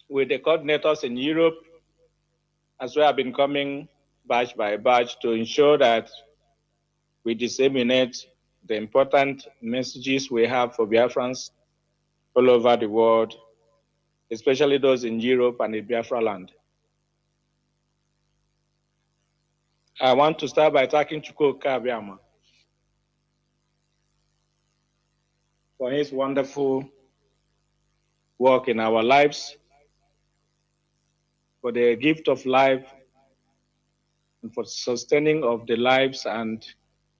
with the coordinators in Europe, as we have been coming batch by batch to ensure that we disseminate the important messages we have for Biafrans all over the world, especially those in Europe and in Biafra land. I want to start by thanking Chukwuka Abiyama for his wonderful work in our lives, for the gift of life, and for sustaining of the lives and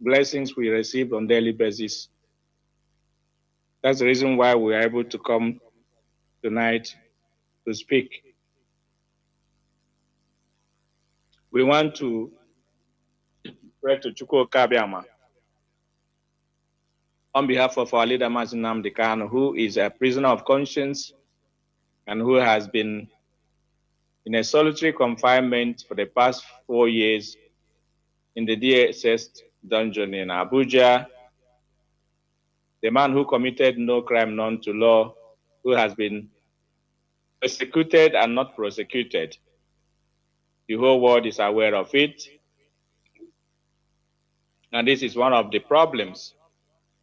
blessings we receive on a daily basis. That's the reason why we are able to come tonight to speak. We want to pray to Chukwuka Abiyama on behalf of our leader, Mazi Nnamdi Kanu, who is a prisoner of conscience and who has been in a solitary confinement for the past 4 years in the DSS dungeon in Abuja, the man who committed no crime known to law, who has been persecuted and not prosecuted. The whole world is aware of it. And this is one of the problems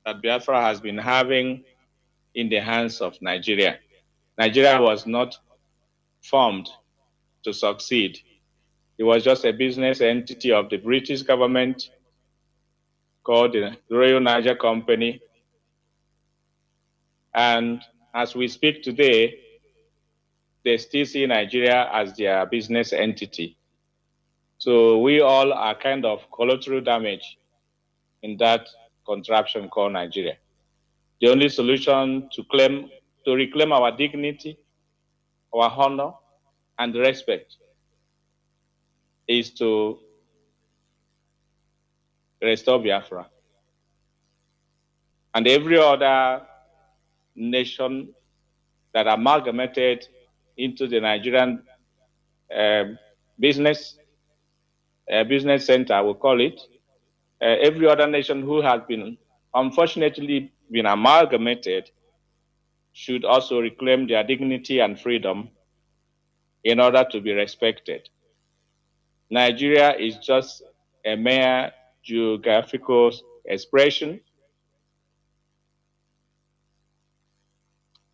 that Biafra has been having in the hands of Nigeria. Nigeria was not formed to succeed. It was just a business entity of the British government called the Royal Niger Company. And as we speak today, they still see Nigeria as their business entity. So we all are kind of collateral damage in that contraption called Nigeria. The only solution to reclaim our dignity, our honor, and respect is to restore Biafra. And every other nation that amalgamated into the Nigerian business center, we call it, every other nation who has been, unfortunately, been amalgamated should also reclaim their dignity and freedom in order to be respected. Nigeria is just a mere geographical expression.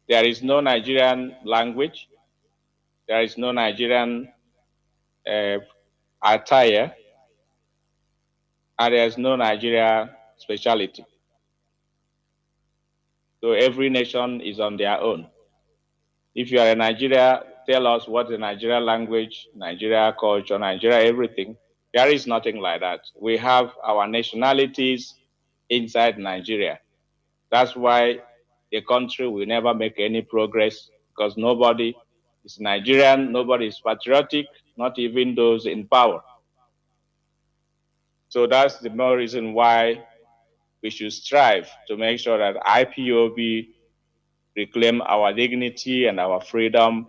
There is no Nigerian language. There is no Nigerian attire. And there is no Nigeria speciality. So every nation is on their own. If you are in Nigeria, tell us what the Nigeria language, Nigeria culture, Nigeria everything. There is nothing like that. We have our nationalities inside Nigeria. That's why the country will never make any progress, because nobody is Nigerian, nobody is patriotic, not even those in power. So that's the more reason why we should strive to make sure that IPOB reclaim our dignity and our freedom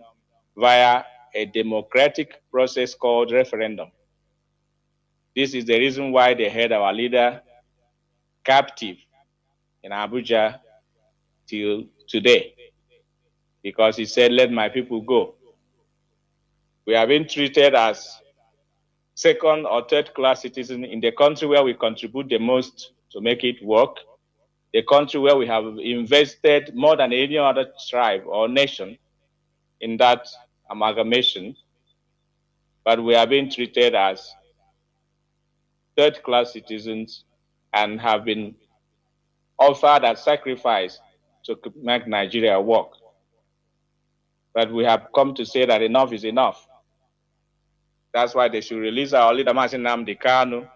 via a democratic process called referendum. This is the reason why they had our leader captive in Abuja till today, because he said, let my people go. We have been treated as second or third class citizens in the country where we contribute the most to make it work, the country where we have invested more than any other tribe or nation in that amalgamation, but we are being treated as third-class citizens and have been offered as sacrifice to make Nigeria work. But we have come to say that enough is enough. That's why they should release our leader, Mazi Nnamdi Kanu.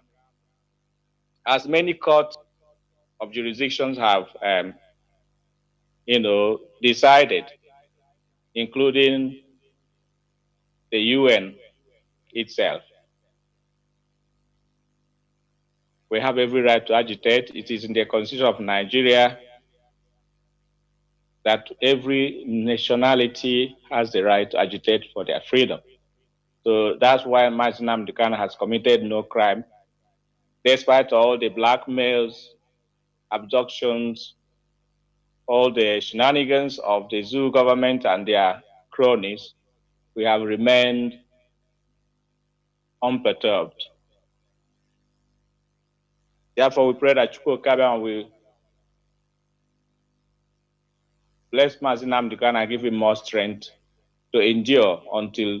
As many courts of jurisdictions have, decided, including the UN itself. We have every right to agitate. It is in the Constitution of Nigeria that every nationality has the right to agitate for their freedom. So that's why Mazi Nnamdi Kanu has committed no crime, despite all the blackmails, abductions, all the shenanigans of the zoo government and their cronies. we have remained unperturbed. Therefore, we pray that Chukwuka will bless Mazi Nnamdi Kanu and give him more strength to endure until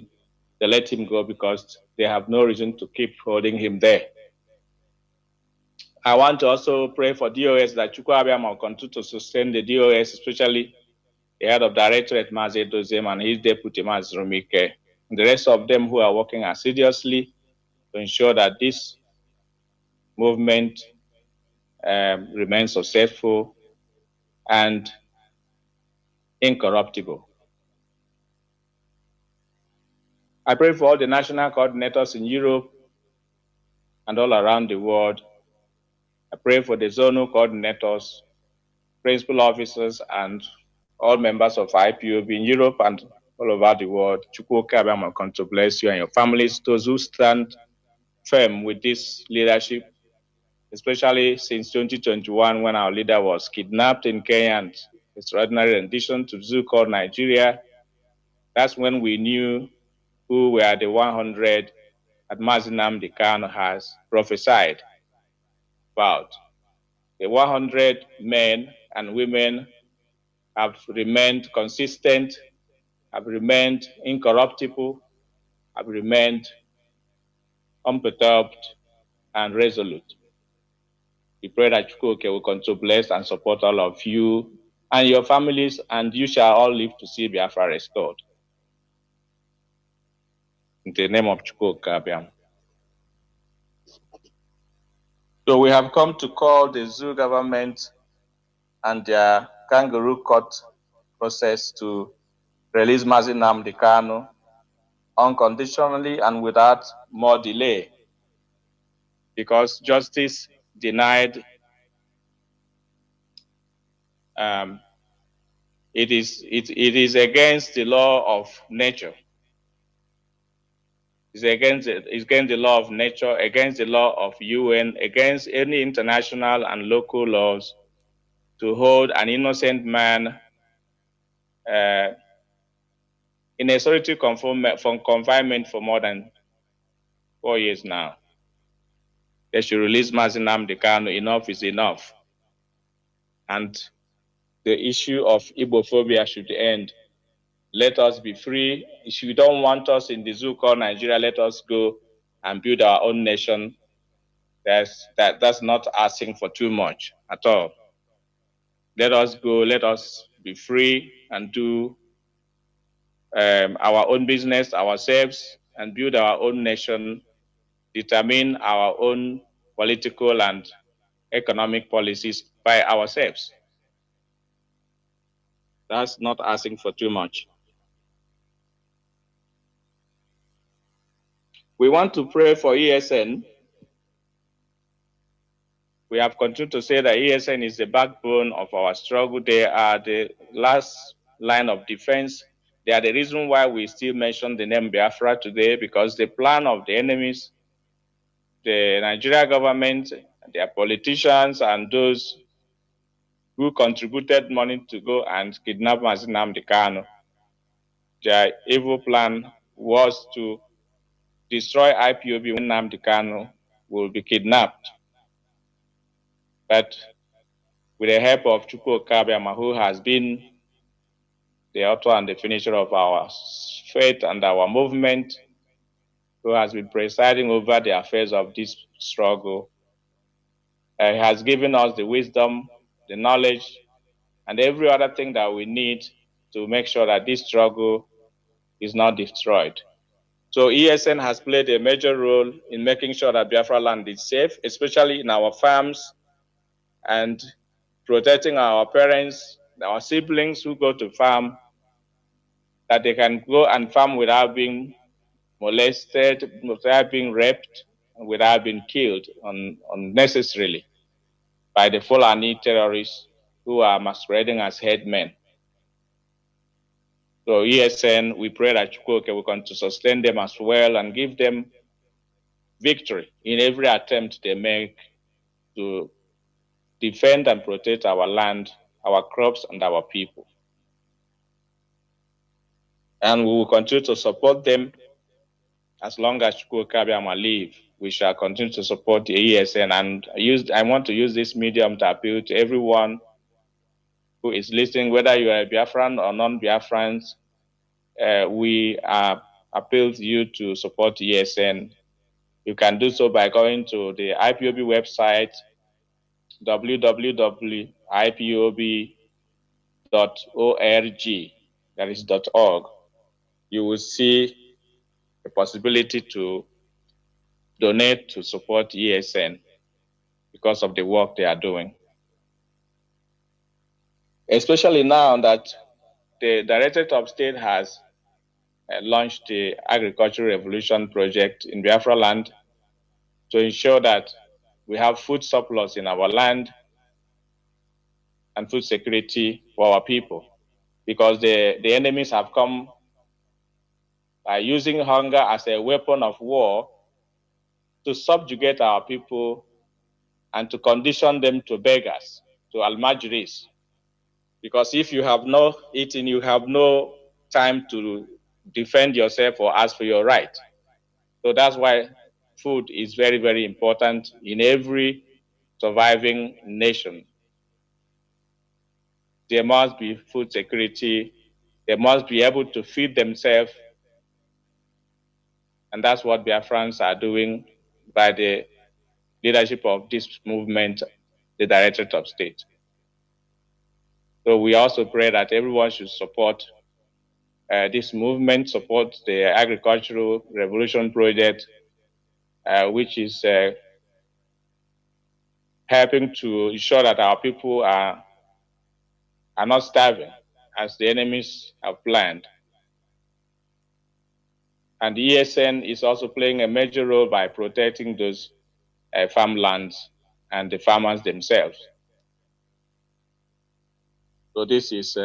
they let him go, because they have no reason to keep holding him there. I want to also pray for DOS, that Chukwuka will continue to sustain the DOS, especially the head of Directorate, Mazi Dozem, and his deputy, Mazi Rumike, and the rest of them who are working assiduously to ensure that this movement remains successful and incorruptible. I pray for all the national coordinators in Europe and all around the world. I pray for the zonal coordinators, principal officers, and all members of IPOB in Europe and all over the world. Chukwuka will continue to bless you and your families, those who stand firm with this leadership, especially since 2021, when our leader was kidnapped in Kenya and extraordinary rendition to zoo called Nigeria. That's when we knew who were the 100 that Mazi Nnamdi Kanu has prophesied about. The 100 men and women have remained consistent, have remained incorruptible, have remained unperturbed and resolute. We pray that Chukwuka will continue to bless and support all of you and your families, and you shall all live to see Biafra restored. In the name of Chukwuka. So we have come to call the zoo government and their kangaroo court process to release Mazi Nnamdi Kanu unconditionally and without more delay, because justice denied. It is against the law of nature. It's against the law of nature, against the law of UN, against any international and local laws to hold an innocent man in a solitary confinement for more than 4 years now. They should release Mazi Nnamdi Kanu. Enough is enough. And the issue of Igbophobia should end. Let us be free. If you don't want us in the zoo called Nigeria, let us go and build our own nation. That's not asking for too much at all. Let us go, let us be free and do our own business ourselves and build our own nation, determine our own political and economic policies by ourselves. That's not asking for too much. We want to pray for ESN. We have continued to say that ESN is the backbone of our struggle. They are the last line of defense. They are the reason why we still mention the name Biafra today, because the plan of the enemies, the Nigeria government, their politicians, and those who contributed money to go and kidnap Mazi Nnamdi Kanu, their evil plan was to destroy IPOB when Nnamdi Kanu will be kidnapped. But with the help of Chukwuka, who has been the author and the finisher of our faith and our movement, who has been presiding over the affairs of this struggle, has given us the wisdom, the knowledge, and every other thing that we need to make sure that this struggle is not destroyed. So ESN has played a major role in making sure that Biafra land is safe, especially in our farms, and protecting our parents, our siblings who go to farm, that they can go and farm without being molested, without being raped, without being killed unnecessarily by the Fulani terrorists who are masquerading as headmen. So ESN, we pray that Chukwuka will continue to sustain them as well and give them victory in every attempt they make to defend and protect our land, our crops, and our people. And we will continue to support them as long as Chukwukabiama live. We shall continue to support the ESN. And I want to use this medium to appeal to everyone who is listening, whether you are a Biafran or non-Biafrans. We appeal to you to support ESN. You can do so by going to the IPOB website, www.ipob.org, that is .org. You will see the possibility to donate to support ESN because of the work they are doing. Especially now that the Directorate of State has launched the Agricultural Revolution Project in Biafra land to ensure that we have food surplus in our land and food security for our people. Because the enemies have come by using hunger as a weapon of war to subjugate our people and to condition them to beggars, to almajiris. Because if you have no eating, you have no time to defend yourself or ask for your right. So that's why food is very, very important in every surviving nation. There must be food security. They must be able to feed themselves. And that's what Biafrans are doing by the leadership of this movement, the Directorate of State. So we also pray that everyone should support this movement, support the Agricultural Revolution Project, which is helping to ensure that our people are not starving as the enemies have planned. And the ESN is also playing a major role by protecting those farmlands and the farmers themselves. So this is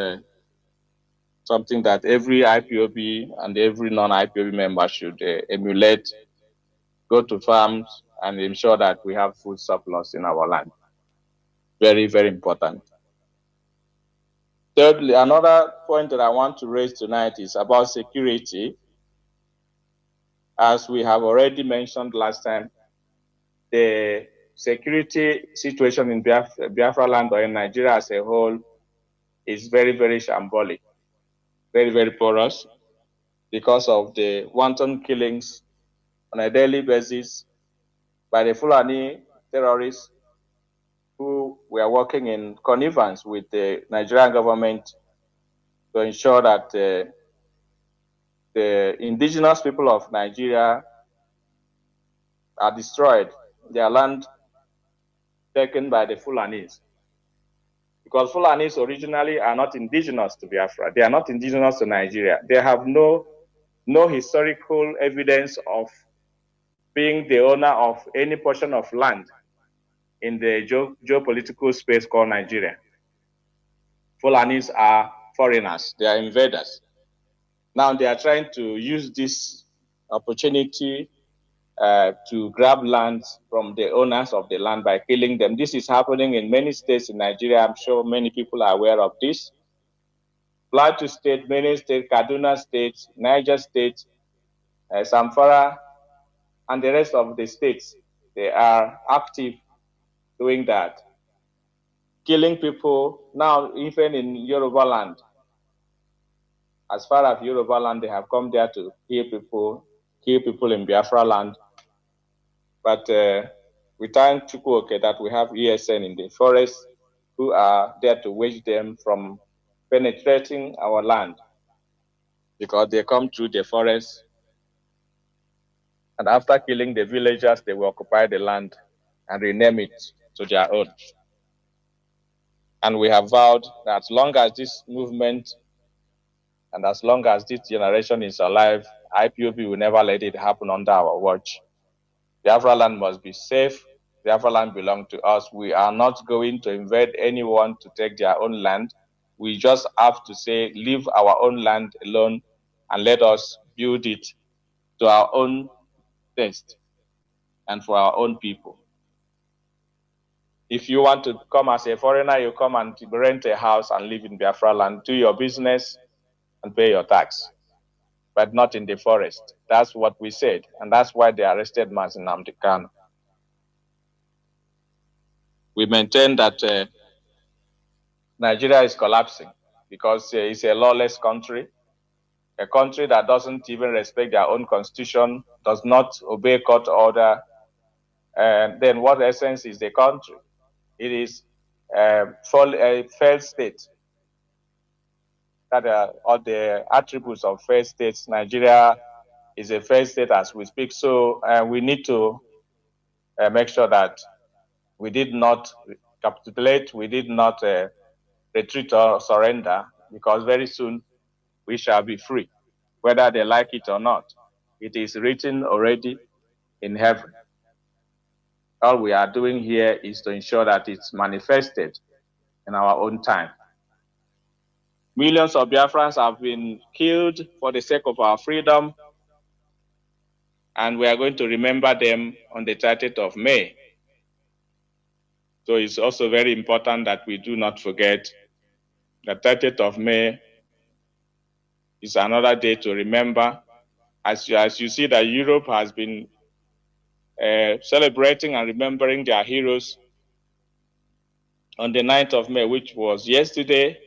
something that every IPOB and every non-IPOB member should emulate, go to farms and ensure that we have food surplus in our land. Very, very important. Thirdly, another point that I want to raise tonight is about security. As we have already mentioned last time, the security situation in Biafra land or in Nigeria as a whole is very, very shambolic, very, very porous because of the wanton killings on a daily basis by the Fulani terrorists who were working in connivance with the Nigerian government to ensure that the indigenous people of Nigeria are destroyed, their land taken by the Fulanis. Because Fulanis originally are not indigenous to Biafra. They are not indigenous to Nigeria. They have no historical evidence of being the owner of any portion of land in the geopolitical space called Nigeria. Fulanis are foreigners. They are invaders. Now they are trying to use this opportunity to grab lands from the owners of the land by killing them. This is happening in many states in Nigeria. I'm sure many people are aware of this. Plateau State, Benue State, Kaduna State, Niger State, Zamfara, and the rest of the states, they are active doing that. Killing people, now even in Yoruba land. As far as Yoruba land, they have come there to kill people in Biafra land. But we thank Chukwuoke that we have ESN in the forest who are there to wedge them from penetrating our land, because they come through the forest, and after killing the villagers, they will occupy the land and rename it to their own. And we have vowed that as long as this movement and as long as this generation is alive, IPOB will never let it happen under our watch. Biafra land must be safe. Biafra land belongs to us. We are not going to invade anyone to take their own land. We just have to say, leave our own land alone and let us build it to our own taste and for our own people. If you want to come as a foreigner, you come and rent a house and live in Biafra land, do your business and pay your tax. but not in the forest. That's what we said, and that's why they arrested Mazi Nnamdi Kanu. We maintain that Nigeria is collapsing because it's a lawless country, a country that doesn't even respect their own constitution, does not obey court order. And then what essence is the country? It is a failed state. That are all the attributes of failed states. Nigeria is a failed state as we speak. So we need to make sure that we did not capitulate, we did not retreat or surrender, because very soon we shall be free, whether they like it or not. It is written already in heaven. All we are doing here is to ensure that it's manifested in our own time. Millions of Biafrans have been killed for the sake of our freedom, and we are going to remember them on the 30th of May. So it's also very important that we do not forget the 30th of May is another day to remember. As you see that Europe has been celebrating and remembering their heroes on the 9th of May, which was yesterday.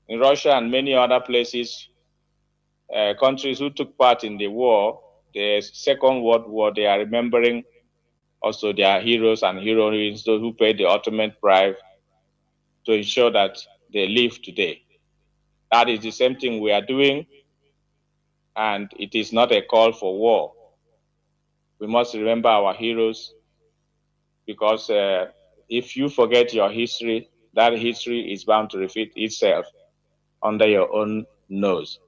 In Russia and many other places, countries who took part in the war, the Second World War, they are remembering also their heroes and heroines, those who paid the ultimate price to ensure that they live today. That is the same thing we are doing, and it is not a call for war. We must remember our heroes, because if you forget your history, that history is bound to repeat itself under your own nose.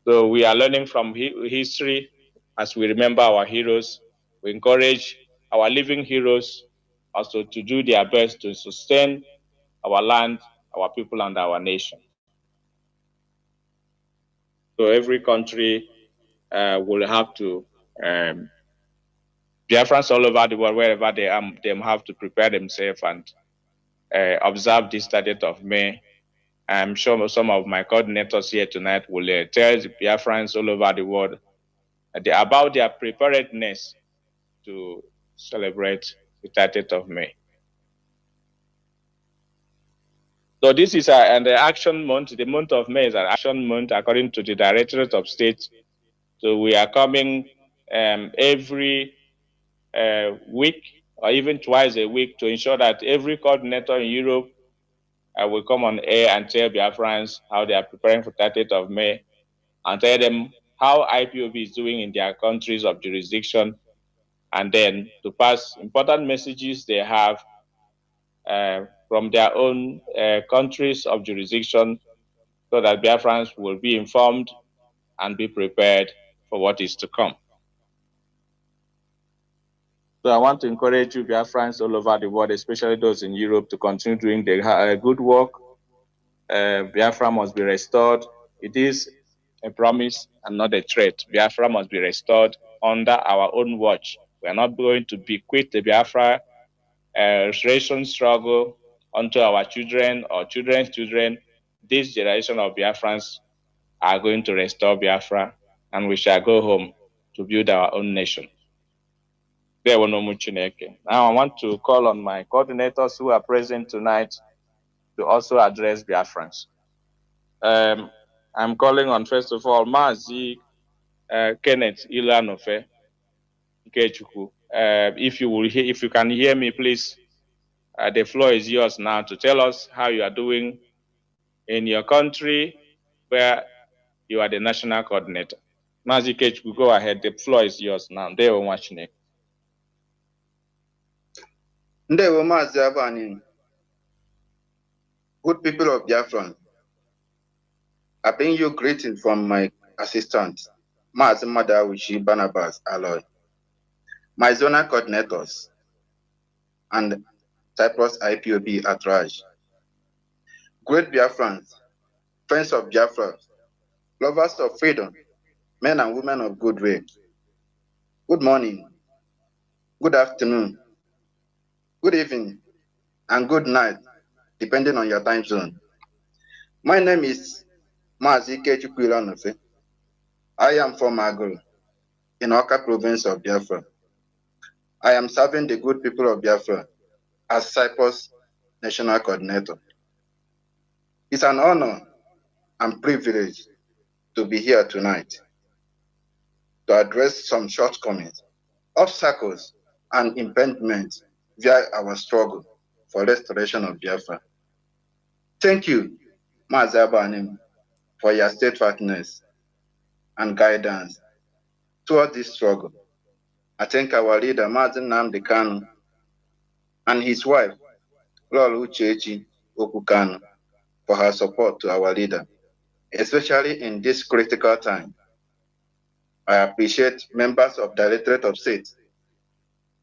So we are learning from history as we remember our heroes. We encourage our living heroes also to do their best to sustain our land, our people, and our nation. So every country will have to, Biafrans all over the world, wherever they are, they have to prepare themselves and observe this 30th of May. I'm sure some of my coordinators here tonight will tell the Biafrans all over the world about their preparedness to celebrate the 30th of May. So this is an action month. The month of May is an action month according to the Directorate of State. So we are coming every week or even twice a week to ensure that every coordinator in Europe will come on air and tell Biafrans how they are preparing for 30th of May, and tell them how IPOB is doing in their countries of jurisdiction, and then to pass important messages they have from their own countries of jurisdiction, so that Biafrans will be informed and be prepared for what is to come. So I want to encourage you Biafrans all over the world, especially those in Europe, to continue doing the good work. Biafra must be restored. It is a promise and not a threat. Biafra must be restored under our own watch. We are not going to bequeath the Biafra restoration struggle onto our children or children's children. This generation of Biafrans are going to restore Biafra, and we shall go home to build our own nation. Now I want to call on my coordinators who are present tonight to also address Biafrans. I'm calling on, first of all, Mazi Kenneth Ilanofe Ikechukwu. If you can hear me, please, the floor is yours now to tell us how you are doing in your country where you are the national coordinator. Mazi Ikechukwu, go ahead. The floor is yours now. They are watching it. Good people of Biafra, I bring you greetings from my assistant, Mazi Madawishi Barnabas Aloy, my zonal coordinators, and Cyprus IPOB at Raj. Great Biafrans, friends of Biafra, lovers of freedom, men and women of goodwill. Good morning, good afternoon, good evening, and good night, depending on your time zone. My name is Mazi Ikechukwu Ilanofe. I am from Agul, in Oka province of Biafra. I am serving the good people of Biafra as Cyprus National Coordinator. It's an honor and privilege to be here tonight to address some shortcomings, obstacles, and impediments via our struggle for restoration of Biafra. Thank you, Mazi, for your steadfastness and guidance toward this struggle. I thank our leader, Nnamdi Kanu, and his wife, Lolo Uchechi Okukanu, for her support to our leader, especially in this critical time. I appreciate members of the Directorate of State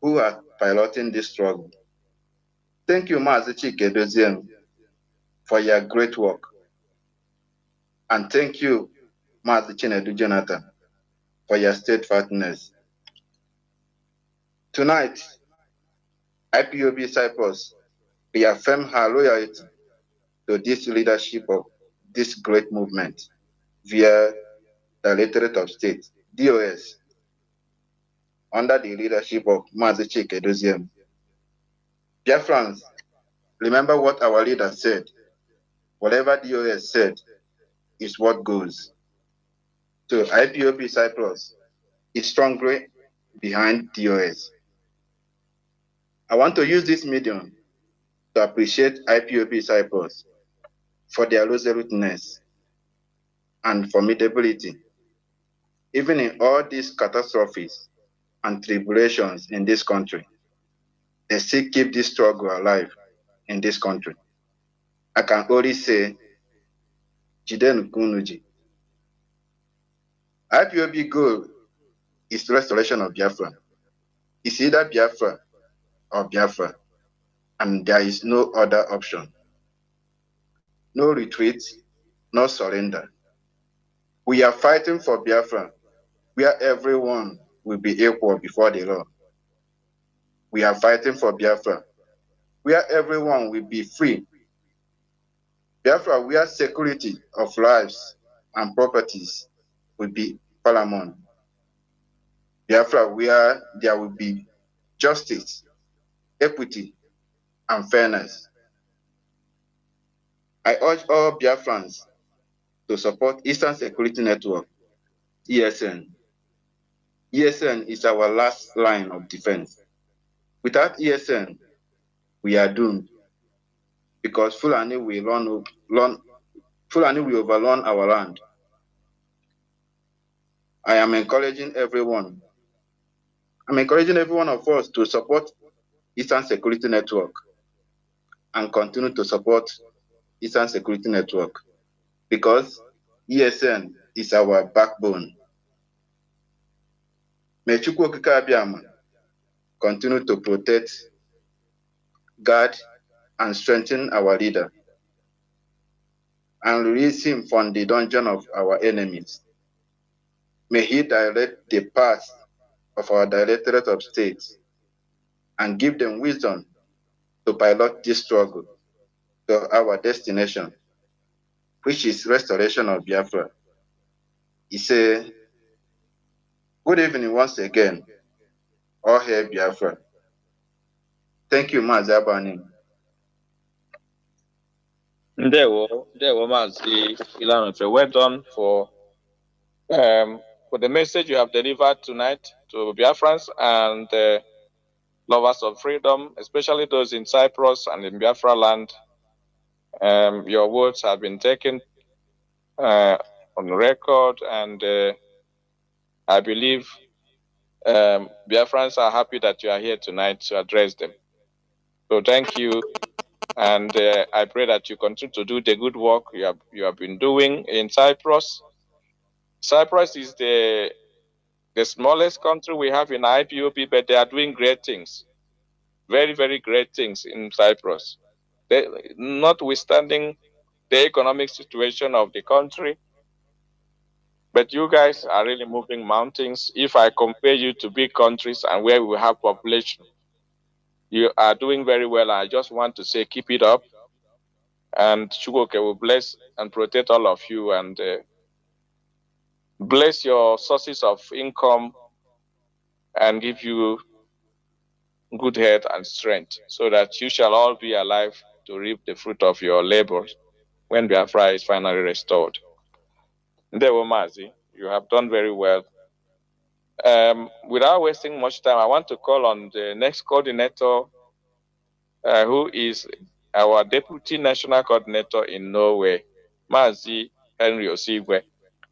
who are piloting this struggle. Thank you, Mazi Chike, for your great work. And thank you, Mazi Chinedu Jonathan, for your steadfastness. Tonight, IPOB Cyprus reaffirm her loyalty to this leadership of this great movement via the Directorate of State, DOS, under the leadership of Mazi Chike. Biafrans, remember what our leader said. Whatever DOS said is what goes. So IPOB Cyprus is strongly behind DOS. I want to use this medium to appreciate IPOB Cyprus for their resoluteness and formidability. Even in all these catastrophes and tribulations in this country, they still keep this struggle alive in this country. I can only say, Jiden Kunuji. IPOB goal is restoration of Biafra. It's either Biafra or Biafra, and there is no other option. No retreat, no surrender. We are fighting for Biafra, where everyone will be equal before the law. We are fighting for Biafra, where everyone will be free. Biafra, where security of lives and properties will be paramount. Biafra, where there will be justice, equity, and fairness. I urge all Biafrans to support Eastern Security Network, ESN. ESN is our last line of defense. Without ESN, we are doomed because Fulani will overrun our land. I am encouraging every one of us to support Eastern Security Network and continue to support Eastern Security Network because ESN is our backbone. May Chukwu Okike Abiama continue to protect, guard, and strengthen our leader and release him from the dungeon of our enemies. May he direct the path of our Directorate of State and give them wisdom to pilot this struggle to our destination, which is restoration of Biafra. He said, good evening once again, all hail Biafra. Thank you, Mazi Abani. Ndewo, Mazi Ilamefe. Well done for the message you have delivered tonight to Biafrans and lovers of freedom, especially those in Cyprus and in Biafra land. Your words have been taken on record, and I believe Biafrans are happy that you are here tonight to address them. So thank you, and I pray that you continue to do the good work you have been doing in Cyprus. Cyprus is the smallest country we have in IPOB, but they are doing great things, very, very great things in Cyprus. Notwithstanding the economic situation of the country, but you guys are really moving mountains. If I compare you to big countries and where we have population, you are doing very well. I just want to say keep it up, and Chukwuka will bless and protect all of you, and bless your sources of income, and give you good health and strength, so that you shall all be alive to reap the fruit of your labors when Biafra is finally restored. Ndewo Mazi, you have done very well. Without wasting much time, I want to call on the next coordinator, who is our Deputy National Coordinator in Norway, Mazi Henry Osigwe.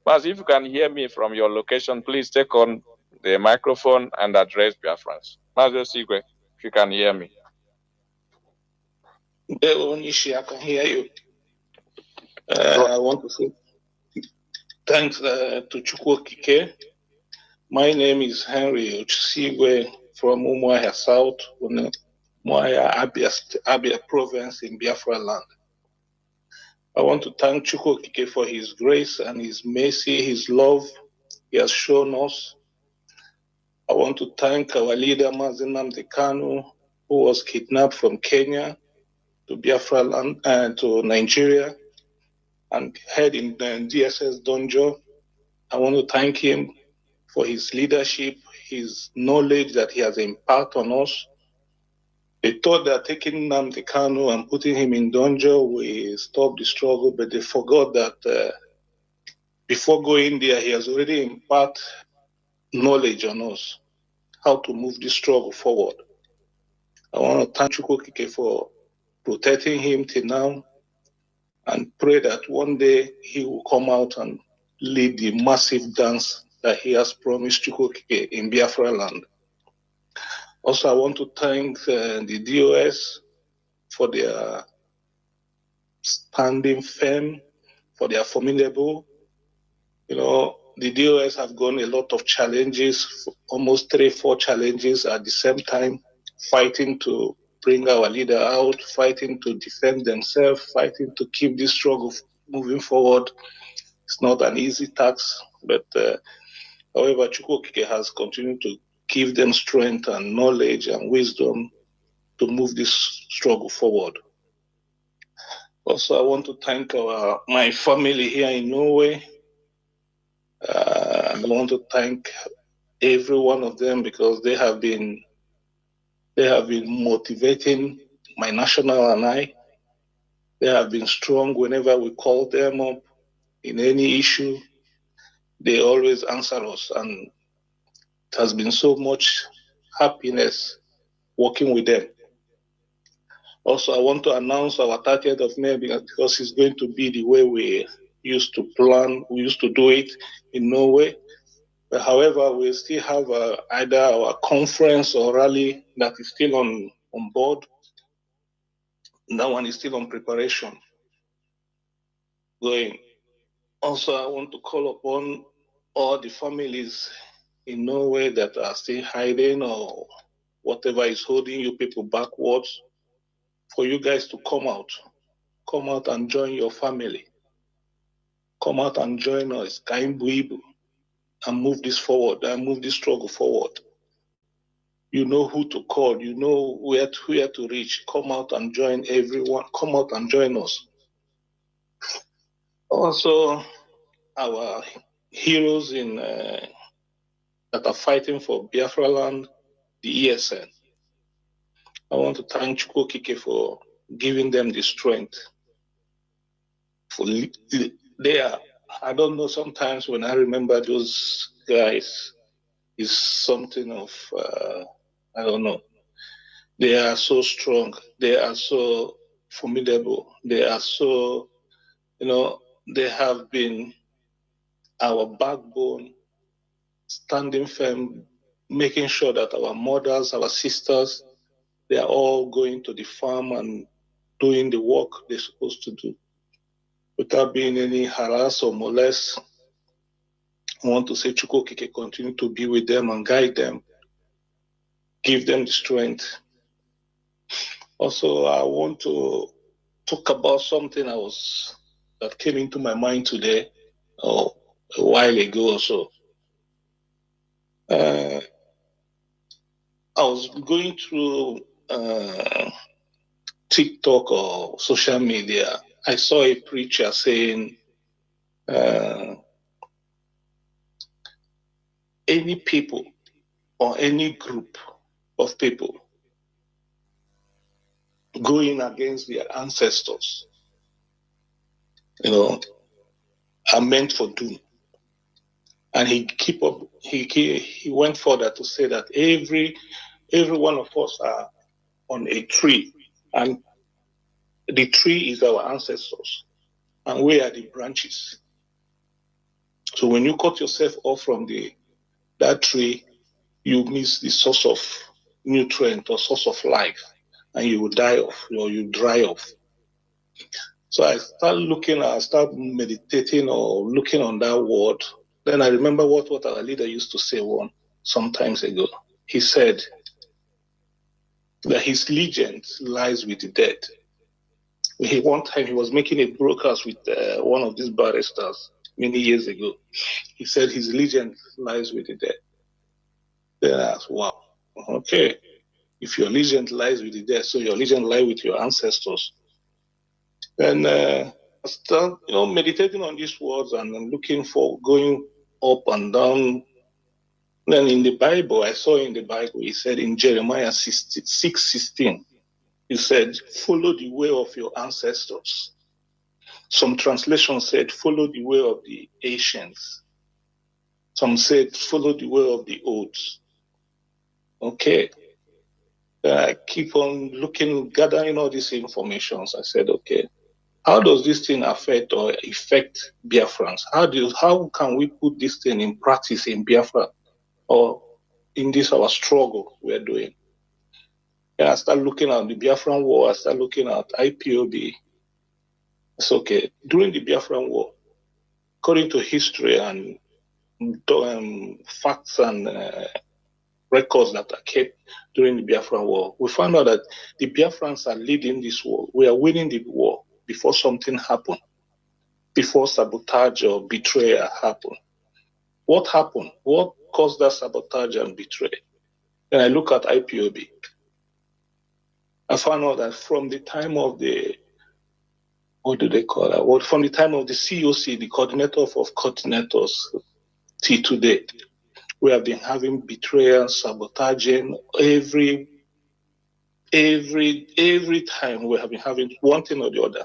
Mazi, if you can hear me from your location, please take on the microphone and address Biafrans. Mazi Osigwe, if you can hear me. I can hear you. I want to say thanks to Chukwokike. My name is Henry Osigwe from Umuahia South, Umuahia, Abia Province in Biafra land. I want to thank Chukwokike for his grace and his mercy, his love he has shown us. I want to thank our leader, Mazi Nnamdi Kanu, who was kidnapped from Kenya to Biafra land and to Nigeria and held in DSS Donjo. I want to thank him for his leadership, his knowledge that he has imparted on us. They thought that taking Nnamdi Kanu and putting him in Donjo will stop the struggle, but they forgot that before going there, he has already imparted knowledge on us, how to move this struggle forward. I want to thank Chukwokike for protecting him till now, and pray that one day he will come out and lead the massive dance that he has promised Chukwokike in Biafra land. Also, I want to thank the DOS for their standing firm, for their formidable. You know, the DOS have gone a lot of challenges, almost 3-4 challenges at the same time, fighting to bring our leader out, fighting to defend themselves, fighting to keep this struggle moving forward. It's not an easy task, but however, Chukwokike has continued to give them strength and knowledge and wisdom to move this struggle forward. Also, I want to thank my family here in Norway. I want to thank every one of them because they have been motivating my national and I. They have been strong whenever we call them up in any issue. They always answer us, and it has been so much happiness working with them. Also, I want to announce our 30th of May because it's going to be the way we used to plan, we used to do it in Norway. But however, we still have either our conference or rally that is still on board. That one is still on preparation. Going. Also, I want to call upon all the families in Norway that are still hiding or whatever is holding you people backwards, for you guys to come out and join your family. Come out and join us, Kaimbuibu, and move this forward, and move this struggle forward. You know who to call, you know where to reach. Come out and join everyone. Come out and join us. Also, our heroes that are fighting for Biafra land, the ESN. I want to thank Chukwokike for giving them the strength. I don't know, sometimes when I remember those guys, it's something of, I don't know. They are so strong. They are so formidable. They are so, they have been our backbone, standing firm, making sure that our mothers, our sisters, they are all going to the farm and doing the work they're supposed to do without being any harass or molest. I want to say Chukwokike continue to be with them and guide them, give them the strength. Also, I want to talk about something that came into my mind today or a while ago or so. I was going through TikTok or social media. I saw a preacher saying, any people or any group of people going against their ancestors, are meant for doom. And he went further to say that every one of us are on a tree, and the tree is our ancestors, and we are the branches. So when you cut yourself off from that tree, you miss the source of nutrient or source of life, and you will die off, or you dry off. So I start meditating or looking on that word. Then I remember what our leader used to say some times ago. He said that his allegiance lies with the dead. One time he was making a broadcast with one of these barristers many years ago. He said his allegiance lies with the dead. Then I asked, wow, okay. If your allegiance lies with the dead, so your allegiance lies with your ancestors. And I start, meditating on these words and looking for going up and down. Then in the Bible, I saw in the Bible, he said in Jeremiah 6:16, he said, follow the way of your ancestors. Some translations said, follow the way of the ancients. Some said, follow the way of the old. Okay. I keep on looking, gathering all these informations. I said, okay, how does this thing affect Biafrans? How can we put this thing in practice in Biafra or in this our struggle we're doing? And I start looking at the Biafran War. I start looking at IPOB. It's okay. During the Biafran War, according to history and facts and records that are kept during the Biafran War, we found out that the Biafrans are leading this war. We are winning the war before something happened, before sabotage or betrayal happened. What happened? What caused that sabotage and betrayal? Then I look at IPOB. I found out that from the time of what do they call that? Well, from the time of the COC, the coordinator of coordinators, till today, we have been having betrayal, sabotaging every time we have been having one thing or the other.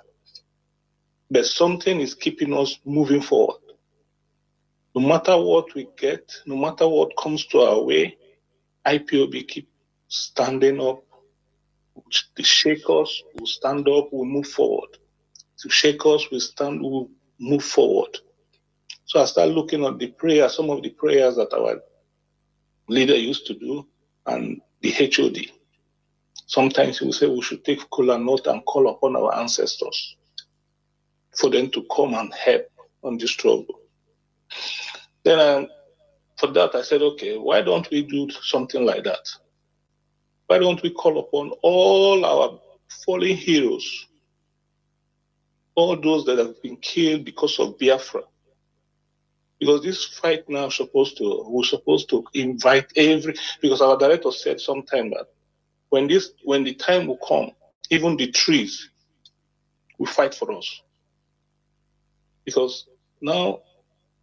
But something is keeping us moving forward. No matter what we get, no matter what comes to our way, IPOB keep standing up. To shake us, we'll stand up, we'll move forward. To shake us, we'll move forward. So I start looking at the prayers, some of the prayers that our leader used to do, and the HOD. Sometimes he will say we should take kola nut and call upon our ancestors for them to come and help on this struggle. Then for that, I said, okay, why don't we do something like that? Why don't we call upon all our fallen heroes, all those that have been killed because of Biafra? Because this fight now we're supposed to invite because our director said sometime that when the time will come, even the trees will fight for us. Because now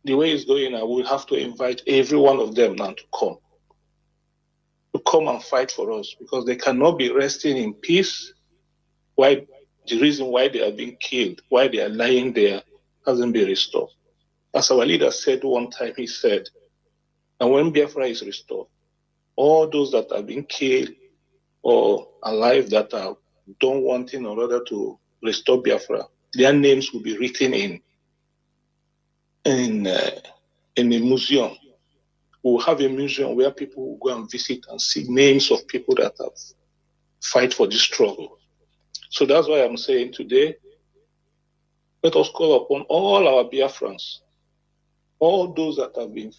the way it's going now, we'll have to invite every one of them now to come and fight for us, because they cannot be resting in peace. Why? The reason why they are being killed, why they are lying there, hasn't been restored. As our leader said one time, he said, and when Biafra is restored, all those that have been killed or alive that are done one thing or other to restore Biafra, their names will be written in a museum. We'll have a museum where people will go and visit and see names of people that have fight for this struggle. So that's why I'm saying today, let us call upon all our Biafrans, all those that have been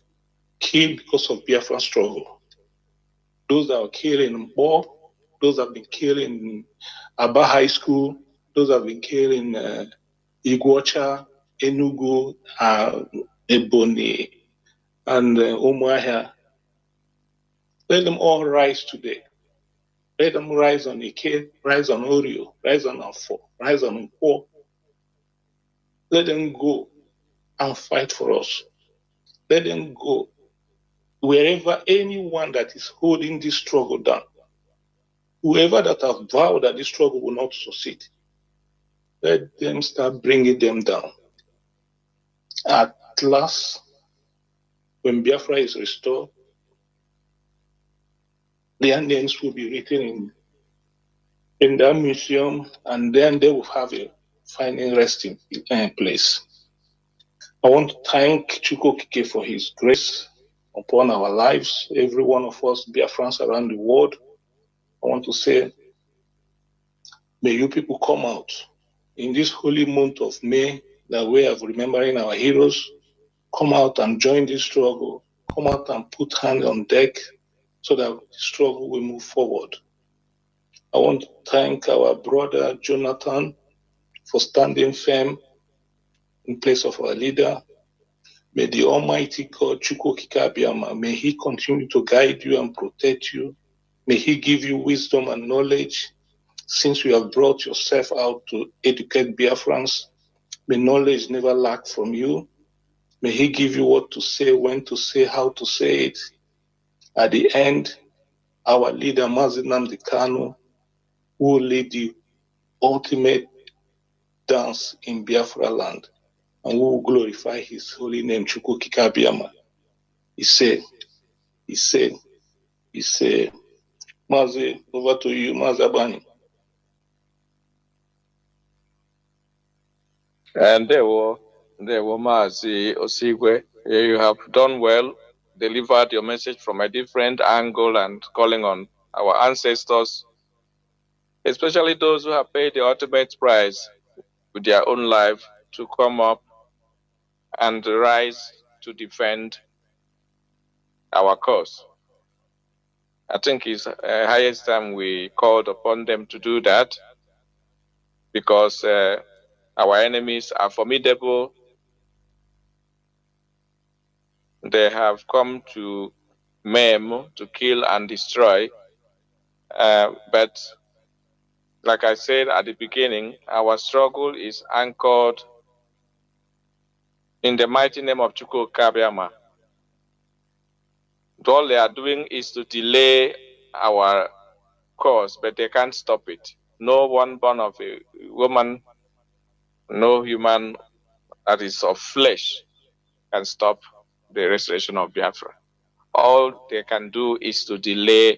killed because of Biafran struggle, those that were killed in Ipob, those that have been killed in Aba High School, those that have been killed in Iguacha, Enugu, Ebonyi, and Umuahia. Let them all rise today. Let them rise on Ike, rise on Orio, rise on Afo, rise on Nkwo. Let them go and fight for us. Let them go wherever anyone that is holding this struggle down, whoever that have vowed that this struggle will not succeed, let them start bringing them down. At last, when Biafra is restored, their names will be written in that museum, and then they will have a final resting place. I want to thank Chukwokike for his grace upon our lives, every one of us Biafrans around the world. I want to say, may you people come out in this holy month of May, that way of remembering our heroes. Come out and join this struggle. Come out and put hand on deck so that the struggle will move forward. I want to thank our brother Jonathan for standing firm in place of our leader. May the Almighty God, Chukwokike Abiyama, may He continue to guide you and protect you. May He give you wisdom and knowledge. Since you have brought yourself out to educate Biafrans, may knowledge never lack from you. May He give you what to say, when to say, how to say it. At the end, our leader, Mazi Nnamdi Kanu, will lead the ultimate dance in Biafra land, and we will glorify His holy name, Chukwokike Abiyama. He said, Mazi, over to you, Mazi Abani. And there were Mazi Osigwe. You have done well, delivered your message from a different angle and calling on our ancestors, especially those who have paid the ultimate price with their own life, to come up and rise to defend our cause. I think it's the highest time we called upon them to do that, because our enemies are formidable. They have come to maim, to kill and destroy. But like I said at the beginning, our struggle is anchored in the mighty name of Chukwokike Abiyama. All they are doing is to delay our cause, but they can't stop it. No one born of a woman, no human that is of flesh can stop the restoration of Biafra. All they can do is to delay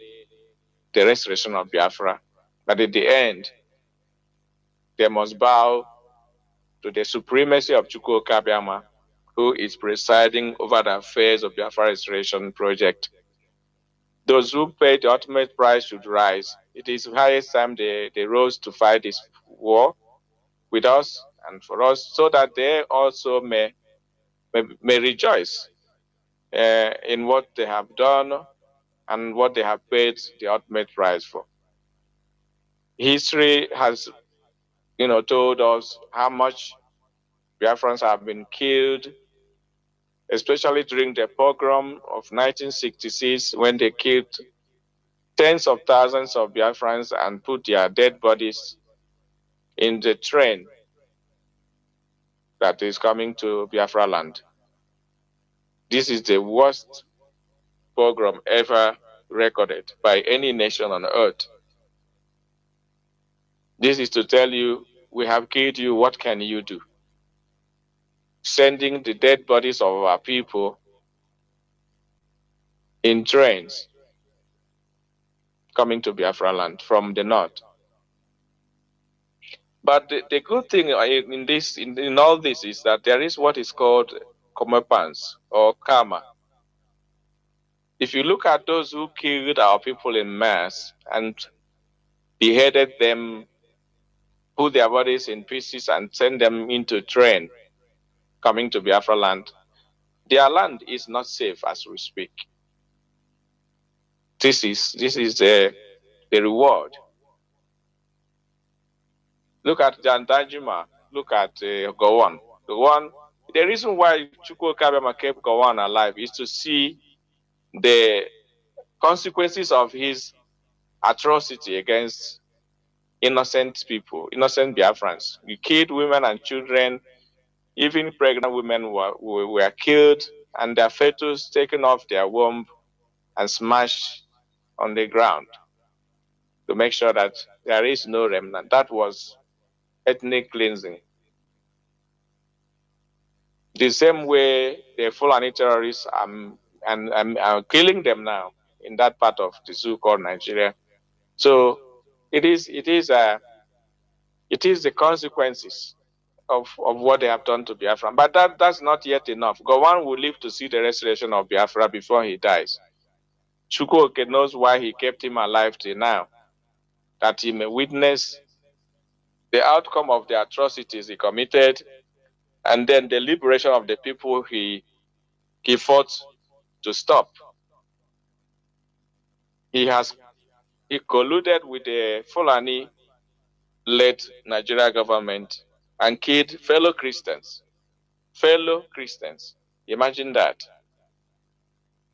the restoration of Biafra. But at the end, they must bow to the supremacy of Chukwokike Abiyama, who is presiding over the affairs of Biafra Restoration Project. Those who paid the ultimate price should rise. It is the highest time they rose to fight this war with us and for us, so that they also may rejoice in what they have done and what they have paid the ultimate price for. History has, told us how much Biafrans have been killed, especially during the pogrom of 1966, when they killed tens of thousands of Biafrans and put their dead bodies in the train that is coming to Biafra land. This is the worst pogrom ever recorded by any nation on earth. This is to tell you, we have killed you, what can you do? Sending the dead bodies of our people in trains coming to Biafra land from the north. But the good thing in all this is that there is what is called comeuppance or karma. If you look at those who killed our people in mass and beheaded them, put their bodies in pieces and send them into a train coming to Biafra land, their land is not safe as we speak. This is the reward. Look at Jan Danjuma, look at Gowon. The reason why Chukwokike Abiyama kept Gowon alive is to see the consequences of his atrocity against innocent people, innocent Biafrans. He killed women and children, even pregnant women were killed and their fetus taken off their womb and smashed on the ground to make sure that there is no remnant. That was ethnic cleansing. The same way the Fulani terrorists are killing them now in that part of the zoo called Nigeria. So it is the consequences of what they have done to Biafra. But that's not yet enough. Gowon will live to see the restoration of Biafra before he dies. Chukwuoke knows why he kept him alive till now, that he may witness the outcome of the atrocities he committed, and then the liberation of the people he fought to stop. He colluded with the Fulani-led Nigeria government and killed fellow Christians. Fellow Christians. Imagine that.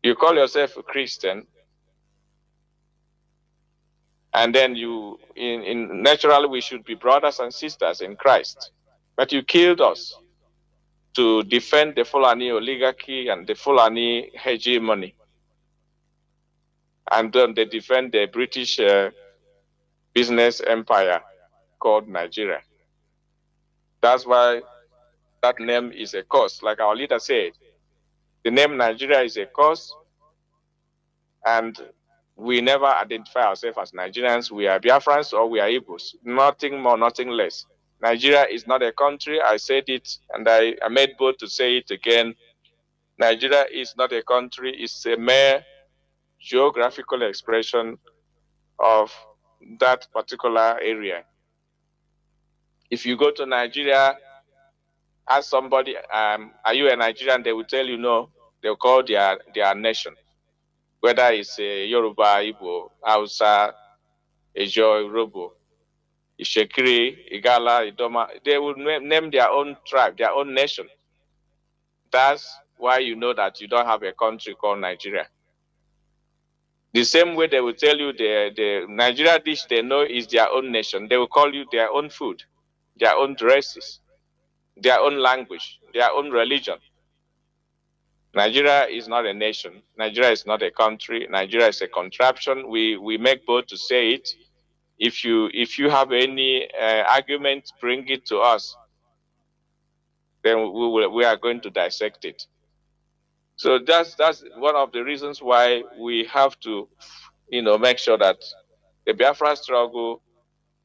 You call yourself a Christian, and then naturally we should be brothers and sisters in Christ. But you killed us to defend the Fulani oligarchy and the Fulani hegemony. And then they defend the British business empire called Nigeria. That's why that name is a curse. Like our leader said, the name Nigeria is a curse, and we never identify ourselves as Nigerians. We are Biafrans or we are Igbos. Nothing more, nothing less. Nigeria is not a country. I said it, and I made bold to say it again. Nigeria is not a country. It's a mere geographical expression of that particular area. If you go to Nigeria, ask somebody, are you a Nigerian? They will tell you no. They'll call their nation. Whether it's Yoruba, Igbo, Hausa, Ejo, Robo, Ishekiri, Igala, Idoma, they will name their own tribe, their own nation. That's why you know that you don't have a country called Nigeria. The same way they will tell you the Nigeria dish they know is their own nation. They will call you their own food, their own dresses, their own language, their own religion. Nigeria is not a nation. Nigeria is not a country. Nigeria is a contraption. We make bold to say it. If you have any argument, bring it to us. Then we are going to dissect it. So that's one of the reasons why we have to, make sure that the Biafra struggle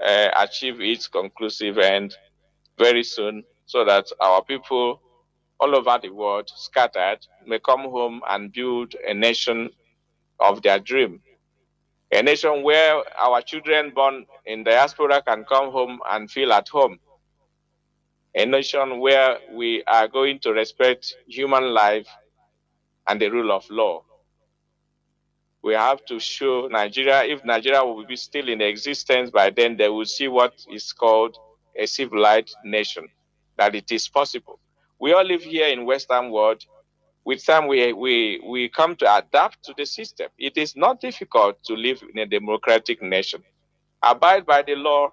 achieve its conclusive end very soon, so that our people all over the world, scattered, may come home and build a nation of their dream. A nation where our children born in diaspora can come home and feel at home. A nation where we are going to respect human life and the rule of law. We have to show Nigeria, if Nigeria will be still in existence, by then they will see what is called a civilized nation, that it is possible. We all live here in Western world. With time, we come to adapt to the system. It is not difficult to live in a democratic nation. Abide by the law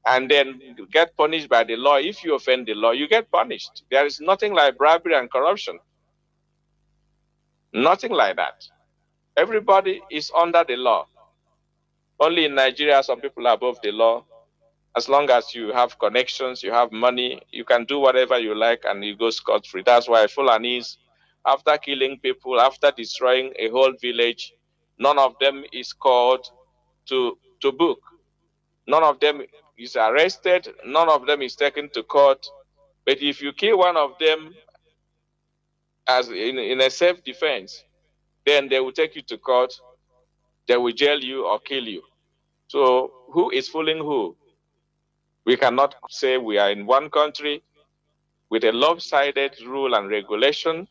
and then get punished by the law. If you offend the law, you get punished. There is nothing like bribery and corruption. Nothing like that. Everybody is under the law. Only in Nigeria, some people are above the law. As long as you have connections, you have money, you can do whatever you like and you go scot-free. That's why Fulanis, after killing people, after destroying a whole village, none of them is called to book. None of them is arrested. None of them is taken to court. But if you kill one of them as in a self-defense, then they will take you to court. They will jail you or kill you. So who is fooling who? We cannot say we are in one country with a lopsided rule and regulation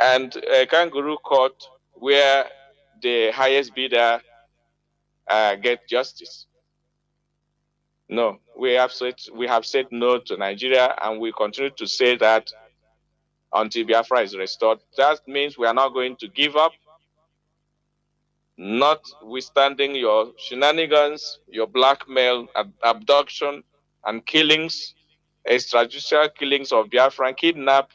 and a kangaroo court where the highest bidder get justice. No, we have said no to Nigeria, and we continue to say that until Biafra is restored. That means we are not going to give up, notwithstanding your shenanigans, your blackmail, abduction, and killings, extrajudicial killings of Biafran, kidnap,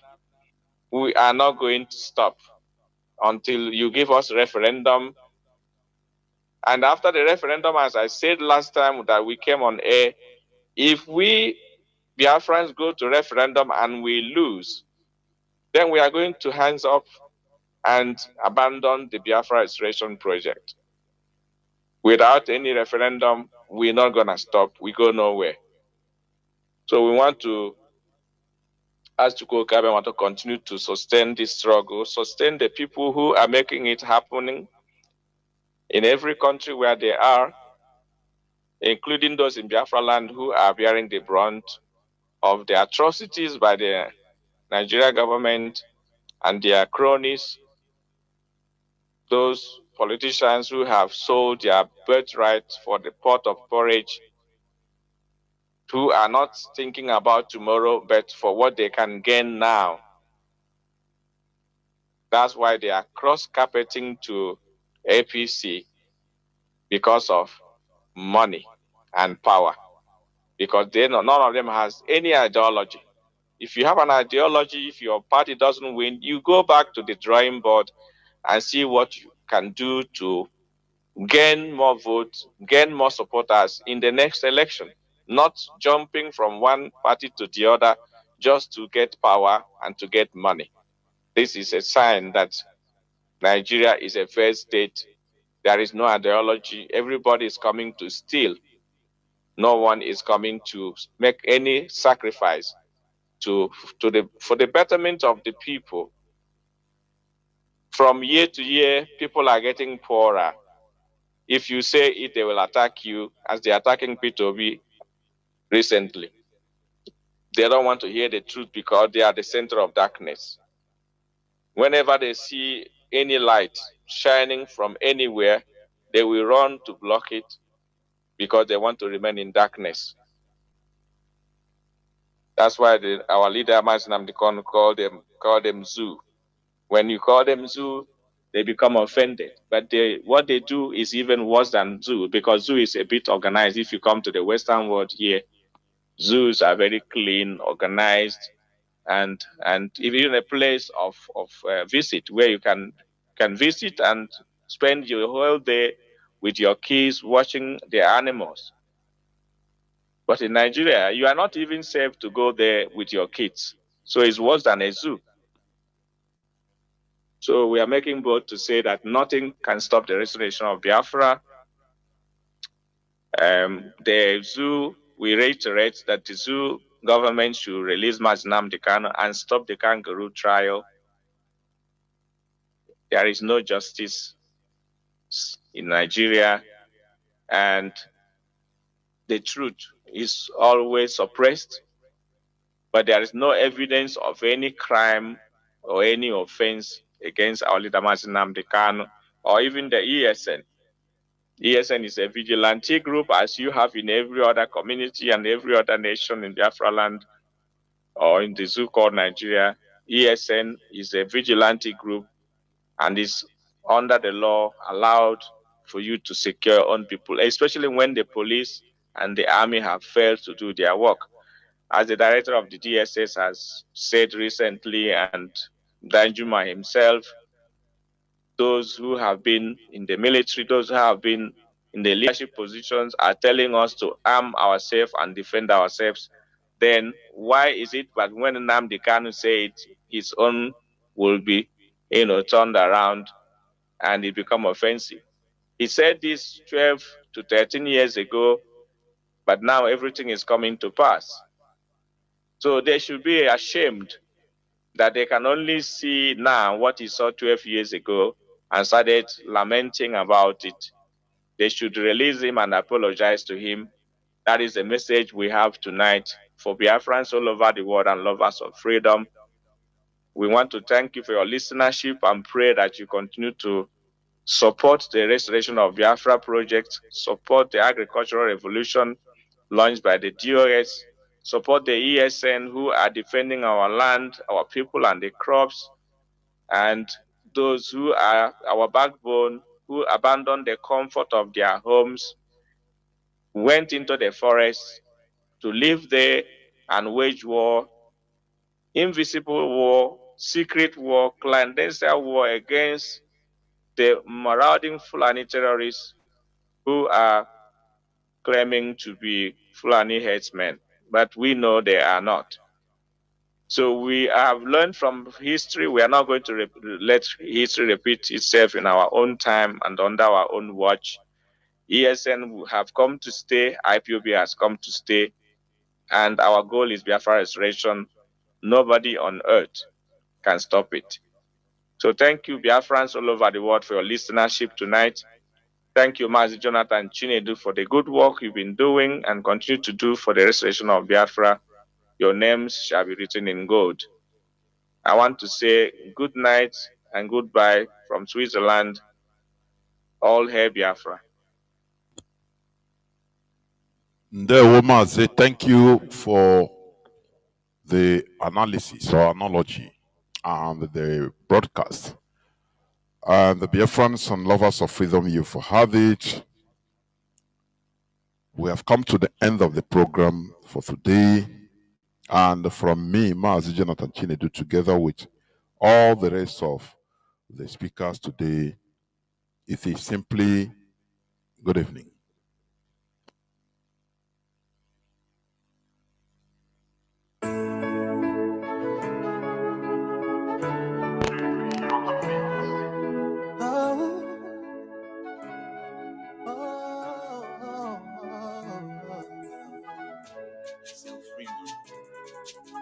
we are not going to stop until you give us a referendum. And after the referendum, as I said last time that we came on air, if we Biafrans go to referendum and we lose, then we are going to hands up and abandon the Biafra restoration project. Without any referendum, we're not going to stop. We go nowhere. So we want to ask Chukwukabe want to continue to sustain this struggle, sustain the people who are making it happening in every country where they are, including those in Biafra land who are bearing the brunt of the atrocities by the Nigeria government and their cronies, those politicians who have sold their birthright for the pot of porridge, who are not thinking about tomorrow, but for what they can gain now. That's why they are cross-carpeting to APC because of money and power, because none of them has any ideology. If you have an ideology, if your party doesn't win, you go back to the drawing board and see what you can do to gain more votes, gain more supporters in the next election, not jumping from one party to the other just to get power and to get money. This is a sign that Nigeria is a failed state. There is no ideology. Everybody is coming to steal. No one is coming to make any sacrifice for the betterment of the people. From year to year, people are getting poorer. If you say it, they will attack you, as they're attacking P2B recently. They don't want to hear the truth because they are the center of darkness. Whenever they see any light shining from anywhere, they will run to block it because they want to remain in darkness. That's why our leader, Mazi Nnamdi Kanu, called them zoo. When you call them zoo, they become offended. But what they do is even worse than zoo, because zoo is a bit organized. If you come to the Western world here, zoos are very clean, organized, and even a place of visit where you can visit and spend your whole day with your kids watching the animals. But in Nigeria, you are not even safe to go there with your kids. So it's worse than a zoo. So we are making bold to say that nothing can stop the restoration of Biafra. The zoo, we reiterate that the zoo government should release Mazi Nnamdi Kanu and stop the kangaroo trial. There is no justice in Nigeria, and the truth is always suppressed, but there is no evidence of any crime or any offense against our leader Mazi Nnamdi Kanu or even the ESN. ESN is a vigilante group, as you have in every other community and every other nation in Biafra land or in the zoo called Nigeria. ESN is a vigilante group and is under the law allowed for you to secure your own people, especially when the police and the army have failed to do their work. As the director of the DSS has said recently, and Danjuma himself, those who have been in the military, those who have been in the leadership positions are telling us to arm ourselves and defend ourselves. Then why is it that when Nnamdi Kanu said his own will be, turned around and it become offensive? He said this 12 to 13 years ago, but now everything is coming to pass. So they should be ashamed that they can only see now what he saw 12 years ago and started lamenting about it. They should release him and apologize to him. That is the message we have tonight for Biafrans all over the world and lovers of freedom. We want to thank you for your listenership and pray that you continue to support the restoration of Biafra project, support the agricultural revolution launched by the DOS, support the ESN who are defending our land, our people, and the crops, and those who are our backbone, who abandoned the comfort of their homes, went into the forest to live there and wage war, invisible war, secret war, clandestine war against the marauding Fulani terrorists who are claiming to be Fulani headsmen, but we know they are not. So we have learned from history. We are not going to let history repeat itself in our own time and under our own watch. ESN have come to stay, IPOB has come to stay, and our goal is Biafra restoration. Nobody on earth can stop it. So thank you, Biafrans all over the world, for your listenership tonight. Thank you, Mazi, Jonathan, Chinedu, for the good work you've been doing and continue to do for the restoration of Biafra. Your names shall be written in gold. I want to say good night and goodbye from Switzerland. All hail Biafra. Mazi, thank you for the analysis or analogy and the broadcast. And the Biafrans and lovers of freedom, you've had it. We have come to the end of the program for today. And from me, Mazi, Jonathan Chinedu, together with all the rest of the speakers today, it is simply good evening.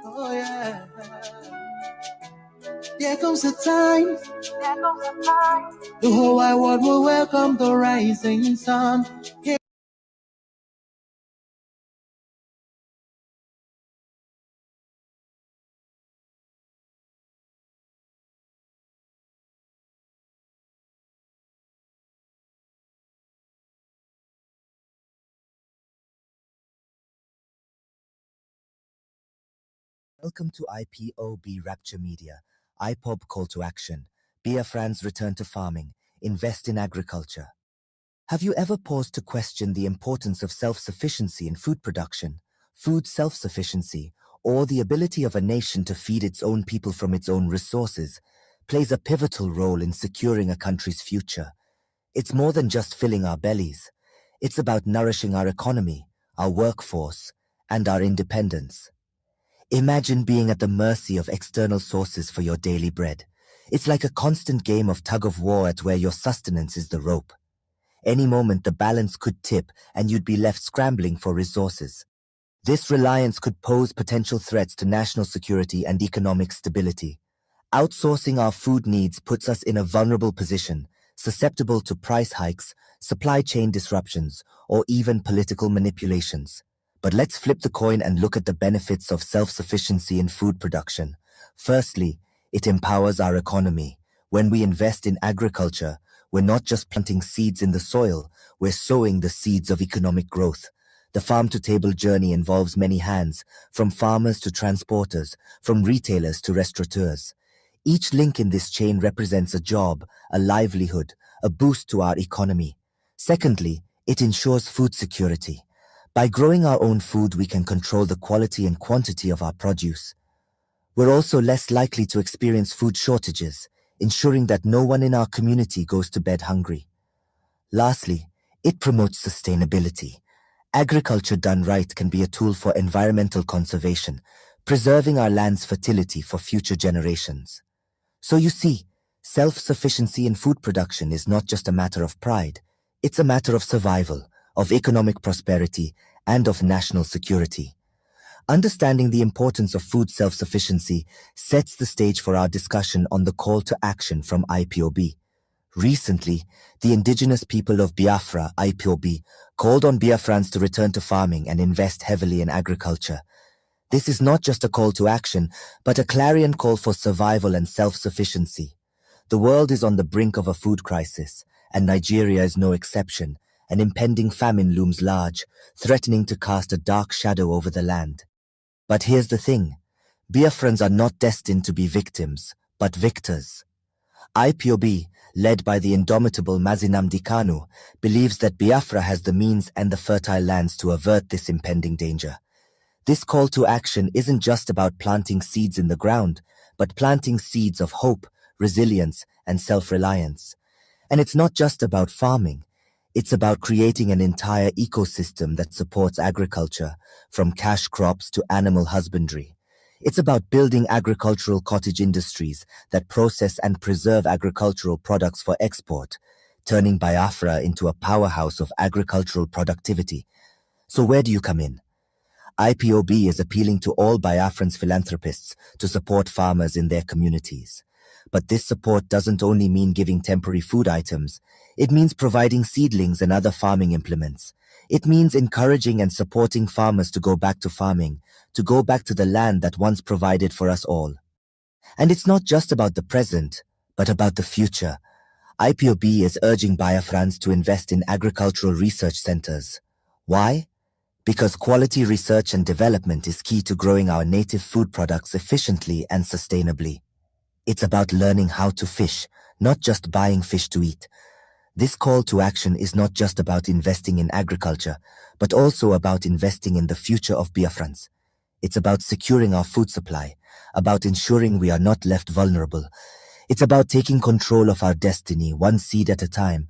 Oh yeah. There comes a time. The whole wide world will welcome the rising sun. Welcome to IPOB Rapture Media. Ipob Call to Action. Biafrans return to farming. Invest in agriculture. Have you ever paused to question the importance of self-sufficiency in food production, food self-sufficiency, or the ability of a nation to feed its own people from its own resources, plays a pivotal role in securing a country's future? It's more than just filling our bellies. It's about nourishing our economy, our workforce, and our independence. Imagine being at the mercy of external sources for your daily bread. It's like a constant game of tug-of-war at where your sustenance is the rope. Any moment the balance could tip and you'd be left scrambling for resources. This reliance could pose potential threats to national security and economic stability. Outsourcing our food needs puts us in a vulnerable position, susceptible to price hikes, supply chain disruptions, or even political manipulations. But let's flip the coin and look at the benefits of self-sufficiency in food production. Firstly, it empowers our economy. When we invest in agriculture, we're not just planting seeds in the soil, we're sowing the seeds of economic growth. The farm-to-table journey involves many hands, from farmers to transporters, from retailers to restaurateurs. Each link in this chain represents a job, a livelihood, a boost to our economy. Secondly, it ensures food security. By growing our own food, we can control the quality and quantity of our produce. We're also less likely to experience food shortages, ensuring that no one in our community goes to bed hungry. Lastly, it promotes sustainability. Agriculture done right can be a tool for environmental conservation, preserving our land's fertility for future generations. So you see, self-sufficiency in food production is not just a matter of pride, it's a matter of survival, of economic prosperity, and of national security. Understanding the importance of food self-sufficiency sets the stage for our discussion on the call to action from IPOB. Recently, the indigenous people of Biafra, Ipob, called on Biafrans to return to farming and invest heavily in agriculture. This is not just a call to action, but a clarion call for survival and self-sufficiency. The world is on the brink of a food crisis, and Nigeria is no exception. An impending famine looms large, threatening to cast a dark shadow over the land. But here's the thing. Biafrans are not destined to be victims, but victors. Ipob, led by the indomitable Mazi Nnamdi Kanu, believes that Biafra has the means and the fertile lands to avert this impending danger. This call to action isn't just about planting seeds in the ground, but planting seeds of hope, resilience, and self-reliance. And it's not just about farming. It's about creating an entire ecosystem that supports agriculture, from cash crops to animal husbandry. It's about building agricultural cottage industries that process and preserve agricultural products for export, turning Biafra into a powerhouse of agricultural productivity. So where do you come in? IPOB is appealing to all Biafrans philanthropists to support farmers in their communities. But this support doesn't only mean giving temporary food items. It means providing seedlings and other farming implements. It means encouraging and supporting farmers to go back to farming, to go back to the land that once provided for us all. And it's not just about the present, but about the future. IPOB is urging Biafrans to invest in agricultural research centers. Why? Because quality research and development is key to growing our native food products efficiently and sustainably. It's about learning how to fish, not just buying fish to eat. This call to action is not just about investing in agriculture, but also about investing in the future of Biafrans. It's about securing our food supply, about ensuring we are not left vulnerable. It's about taking control of our destiny, one seed at a time.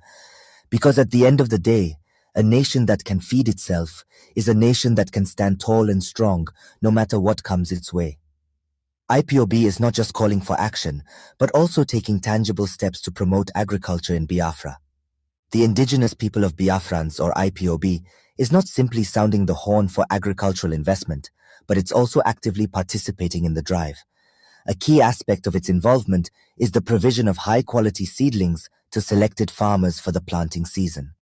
Because at the end of the day, a nation that can feed itself is a nation that can stand tall and strong, no matter what comes its way. IPOB is not just calling for action, but also taking tangible steps to promote agriculture in Biafra. The indigenous people of Biafrans, or IPOB, is not simply sounding the horn for agricultural investment, but it's also actively participating in the drive. A key aspect of its involvement is the provision of high-quality seedlings to selected farmers for the planting season.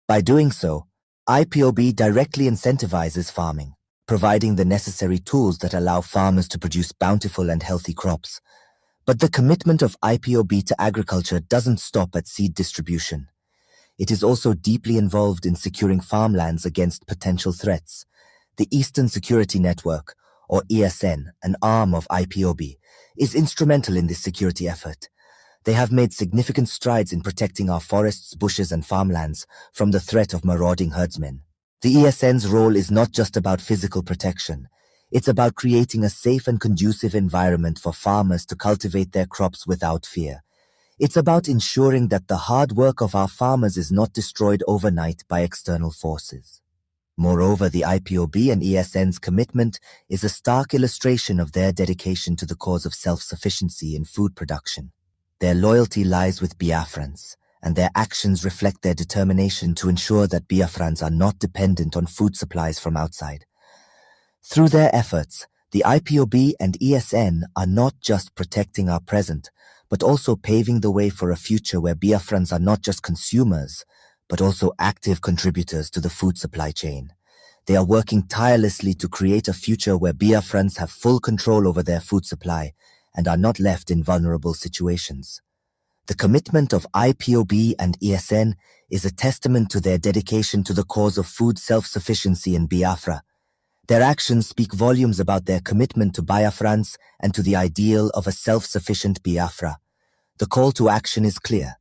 By doing so, IPOB directly incentivizes farming, providing the necessary tools that allow farmers to produce bountiful and healthy crops. But the commitment of IPOB to agriculture doesn't stop at seed distribution. It is also deeply involved in securing farmlands against potential threats. The Eastern Security Network, or ESN, an arm of IPOB, is instrumental in this security effort. They have made significant strides in protecting our forests, bushes, and farmlands from the threat of marauding herdsmen. The ESN's role is not just about physical protection. It's about creating a safe and conducive environment for farmers to cultivate their crops without fear. It's about ensuring that the hard work of our farmers is not destroyed overnight by external forces. Moreover, the IPOB and ESN's commitment is a stark illustration of their dedication to the cause of self-sufficiency in food production. Their loyalty lies with Biafrans, and their actions reflect their determination to ensure that Biafrans are not dependent on food supplies from outside. Through their efforts, the IPOB and ESN are not just protecting our present, but also paving the way for a future where Biafrans are not just consumers, but also active contributors to the food supply chain. They are working tirelessly to create a future where Biafrans have full control over their food supply and are not left in vulnerable situations. The commitment of IPOB and ESN is a testament to their dedication to the cause of food self-sufficiency in Biafra. Their actions speak volumes about their commitment to Biafrans and to the ideal of a self-sufficient Biafra. The call to action is clear.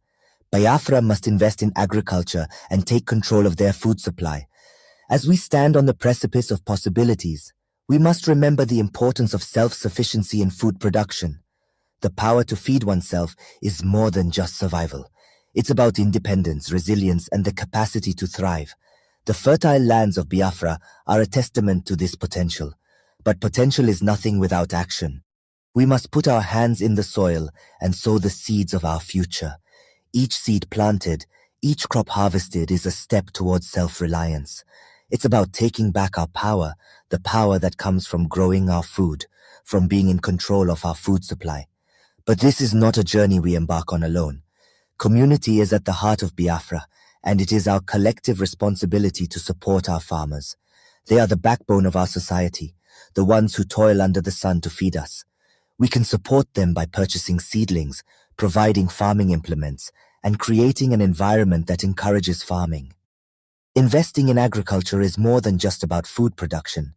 Biafra must invest in agriculture and take control of their food supply. As we stand on the precipice of possibilities, we must remember the importance of self-sufficiency in food production. The power to feed oneself is more than just survival. It's about independence, resilience, and the capacity to thrive. The fertile lands of Biafra are a testament to this potential. But potential is nothing without action. We must put our hands in the soil and sow the seeds of our future. Each seed planted, each crop harvested is a step towards self-reliance. It's about taking back our power, the power that comes from growing our food, from being in control of our food supply. But this is not a journey we embark on alone. Community is at the heart of Biafra, and it is our collective responsibility to support our farmers. They are the backbone of our society, the ones who toil under the sun to feed us. We can support them by purchasing seedlings, providing farming implements, and creating an environment that encourages farming. Investing in agriculture is more than just about food production.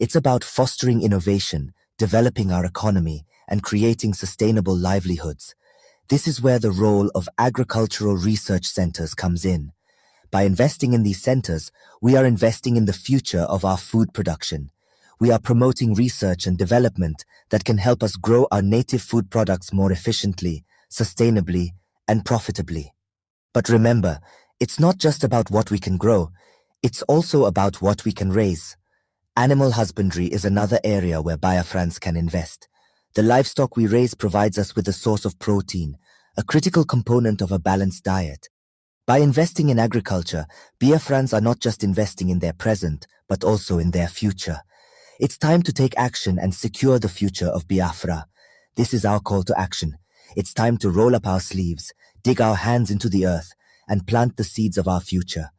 It's about fostering innovation, developing our economy, and creating sustainable livelihoods. This is where the role of agricultural research centers comes in. By investing in these centers, we are investing in the future of our food production. We are promoting research and development that can help us grow our native food products more efficiently, sustainably, and profitably. But remember, it's not just about what we can grow, it's also about what we can raise. Animal husbandry is another area where Biafrans can invest. The livestock we raise provides us with a source of protein, a critical component of a balanced diet. By investing in agriculture, Biafrans are not just investing in their present, but also in their future. It's time to take action and secure the future of Biafra. This is our call to action. It's time to roll up our sleeves, dig our hands into the earth, and plant the seeds of our future.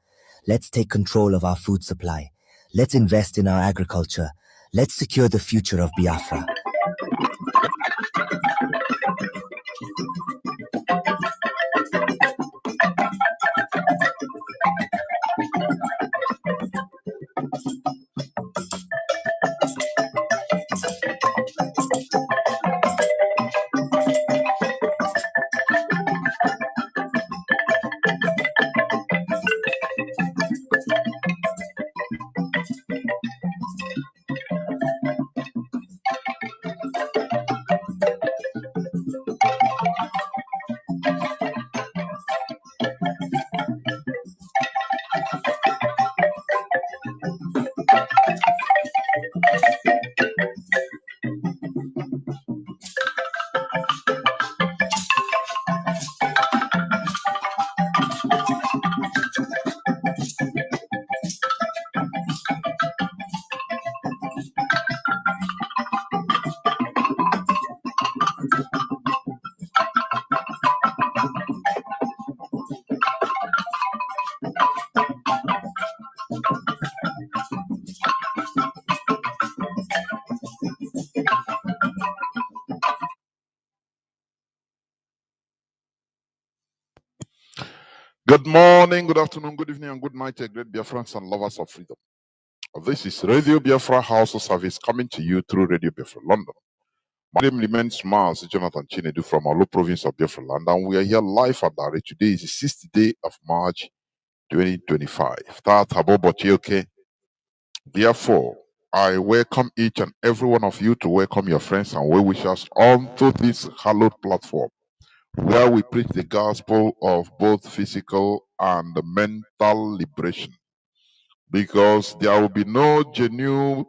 Let's take control of our food supply. Let's invest in our agriculture. Let's secure the future of Biafra. Good morning, good afternoon, good evening, and good night, great Biafrans and lovers of freedom. This is Radio Biafra House of Service coming to you through Radio Biafra London. My name remains Mazi Jonathan Chinedu from Olu province of Biafra Land, and we are here live and direct. Today is the 6th day of March 2025. Okay. Therefore, I welcome each and every one of you to welcome your friends and well wishers onto this hallowed platform, where we preach the gospel of both physical and mental liberation. Because there will be no genuine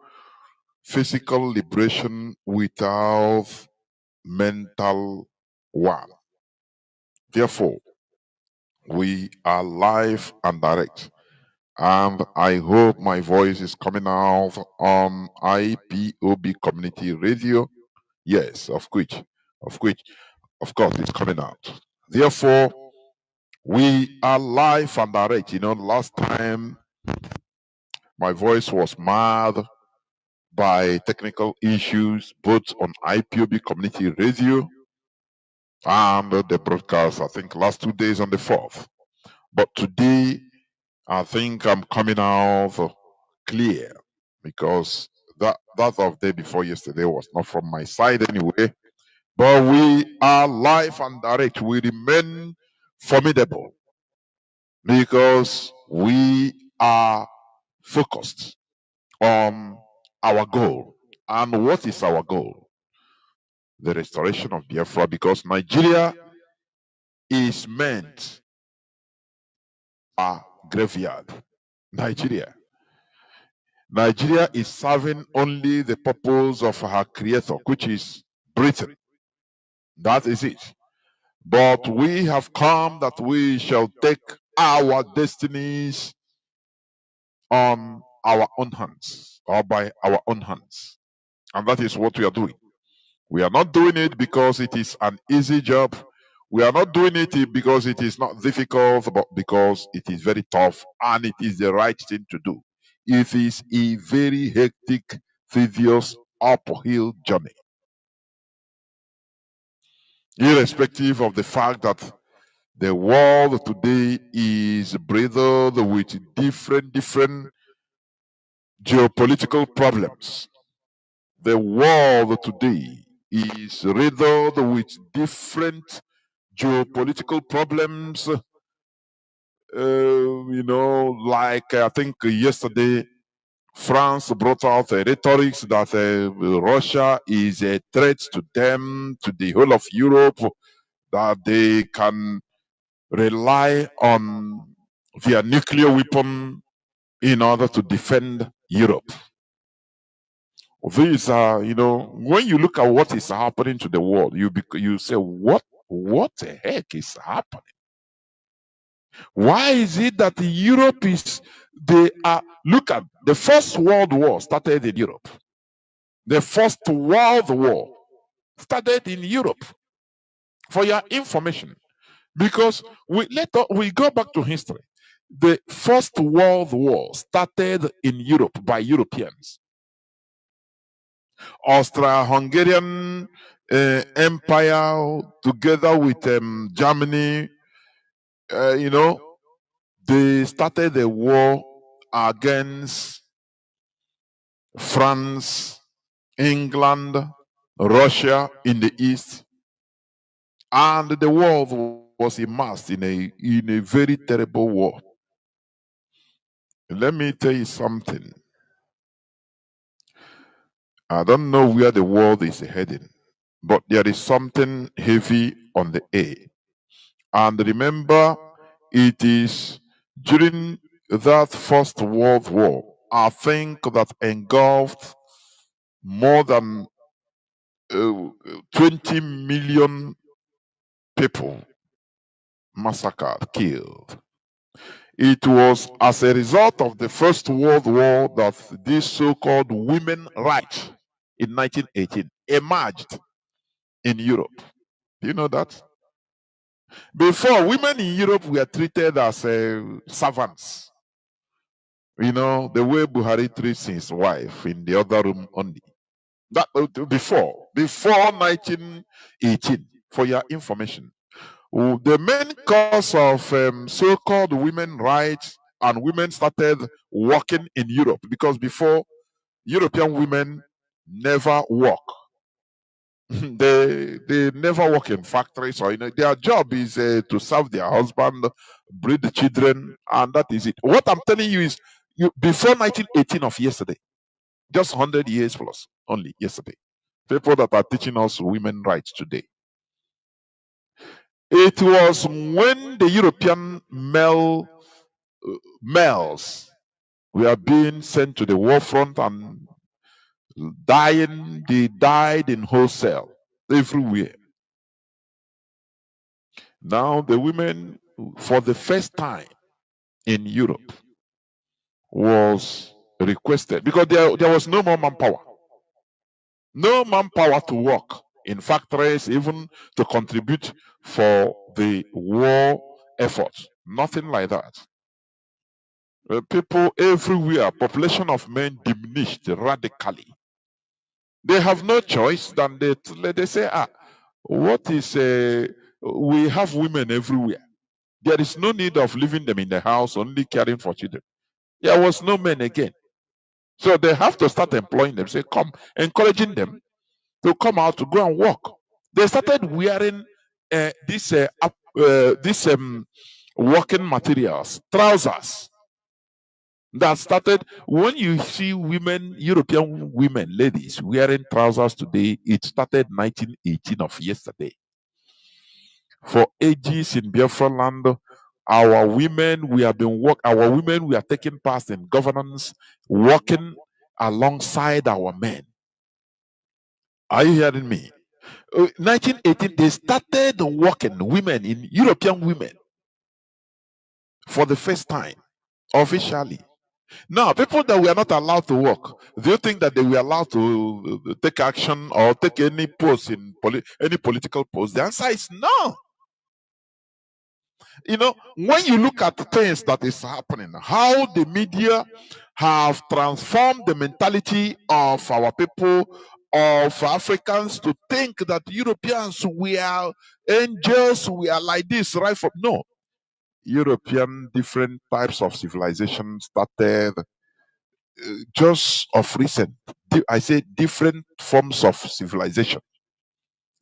physical liberation without mental one. Therefore, we are live and direct. And I hope my voice is coming out on IPOB Community Radio. Yes, of course, it's coming out. Therefore, we are live and direct. You know, last time my voice was marred by technical issues, both on IPOB Community Radio and the broadcast, I think, last 2 days on the 4th. But today, I think I'm coming out clear because that of day before yesterday was not from my side anyway. But we are live and direct. We remain formidable because we are focused on our goal. And what is our goal? The restoration of Biafra, because Nigeria is meant a graveyard. Nigeria is serving only the purpose of her creator, which is Britain. That is it. But we have come that we shall take our destinies on our own hands, or by our own hands. And that is what we are doing. We are not doing it because it is an easy job. We are not doing it because it is not difficult, but because it is very tough and it is the right thing to do. It is a very hectic, tedious, uphill journey. Irrespective of the fact that the world today is bridled with different geopolitical problems. The world today is riddled with different geopolitical problems. You know, like I think yesterday, France brought out a rhetoric that Russia is a threat to them, to the whole of Europe, that they can rely on their nuclear weapon in order to defend Europe. These are, when you look at what is happening to the world, you say, what the heck is happening? Why is it that Europe look at the First World War started in Europe. The First World War started in Europe. For your information, because we go back to history. The First World War started in Europe by Europeans. Austro-Hungarian Empire, together with Germany, they started a war against France, England, Russia in the east, and the world was immersed in a very terrible war. Let me tell you something. I don't know where the world is heading, but there is something heavy on the air. And remember, it is during that First World War, I think, that engulfed more than 20 million people massacred, killed. It was as a result of the First World War that this so-called women rights in 1918 emerged in Europe. Do you know that? Before, women in Europe were treated as servants. The way Buhari treats his wife in the other room only. That before 1918, for your information. The main cause of so-called women rights and women started working in Europe, because before, European women never work. they never work in factories, or their job is to serve their husband, breed the children, and that is it. What I'm telling you is, before 1918 of yesterday, just 100 years plus only yesterday, people that are teaching us women rights today. It was when the European males were being sent to the war front and dying. They died in wholesale everywhere. Now the women, for the first time in Europe, was requested, because there was no more manpower. No manpower to work in factories, even to contribute for the war effort. Nothing like that. People everywhere, population of men diminished radically. They have no choice than they say, what is we have women everywhere. There is no need of leaving them in the house only caring for children. There was no men again. So they have to start employing them, say, come, encouraging them to come out to go and work. They started wearing this working materials, trousers. That started when you see women, European women, ladies wearing trousers today. It started 1918 of yesterday. For ages in Biafra land, our women, we are taking part in governance, working alongside our men. Are you hearing me? 1918, they started working, women, in European women, for the first time, officially. Now, people that were not allowed to work, do you think that they were allowed to take action or take any post in any political post? The answer is no. When you look at the things that is happening, how the media have transformed the mentality of our people, of Africans, to think that Europeans, we are angels, we are like this, right? No. European different types of civilization started just of recent. I say different forms of civilization,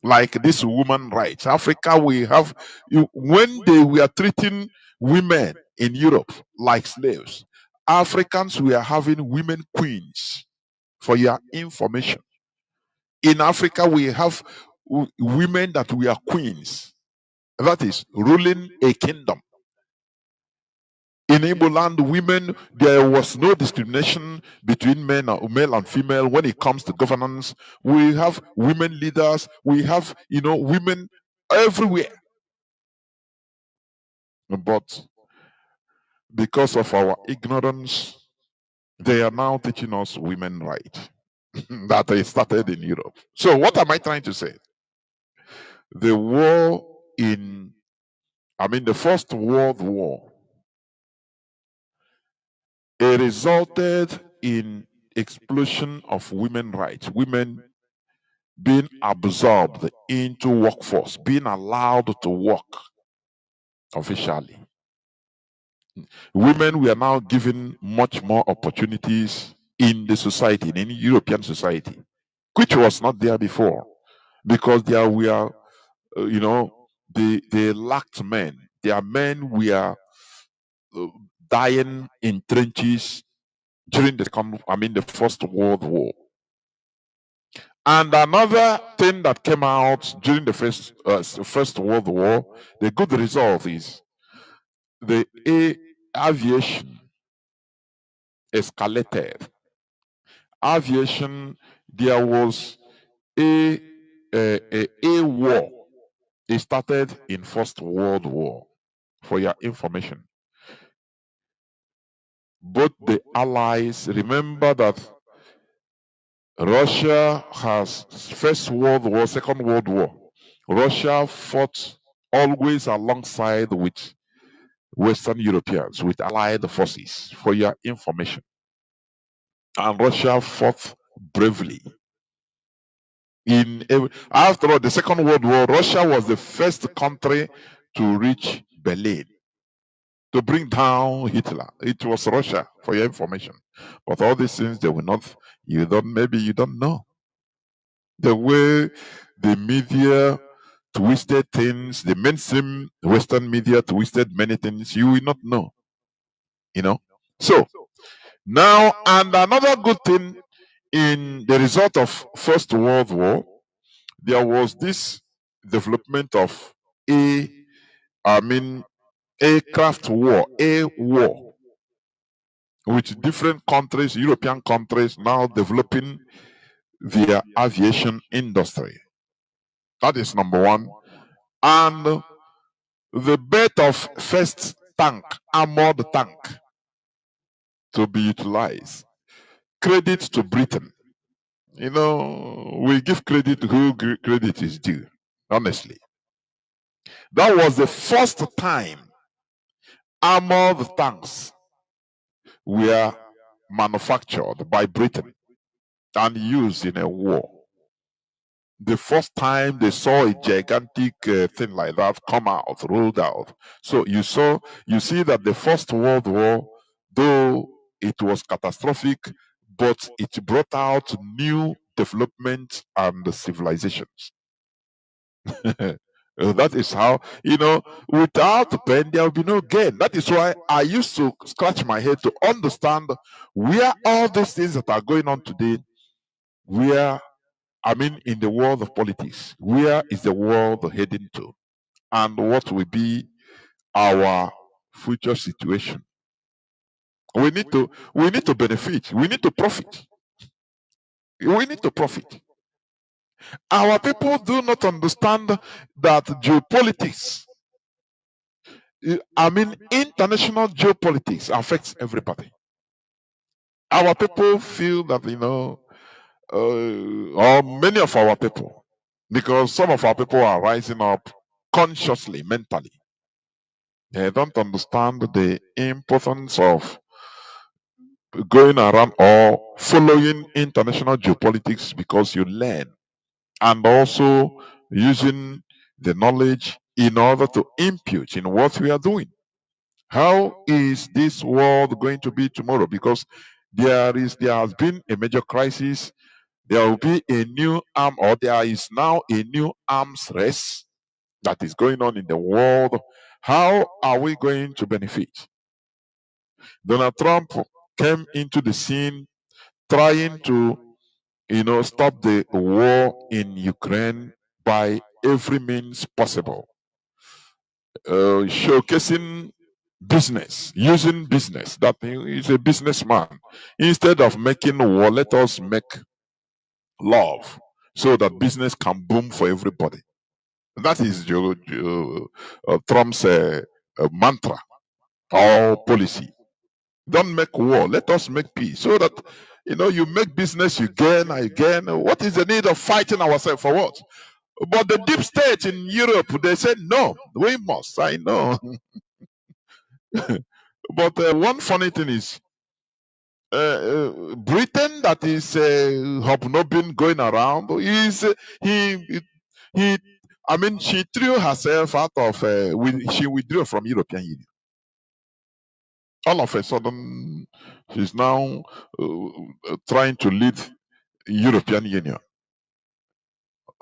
like this woman rights. Africa, we have, when they were treating women in Europe like slaves, Africans, we are having women queens, for your information. In Africa, we have women that we are queens. That is ruling a kingdom. In Igbo land, women, there was no discrimination between male and female when it comes to governance. We have women leaders. We have, women everywhere. But because of our ignorance, they are now teaching us women rights that they started in Europe. So what am I trying to say? The war the First World War, it resulted in explosion of women rights, women being absorbed into workforce, being allowed to work officially. Women were now given much more opportunities in the society, in European society, which was not there before, because there were, they lacked men. Their men were dying in trenches during the First World War. And another thing that came out during the First World War, the good result is the aviation escalated. Aviation, there was a war. It started in First World War, for your information. Both the allies, remember that Russia has First World War, Second World War. Russia fought always alongside with Western Europeans, with allied forces, for your information. And Russia fought bravely. After all, the Second World War, Russia was the first country to reach Berlin, to bring down Hitler. It was Russia, for your information. But all these things, they will not, maybe you don't know. The way the media twisted things, the mainstream Western media twisted many things, you will not know. So now, and another good thing in the result of First World War, there was this development of aircraft war, a war, with different countries, European countries, now developing their aviation industry. That is number one. And the birth of first armored tank to be utilized. Credit to Britain. We give credit who credit is due, honestly. That was the first time armored tanks were manufactured by Britain and used in a war. The first time they saw a gigantic thing like that come out, rolled out. So you see that the First World War, though it was catastrophic, but it brought out new development and civilizations. That is how, without pain, there will be no gain. That is why I used to scratch my head to understand where all these things that are going on today, in the world of politics, where is the world heading to? And what will be our future situation? We need to benefit. We need to profit. We need to profit. Our people do not understand that geopolitics, international geopolitics affects everybody. Our people feel that, or many of our people, because some of our people are rising up consciously, mentally. They don't understand the importance of going around or following international geopolitics, because you learn, and also using the knowledge in order to impute in what we are doing. How is this world going to be tomorrow? Because there has been a major crisis. There will be a new there is now a new arms race that is going on in the world. How are we going to benefit? Donald Trump came into the scene trying to, stop the war in Ukraine by every means possible, showcasing business, using business. That is a businessman. Instead of making war, let us make love so that business can boom for everybody. That is Trump's mantra or policy. Don't make war. Let us make peace so that, you make business, you gain, I gain. What is the need of fighting ourselves for what? But the deep state in Europe, they said, no, we must. I know. But one funny thing is, Britain, that is hobnobbing going around, is he. I mean, she threw herself out of. She withdrew from European Union. All of a sudden, she's now trying to lead European Union.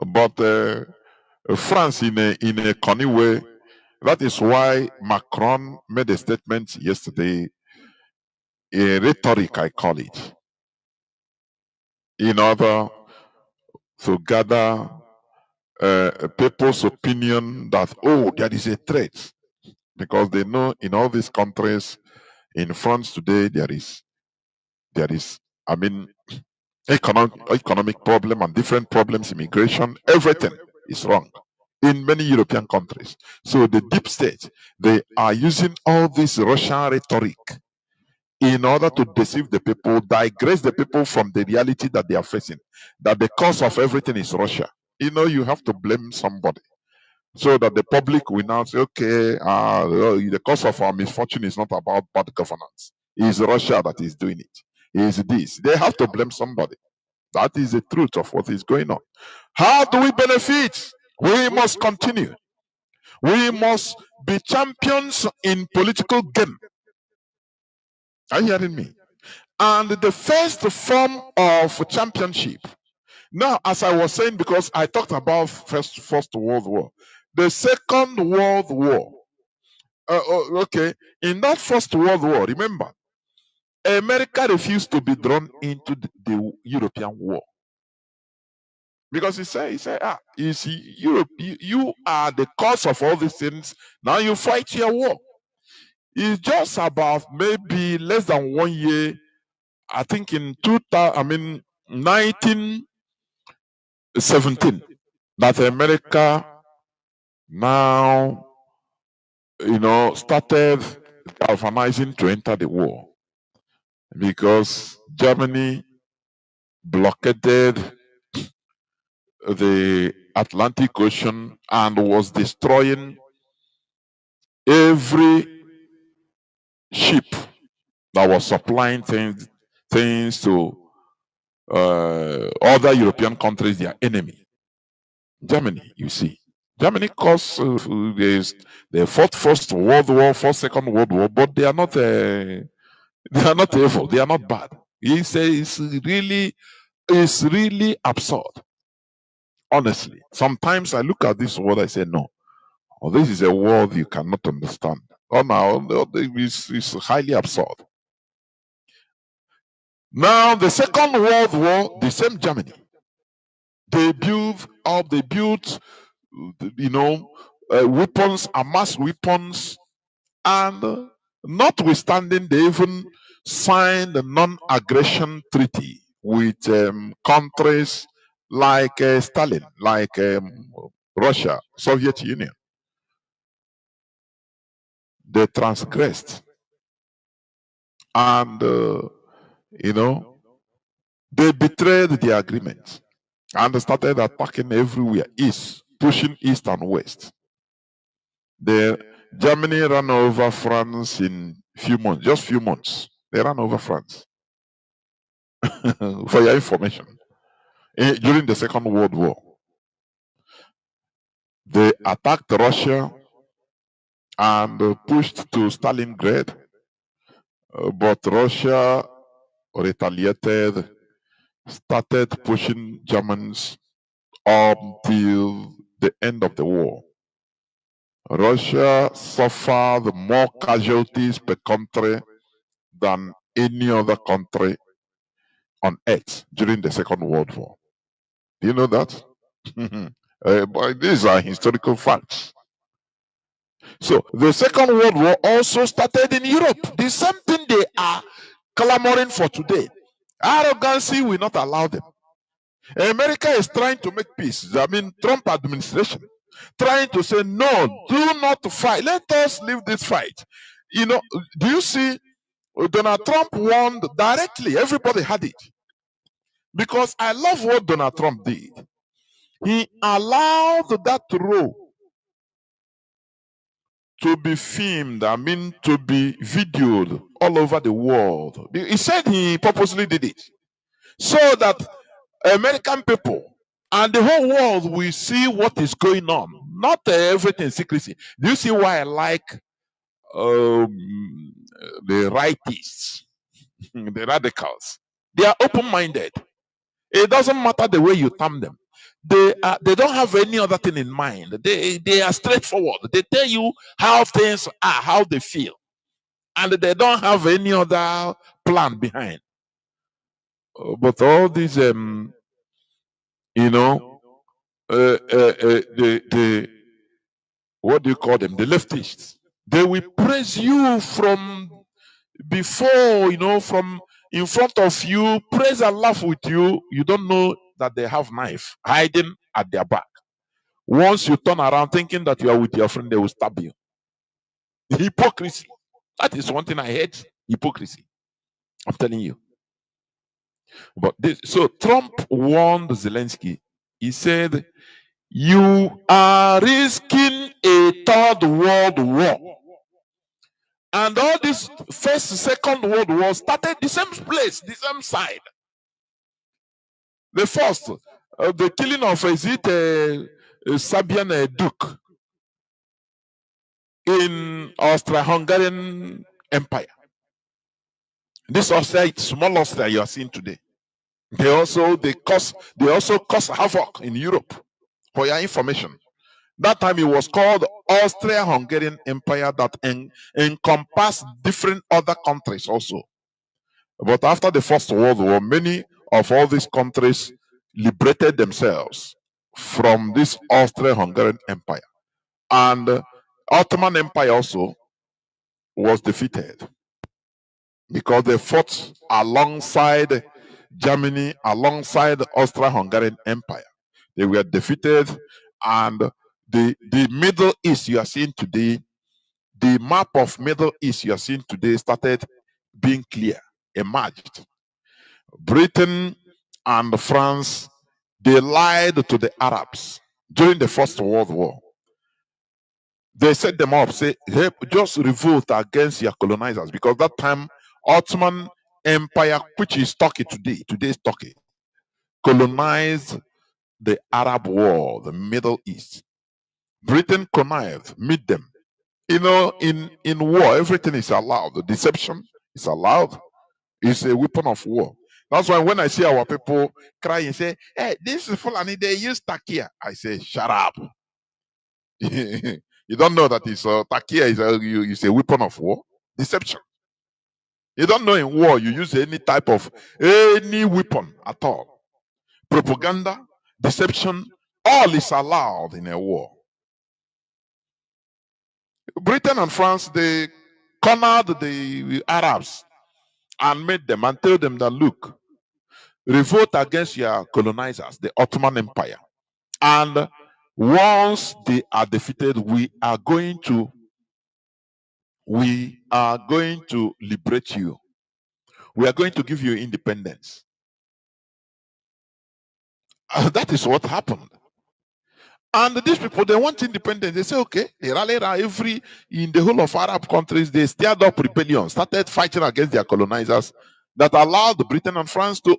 But France, in a funny way, that is why Macron made a statement yesterday, a rhetoric, I call it, in order to gather people's opinion that, oh, there is a threat, because they know in all these countries, in France today, there is, I mean, economic problem and different problems, immigration, everything is wrong in many European countries. So the deep state, they are using all this Russian rhetoric in order to deceive the people, digress the people from the reality that they are facing, that the cause of everything is Russia. You have to blame somebody, so that the public will now say, okay, the cause of our misfortune is not about bad governance. It's Russia that is doing it. It's this. They have to blame somebody. That is the truth of what is going on. How do we benefit? We must continue. We must be champions in political game. Are you hearing me? And the first form of championship. Now, as I was saying, because I talked about First World War, the Second World War. Okay, in that First World War, remember, America refused to be drawn into the European war. Because he said, you see, Europe, you are the cause of all these things. Now you fight your war. It's just about maybe less than 1 year, I think in 1917, that America now, started galvanizing to enter the war, because Germany blockaded the Atlantic Ocean and was destroying every ship that was supplying things to other European countries, their enemy. Germany, you see. Germany caused they fought First World War, fought Second World War, but they are not evil. They are not bad. He says it's really absurd. Honestly, sometimes I look at this world, I say, no, this is a world you cannot understand. Oh, no, it's highly absurd. Now, the Second World War, the same Germany, they built, weapons, mass weapons, and notwithstanding, they even signed a non-aggression treaty with countries like Stalin, like Russia, Soviet Union. They transgressed, and they betrayed the agreement and started attacking everywhere, pushing east and west. Germany ran over France in just few months. They ran over France. For your information, during the Second World War, they attacked Russia and pushed to Stalingrad, but Russia retaliated, started pushing Germans until the end of the war. Russia suffered more casualties per country than any other country on earth during the Second World War. Do you know that? But these are historical facts. So the Second World War also started in Europe. The same thing they are clamoring for today. Arrogancy will not allow them. America is trying to make peace. I mean, Trump administration trying to say, no, do not fight. Let us leave this fight. You know, do you see Donald Trump warned directly? Everybody had it. Because I love what Donald Trump did. He allowed that row to be filmed, I mean, to be videoed all over the world. He said he purposely did it so that American people and the whole world will see what is going on. Not everything secrecy. Do you see why I like the rightists, the radicals? They are open-minded. It doesn't matter the way you term them. They don't have any other thing in mind. They are straightforward. They tell you how things are, how they feel, and they don't have any other plan behind. But all these, you know, the what do you call them? The leftists. They will praise you from before, you know, from in front of you, praise and laugh with you. You don't know that they have knife hiding at their back. Once you turn around thinking that you are with your friend, they will stab you. Hypocrisy. That is one thing I hate. Hypocrisy. I'm telling you. But this, so Trump warned Zelensky. He said, you are risking a third world war. And all this first, second world war started the same place, the same side. The first, the killing of a Serbian Duke in Austro-Hungarian Empire. This Austria, small Austria you are seeing today. They also cause havoc in Europe. For your information, that time it was called Austria-Hungarian Empire that encompassed different other countries also. But after the First World War, many of all these countries liberated themselves from this Austria-Hungarian Empire. And Ottoman Empire also was defeated because they fought alongside Germany, alongside the Austro-Hungarian Empire. They were defeated, and the Middle East you are seeing today, the map of Middle East you are seeing today started being clear, emerged. Britain and France, they lied to the Arabs during the First World War. They set them up, say, hey, just revolt against your colonizers, because that time Ottoman Empire, which is Turkey today's Turkey, colonized the Arab world, the Middle East. Britain connived, meet them. You know, in war, everything is allowed. The deception is allowed. It's a weapon of war. That's why when I see our people cry and say, hey, this is Fulani, they use takia, I say, shut up. You don't know that it's takia is a weapon of war. Deception. You don't know in war you use any type of any weapon at all. Propaganda, deception, all is allowed in a war. Britain and France, they cornered the Arabs and made them and told them that, look, revolt against your colonizers, the Ottoman Empire. And once they are defeated, we are going to liberate you. We are going to give you independence. That is what happened. And these people, they want independence. They say, okay, they rally around in the whole of Arab countries, they stirred up rebellion, started fighting against their colonizers that allowed Britain and France to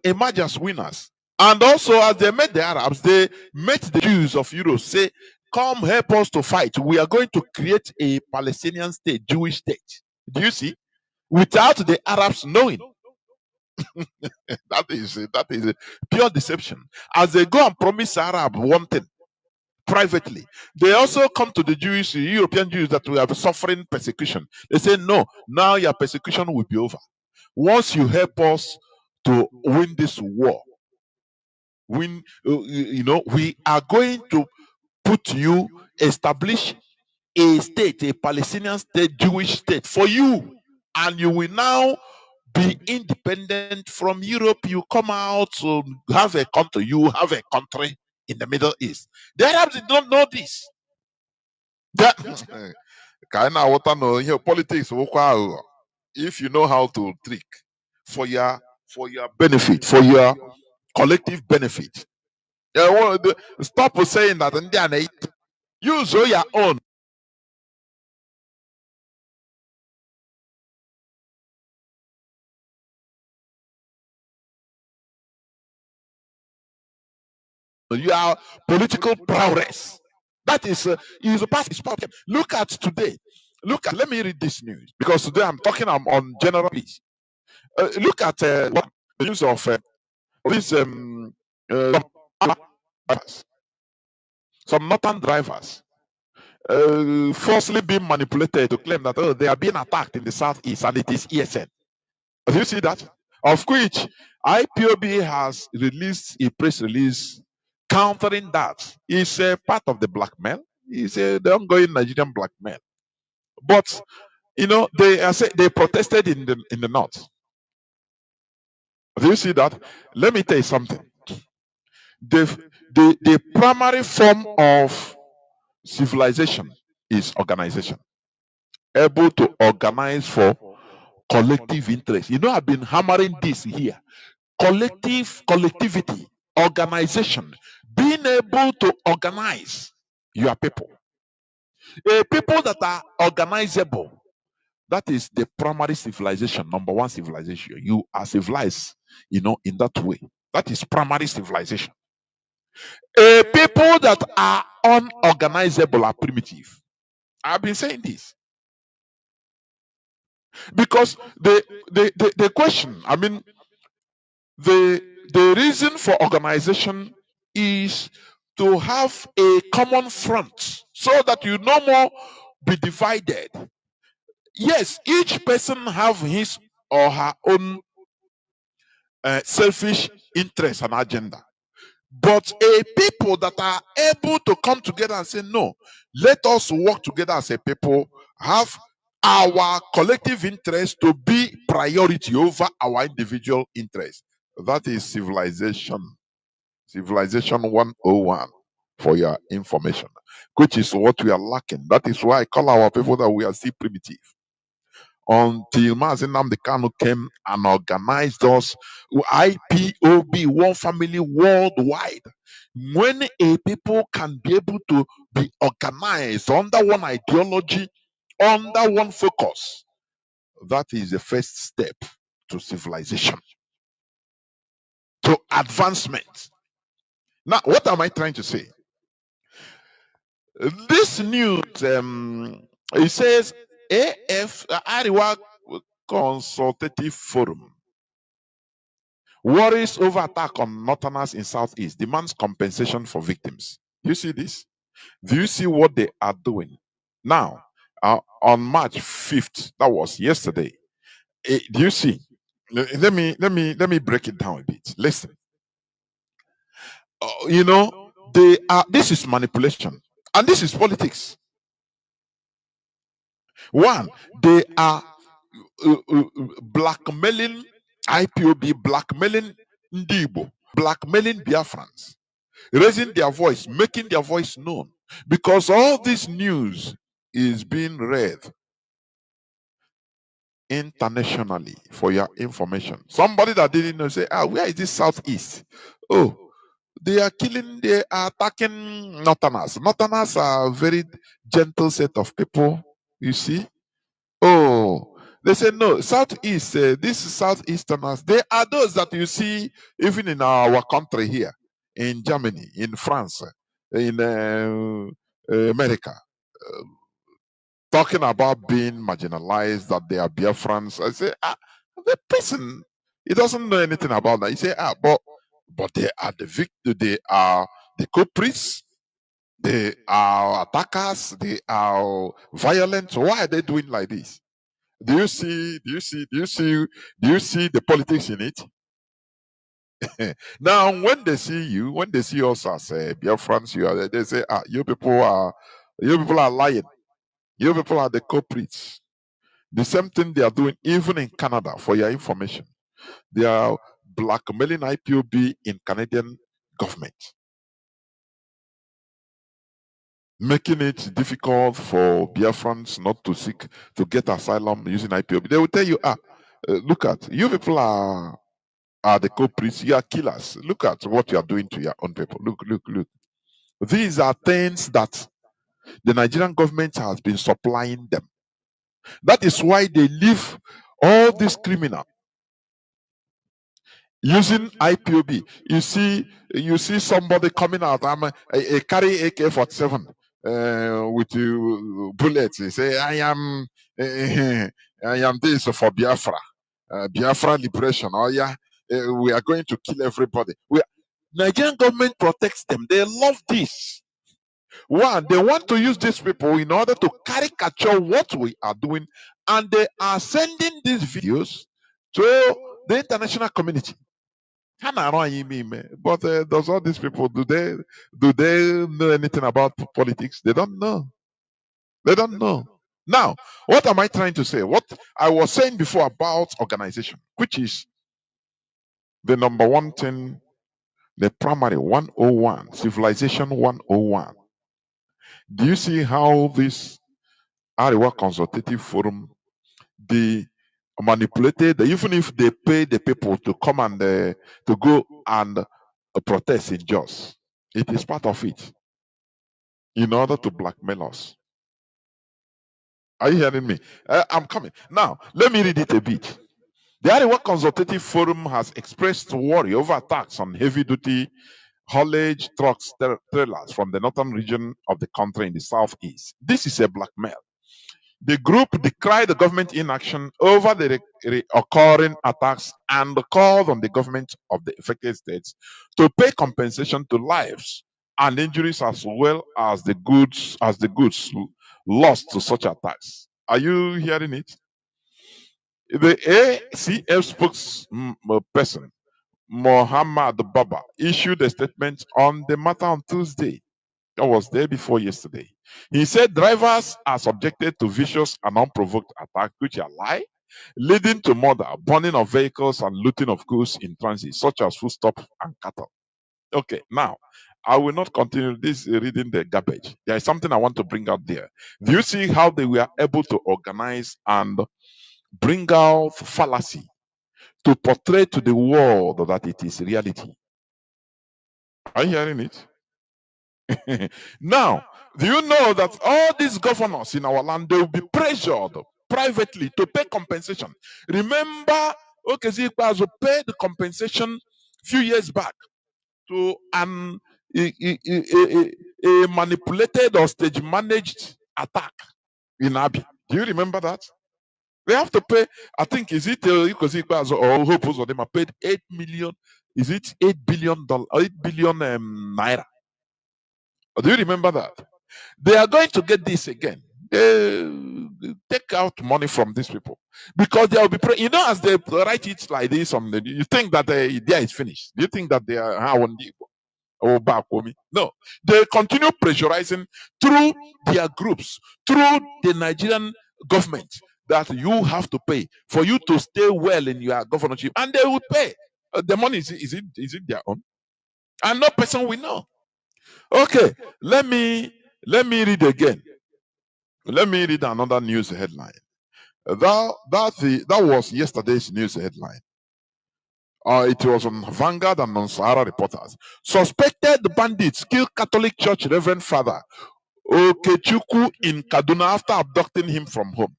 emerge as winners. And also, as they met the Arabs, they met the Jews of Europe, say, come help us to fight. We are going to create a Palestinian state, Jewish state. Do you see? Without the Arabs knowing. That is a pure deception. As they go and promise Arab one thing, privately. They also come to the European Jews that we are suffering persecution. They say, no, now your persecution will be over. Once you help us to win this war, we are going to establish a state, a Palestinian state, Jewish state for you, and you will now be independent from Europe. You come out to have a country. You have a country in the Middle East. The Arabs don't know this. That kind of what I know here politics. If you know how to trick for your benefit, for your collective benefit. Stop saying that and then use your own. Your political prowess. That is a past. Look at today. Let me read this news because today I'm talking on general peace. Look at what the news of these some northern drivers falsely being manipulated to claim that they are being attacked in the southeast and it is ESN. Do you see that? Of which IPOB has released a press release countering that. It's a part of the blackmail. It's the ongoing Nigerian blackmail. But they protested in the north. Do you see that? Let me tell you something. The primary form of civilization is organization. Able to organize for collective interest. I've been hammering this here. Collectivity, organization, being able to organize your people. People that are organizable, that is the primary civilization, number one civilization. You are civilized, in that way. That is primary civilization. People that are unorganizable are primitive. I've been saying this because the question, the reason for organization is to have a common front so that you no more be divided. Yes, each person have his or her own selfish interest and agenda. But a people that are able to come together and say, no, let us work together as a people, have our collective interest to be priority over our individual interest. That is civilization. Civilization 101, for your information, which is what we are lacking. That is why I call our people that we are still primitive. Until Mazi Nnamdi Kanu came and organized us, IPOB, one family worldwide. When a people can be able to be organized under one ideology, under one focus, that is the first step to civilization, to advancement. Now, what am I trying to say? This news, it says Ariwa Consultative Forum worries over attack on northerners in southeast, demands compensation for victims. You see this? Do you see what they are doing now? On March 5th, that was yesterday. Do you see? Let me break it down a bit. Listen. They are. This is manipulation, and this is politics. One, they are blackmailing IPOB, blackmailing Ndibo, blackmailing Biafrans, raising their voice, making their voice known, because all this news is being read internationally. For your information, somebody that didn't know say, where is this southeast? Oh, they are killing, they are attacking northerners. Northerners are a very gentle set of people, you see. Oh, they say no, southeast, this southeasterners, they are those that you see even in our country here, in Germany, in France, in America, talking about being marginalized, that they are Biafrans. I say, the person, he doesn't know anything about that. He say, but they are the victim, they are the culprits. They are attackers. They are violent. Why are they doing like this? Do you see the politics in it? Now, when they see us as Biafrans, they say, you people are lying. You people are the culprits. The same thing they are doing even in Canada, for your information. They are blackmailing IPOB in Canadian government, making it difficult for Biafrans not to seek to get asylum using IPOB. They will tell you, look at you people are the culprits, you are killers. Look at what you are doing to your own people. Look. These are things that the Nigerian government has been supplying them. That is why they leave all these criminals using IPOB. You see somebody coming out. I'm a carry AK-47 with bullets. He say, I am this for Biafra, Biafra liberation. Oh yeah, we are going to kill everybody. Nigerian government protects them. They love this. One, they want to use these people in order to caricature what we are doing, and they are sending these videos to the international community. But does all these people do they know anything about politics? They don't know. They don't know. Now, what am I trying to say? What I was saying before about organization, which is the number one thing, the primary 101, civilization 101. Do you see how this Ariwa Consultative Forum, they manipulated, even if they pay the people to come and to go and protest in Jos, it is part of it in order to blackmail us. Are you hearing me? I'm coming. Now, let me read it a bit. The Ariwa Consultative Forum has expressed worry over attacks on heavy-duty haulage trucks, trailers from the northern region of the country in the southeast. This is a blackmail. The group decried the government inaction over the occurring attacks and called on the government of the affected states to pay compensation to lives and injuries as well as the goods lost to such attacks. Are you hearing it? The ACF spokesperson Mohammed Baba issued a statement on the matter on Tuesday. I was there before yesterday. He said drivers are subjected to vicious and unprovoked attacks, which are lie, leading to murder, burning of vehicles, and looting of goods in transit, such as foodstuffs and cattle. Okay, now I will not continue this reading the garbage. There is something I want to bring out there. Do you see how they were able to organize and bring out fallacy to portray to the world that it is reality? Are you hearing it? Now, do you know that all these governors in our land, they will be pressured privately to pay compensation? Remember, Okezikwazo paid the compensation a few years back to a manipulated or stage managed attack in Abi. Do you remember that? They have to pay, I think, is it Okezikwazo or Hope Uzodinma paid 8 million, is it $8 billion, 8 billion naira? Do you remember that? They are going to get this again. They take out money from these people because they will be, as they write it like this, you think that the idea is finished. Do you think that they are on the back for me? No, they continue pressurizing through their groups, through the Nigerian government, that you have to pay for you to stay well in your governorship, and they will pay. The money is it their own? And no person will know. Okay, let me read again. Let me read another news headline. That was yesterday's news headline. It was on Vanguard and on Sahara Reporters. Suspected bandits kill Catholic Church Reverend Father Okechukwu in Kaduna after abducting him from home.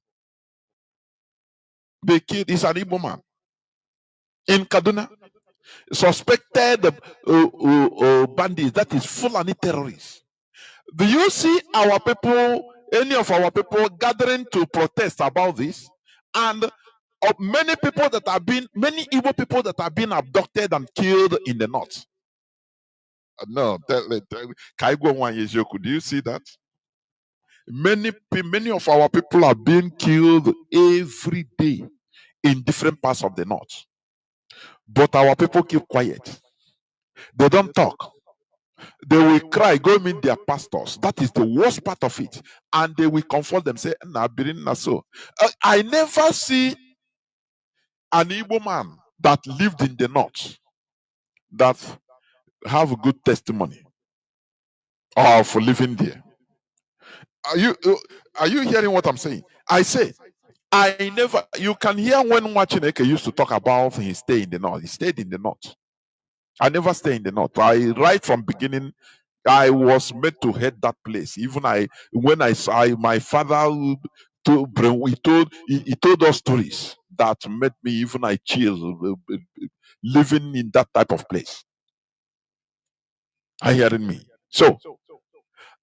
They killed, he's an Igbo man. In Kaduna, suspected bandits, that is Fulani terrorists. Do you see our people, any of our people gathering to protest about this? And many people that have been, many Igbo people that have been abducted and killed in the north. No, Kaigo one Yejoku. Do you see that? Many of our people are being killed every day in different parts of the north. But our people keep quiet. They don't talk. They will cry, go meet their pastors. That is the worst part of it. And they will comfort them, say, "Nah, birin na so." I never see an Igbo man that lived in the north that have a good testimony of living there. Are you hearing what I'm saying? I say, I never, you can hear when Wachineke used to talk about his stay in the north. He stayed in the north. I never stay in the north. Right from beginning, I was made to head that place. Even when I saw my father he told us stories that made me even I chill living in that type of place. Are you hearing me? So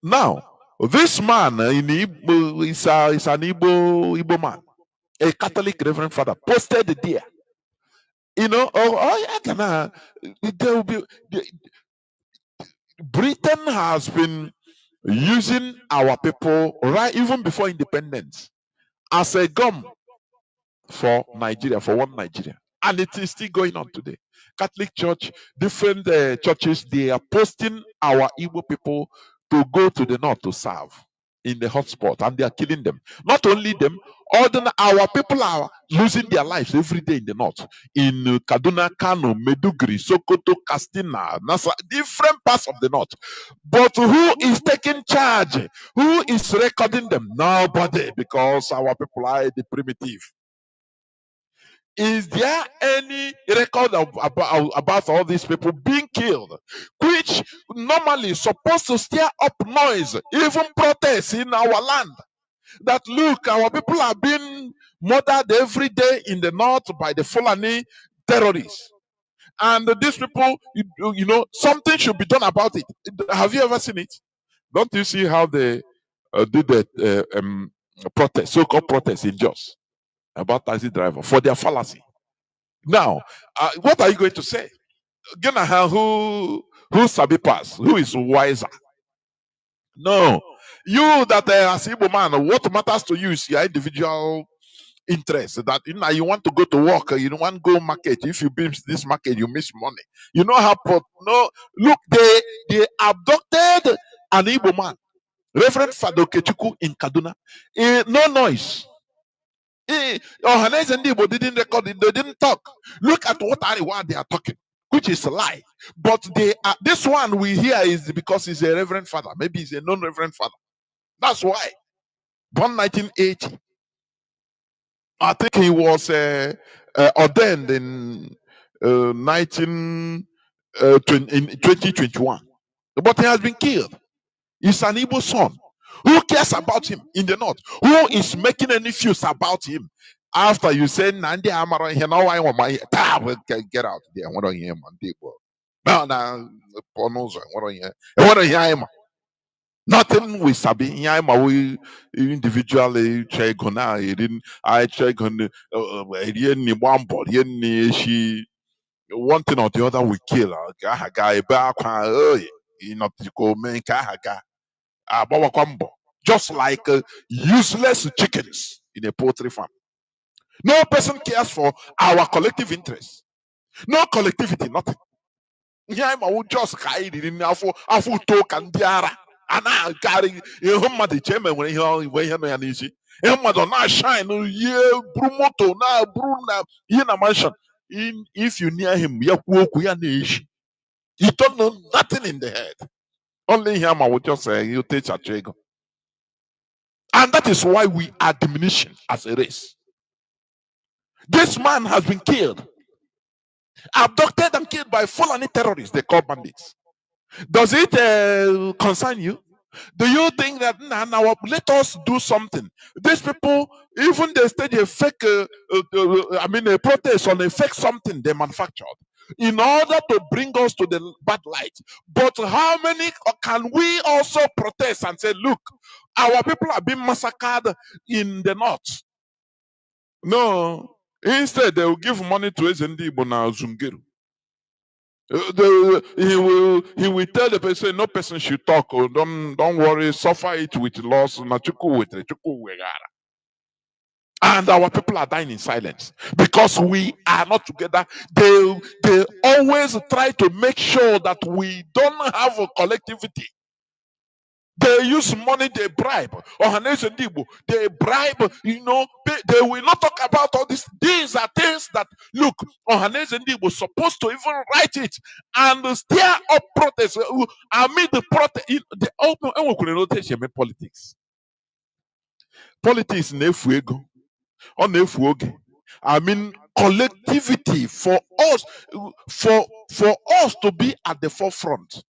now this man in Igbo is an Igbo man, a Catholic Reverend Father, posted there. You know, there will be Britain has been using our people right even before independence as a gum for Nigeria, for one Nigeria. And it is still going on today. Catholic Church, different churches, they are posting our Igbo people to go to the north to serve in the hotspot, and they are killing them. Not only them, our people are losing their lives every day in the north. In Kaduna, Kanu, Meduguri, Sokoto, Kastina, Nasa, different parts of the north. But who is taking charge? Who is recording them? Nobody, because our people are the primitive. Is there any record about all these people being killed, which normally is supposed to stir up noise, even protests in our land? That look, our people are being murdered every day in the north by the Fulani terrorists. And these people, you know, something should be done about it. Have you ever seen it? Don't you see how they did the protest, so-called protest in Jos about taxi driver for their fallacy? Now, what are you going to say? Ganahan, who sabi pass? Who is wiser? No. You that as Igbo man, what matters to you is your individual interest. That you want to go to work, you don't want to go market. If you miss this market, you miss money. You know how no look, they abducted an Igbo man, Reverend Fado Kechuku in Kaduna. No noise. Ohanes and Igbo didn't record it, they didn't talk. Look at what they are talking, which is a lie. But this one we hear is because he's a reverend father. Maybe he's a non-reverend father. That's why. Born 1980. I think he was ordained in 2021. But he has been killed. He's an Igbo son. Who cares about him in the north? Who is making any fuss about him? After you say Nandi Amaro, he know I want my get out there. What on him on the book? No, Ponozo. What on here? What on him? Nothing we sabi. Yama we individually check on I check on any one body, she one thing or the other we kill. Guy back, not to go make just like useless chickens in a poultry farm. No person cares for our collective interest. No collectivity, nothing. Yeah, I will just hide it in Afu talk and diara. And I carry a home the chairman when he no easy. Emma not shine, yeah, Brumoto, na Bruna, in a mansion. If you near him, you don't know nothing in the head. Only him, I would just say, you take a chego. And that is why we are diminishing as a race. This man has been killed, abducted and killed by Fulani terrorists, they call bandits. Does it concern you? Do you think that now let us do something? These people, even they stage a fake, a protest on a fake something they manufactured in order to bring us to the bad light. But how many can we also protest and say, look, our people are being massacred in the north? No. Instead, they will give money to Ezendi Bona Zungeru. He will tell the person, no person should talk. Oh, don't worry, suffer it with loss. And our people are dying in silence because we are not together. They always try to make sure that we don't have a collectivity. They use money, they bribe. They bribe, they will not talk about all this. These are things that, look, was supposed to even write it and stir up protest. Amid the protest, the open politics. Politics nefu ego, or nefu oge. I mean, collectivity for us, for us to be at the forefront.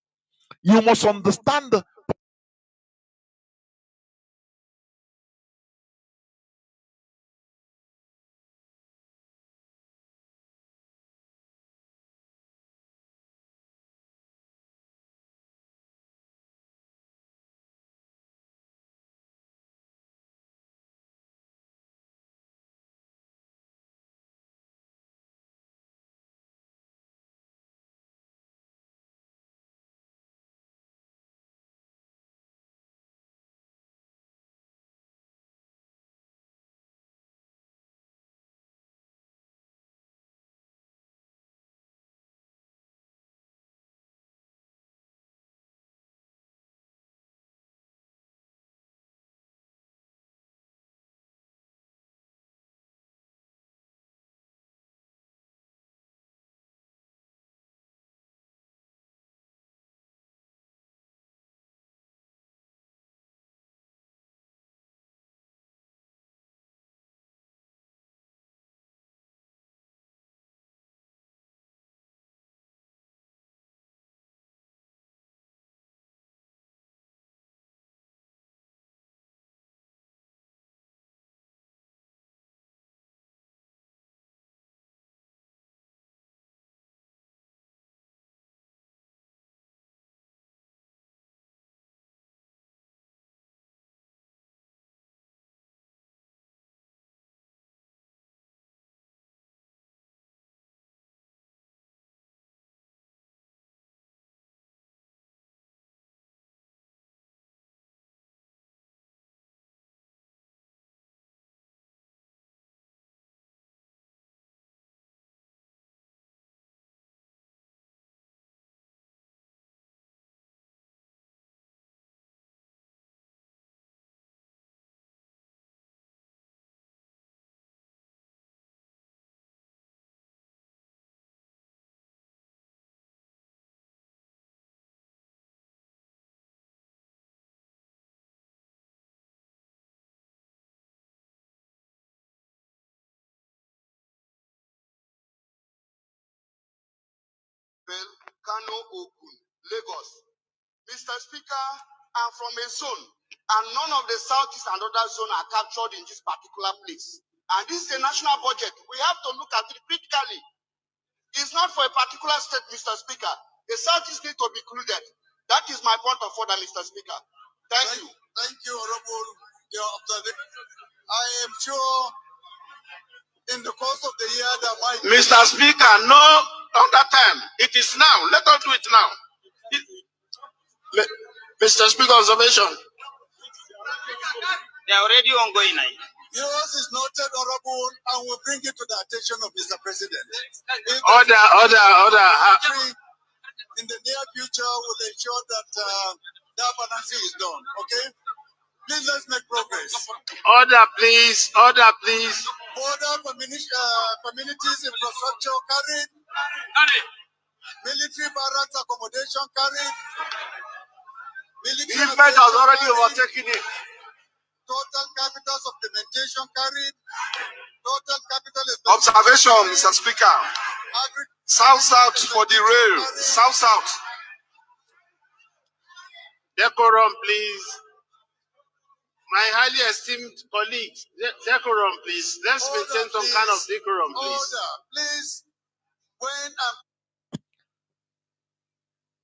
You must understand. Kanu, Lagos. Mr. Speaker, I'm from a zone, and none of the southeast and other zones are captured in this particular place. And this is a national budget. We have to look at it critically. It's not for a particular state, Mr. Speaker. The southeast need to be included. That is my point of order, Mr. Speaker. Thank you. Thank you, Honorable. I am sure in the course of the year that might... Mr. Speaker, no other time. It is now. Let us do it now. Mr. Speaker, observation. They are already ongoing now. Yours is noted, Honorable, and will bring it to the attention of Mr. President. Order. In the near future, we'll ensure that that balancing is done. Okay? Please, let's make progress. Order, please. Border communities infrastructure carried. Military barracks accommodation carried. Military has already overtaken it. Total capital supplementation carried. Total capital observation, Mr. Speaker. South for the rail. South. Decorum, please. My highly esteemed colleagues, decorum, please. Let's maintain some kind of decorum, please. Order, please.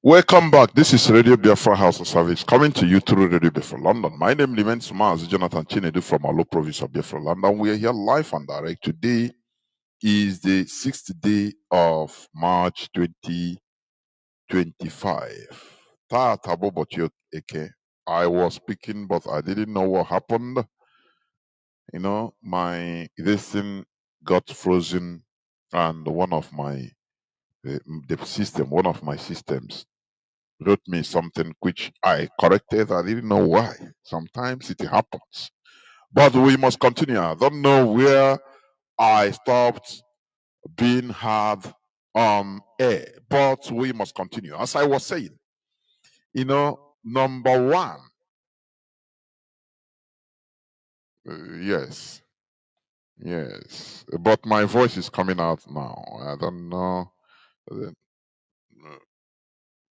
Welcome back. This is Radio Biafra House of Service coming to you through Radio Biafra London. My name is Mazi Jonathan Chinedu from Alo province of Biafra London. We are here live and direct. Today is the 6th day of March 2020. 25. I was speaking, but I didn't know what happened. You know, this thing got frozen, and one of my one of my systems wrote me something which I corrected. I didn't know why. Sometimes it happens. But we must continue. I don't know where I stopped being hard on air, but we must continue. As I was saying, you know, number one, yes, but my voice is coming out now. I don't know.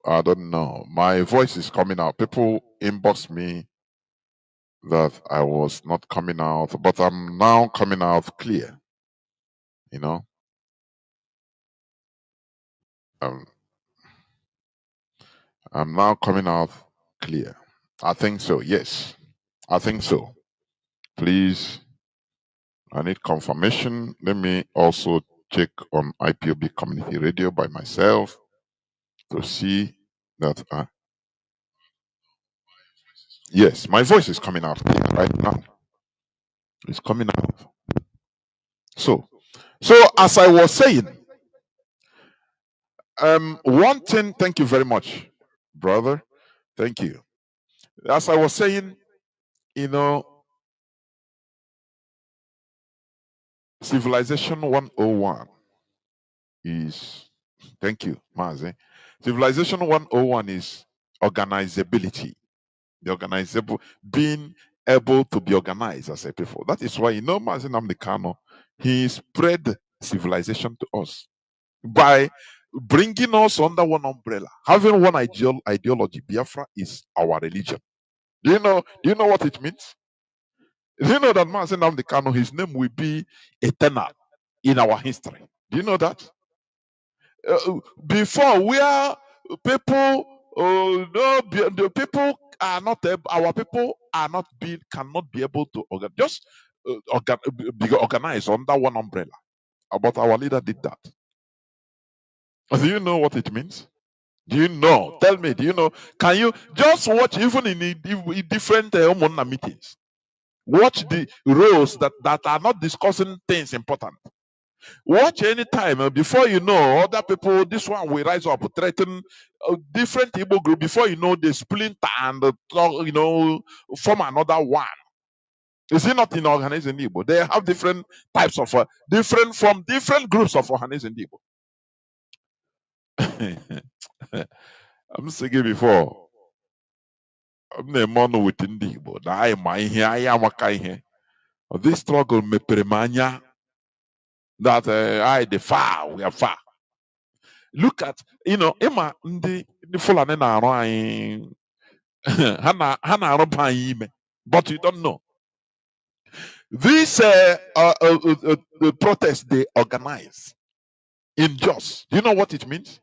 I don't know. My voice is coming out. People inbox me that I was not coming out, but I'm now coming out clear. You know, I'm now coming out clear. I think so. Yes, I think so. Please, I need confirmation. Let me also check on IPOB Community Radio by myself to see that. Yes, my voice is coming out clear right now. It's coming out. So as I was saying, one thing. Thank you very much, brother. Thank you. As I was saying, you know, Civilization 101 is, thank you, Mazi. Civilization 101 is organizability. The organizable, being able to be organized as a people. That is why, you know, Mazi Nnamdi Kanu, he spread civilization to us by bringing us under one umbrella. Having one ideology. Biafra is our religion. Do you know what it means? Do you know that Mazi Nnamdi Kanu, his name will be eternal in our history? Do you know that? Before, where people, no, the people are not our people are not cannot be able to just be organized under one umbrella. But our leader did that. Do you know what it means? Do you know? Tell me. Do you know? Can you just watch even in different Umunna meetings? Watch the rows that are not discussing things important. Watch anytime before you know other people. This one will rise up, threaten different Igbo group. Before you know, they splinter and form another one. Is it not in organizing Igbo? They have different types of different groups of organizing Igbo. I'm saying before. I'm the man with Igbo. I my here. I am a this struggle mepere m anya that the far we are far. Look at, Emma ndị Fulani na-arụ anyị ha na-arụba anyị ime, but you don't know. This the protest they organize in Jos. Do you know what it means?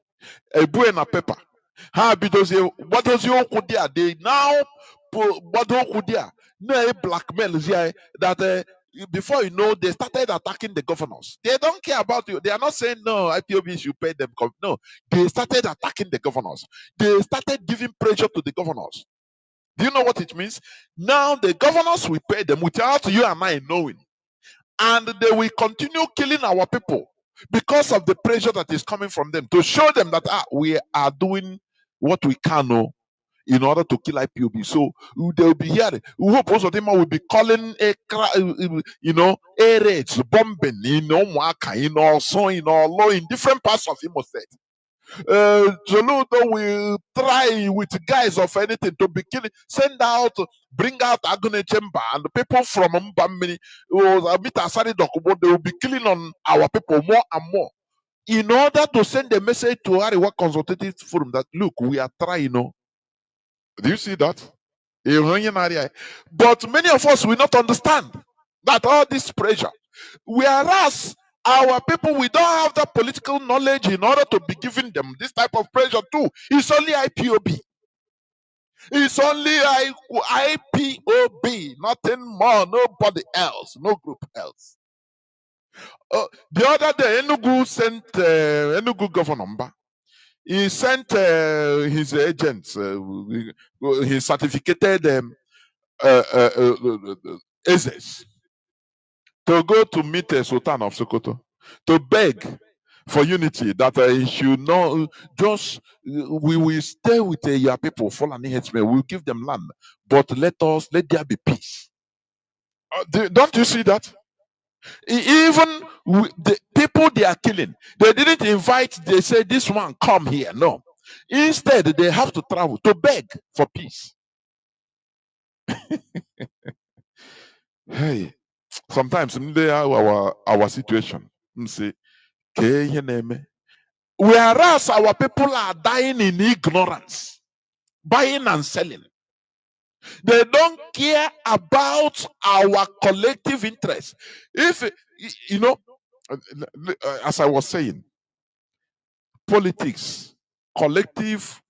Ebue na paper. Ha bidozie gbadozie okwu dia. They now gbado okwu dia na blackmail that before you know, they started attacking the governors. They don't care about you. They are not saying no, IPOB should pay them. No, they started attacking the governors. They started giving pressure to the governors. Do you know what it means? Now the governors will pay them without you and I knowing, and they will continue killing our people because of the pressure that is coming from them, to show them that we are doing what we can in order to kill IPOB. So they'll be hearing. We hope also them will be calling air raids, bombing in Omwaka, in different parts of Imo State. Joludo will try with guys of anything to be killing, bring out Agune Chamber, and the people from Mbamini, they will be killing on our people more and more, in order to send a message to Ariwa Consultative Forum that look, we are trying. Do you see that? But many of us will not understand that all this pressure, whereas our people, we don't have the political knowledge in order to be giving them this type of pressure too. It's only IPOB. It's only IPOB, nothing more, nobody else, no group else. The other day, Enugu sent Enugu governor. He sent his agents, he certificated Ezes to go to meet the Sultan of Sokoto, to beg for unity, that he should not just, we will stay with your people, Fulani headsmen, we'll give them land, but let there be peace. Don't you see that? Even the people they are killing, they didn't invite, they said, this one, come here. No. Instead, they have to travel to beg for peace. Hey, sometimes our situation, say, whereas our people are dying in ignorance, buying and selling. They don't care about our collective interest. If, you know, as I was saying, politics, politics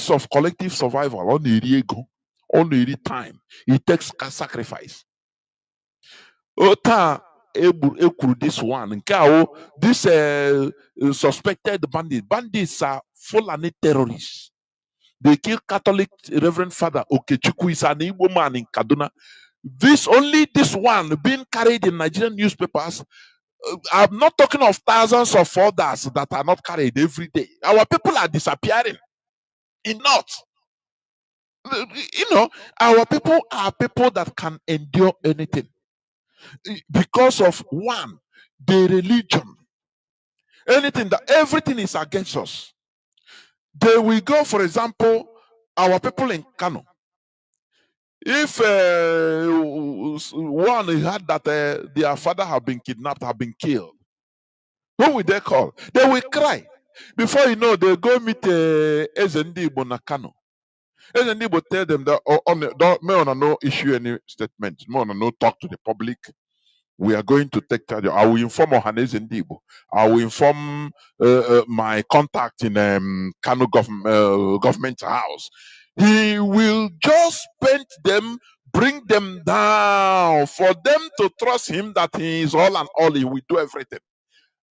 of collective survival, only ego, only time. It takes sacrifice. This one, this suspected bandits are Fulani terrorists. They kill Catholic Reverend Father Okechukwu, is an Igbo man in Kaduna. This one being carried in Nigerian newspapers. I'm not talking of thousands of others that are not carried every day. Our people are disappearing in North. Our people are people that can endure anything because of one, the religion. Everything is against us. They will go, for example, our people in Kanu. If one had that their father have been kidnapped, have been killed, who will they call? They will cry. Before you know, they go meet Ezendi Bonakano. Ezendi will tell them that no issue any statement, no talk to the public. We are going to take charge. I will inform Ohaneze Ndibo. I will inform my contact in Kanu government house. He will just paint them, bring them down for them to trust him that he is all and all. He will do everything.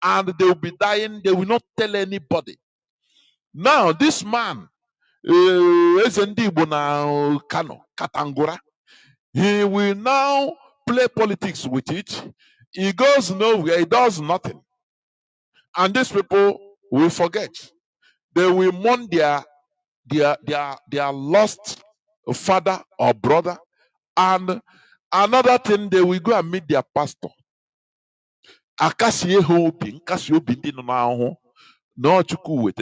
And they will be dying. They will not tell anybody. Now, this man, Ezendibo na Kanu, Katangura, he will now play politics with it. He goes nowhere, he does nothing. And these people will forget. They will mourn their lost father or brother. And another thing, they will go and meet their pastor. Akasiye hoping, Kasio Bindi no no chuku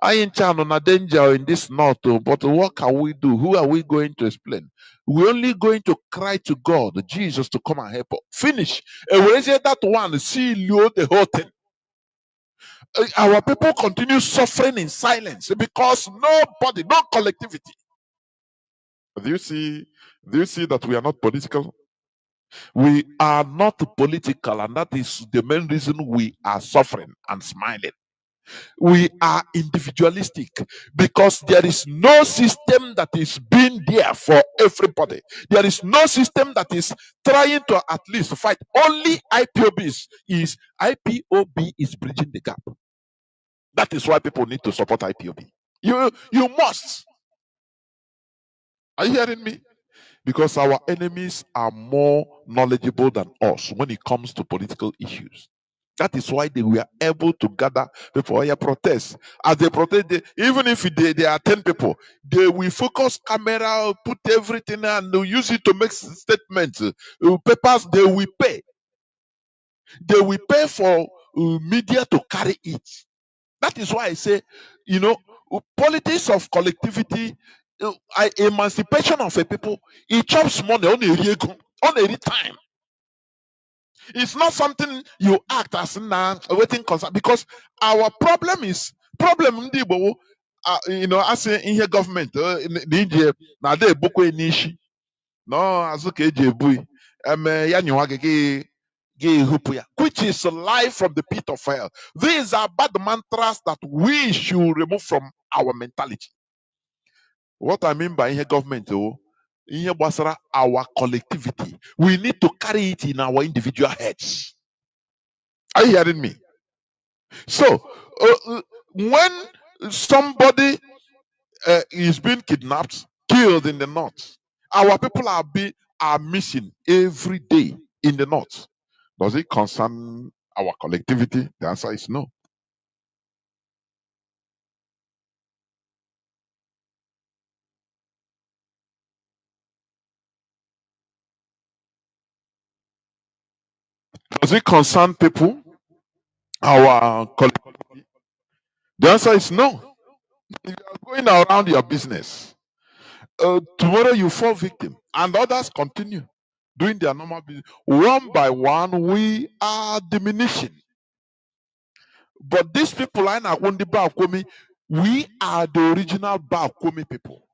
I ain't on a danger in this north, but what can we do? Who are we going to explain? We're only going to cry to God, Jesus, to come and help us. Finish. And when say that one, see you the whole thing. Our people continue suffering in silence because nobody, no collectivity. Do you see that we are not political? We are not political, and that is the main reason we are suffering and smiling. We are individualistic because there is no system that is being there for everybody. There is no system that is trying to at least fight. Only IPOB is bridging the gap. That is why people need to support IPOB. You must. Are you hearing me? Because our enemies are more knowledgeable than us when it comes to political issues. That is why they were able to gather people for protest. As they protest, even if they are 10 people, they will focus camera, put everything, and they'll use it to make statements. Papers, they will pay. They will pay for media to carry it. That is why I say, politics of collectivity, emancipation of a people, it chops money on a time. It's not something you act as waiting concern, because our problem is Ndibo, as in here government in India now they book nishi no azuke jebui which is life from the pit of hell. These are bad mantras that we should remove from our mentality. What I mean by here government, in here basara our collectivity, we need to carry it in our individual heads. Are you hearing me? So when somebody is being kidnapped, killed in the north, our people are missing every day in the north. Does it concern our collectivity? The answer is no. Does it concern people? Our collectivity? The answer is no. If you are going around your business, tomorrow you fall victim, and others continue doing their normal business. One by one, we are diminishing. But these people, we are the original Bakwumi people.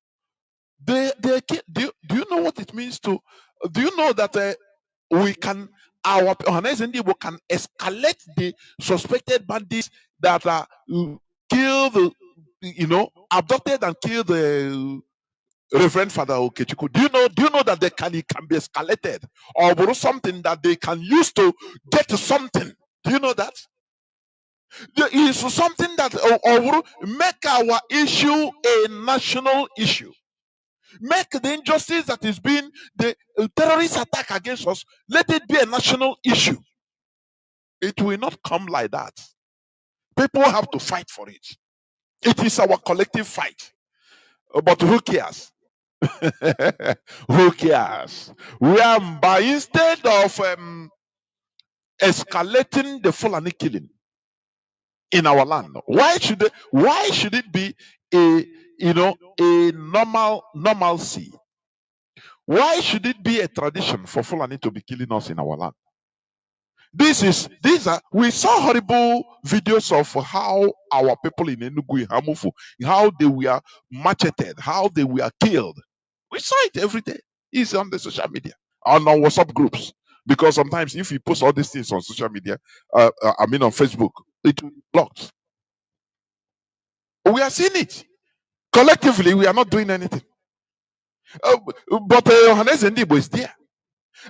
Do you know what it means to? Do you know that we can our organization can escalate the suspected bandits that are killed, abducted and killed the Reverend Father Okechukwu? Do you know that it can be escalated or something that they can use to get to something? Do you know that? There is something that make our issue a national issue. Make the injustice that is being the terrorist attack against us, let it be a national issue. It will not come like that. People have to fight for it. It is our collective fight. But who cares? Who cares? We are by instead of escalating the Fulani killing in our land. Why should it be a normalcy? Why should it be a tradition for Fulani to be killing us in our land? We saw horrible videos of how our people in Enugu, in Hamufu, how they were macheted, how they were killed. We saw it every day. It's on the social media, on our WhatsApp groups. Because sometimes if you post all these things on social media, on Facebook, it will be blocked. We are seeing it. Collectively, we are not doing anything. But Johannes Ndibo is there.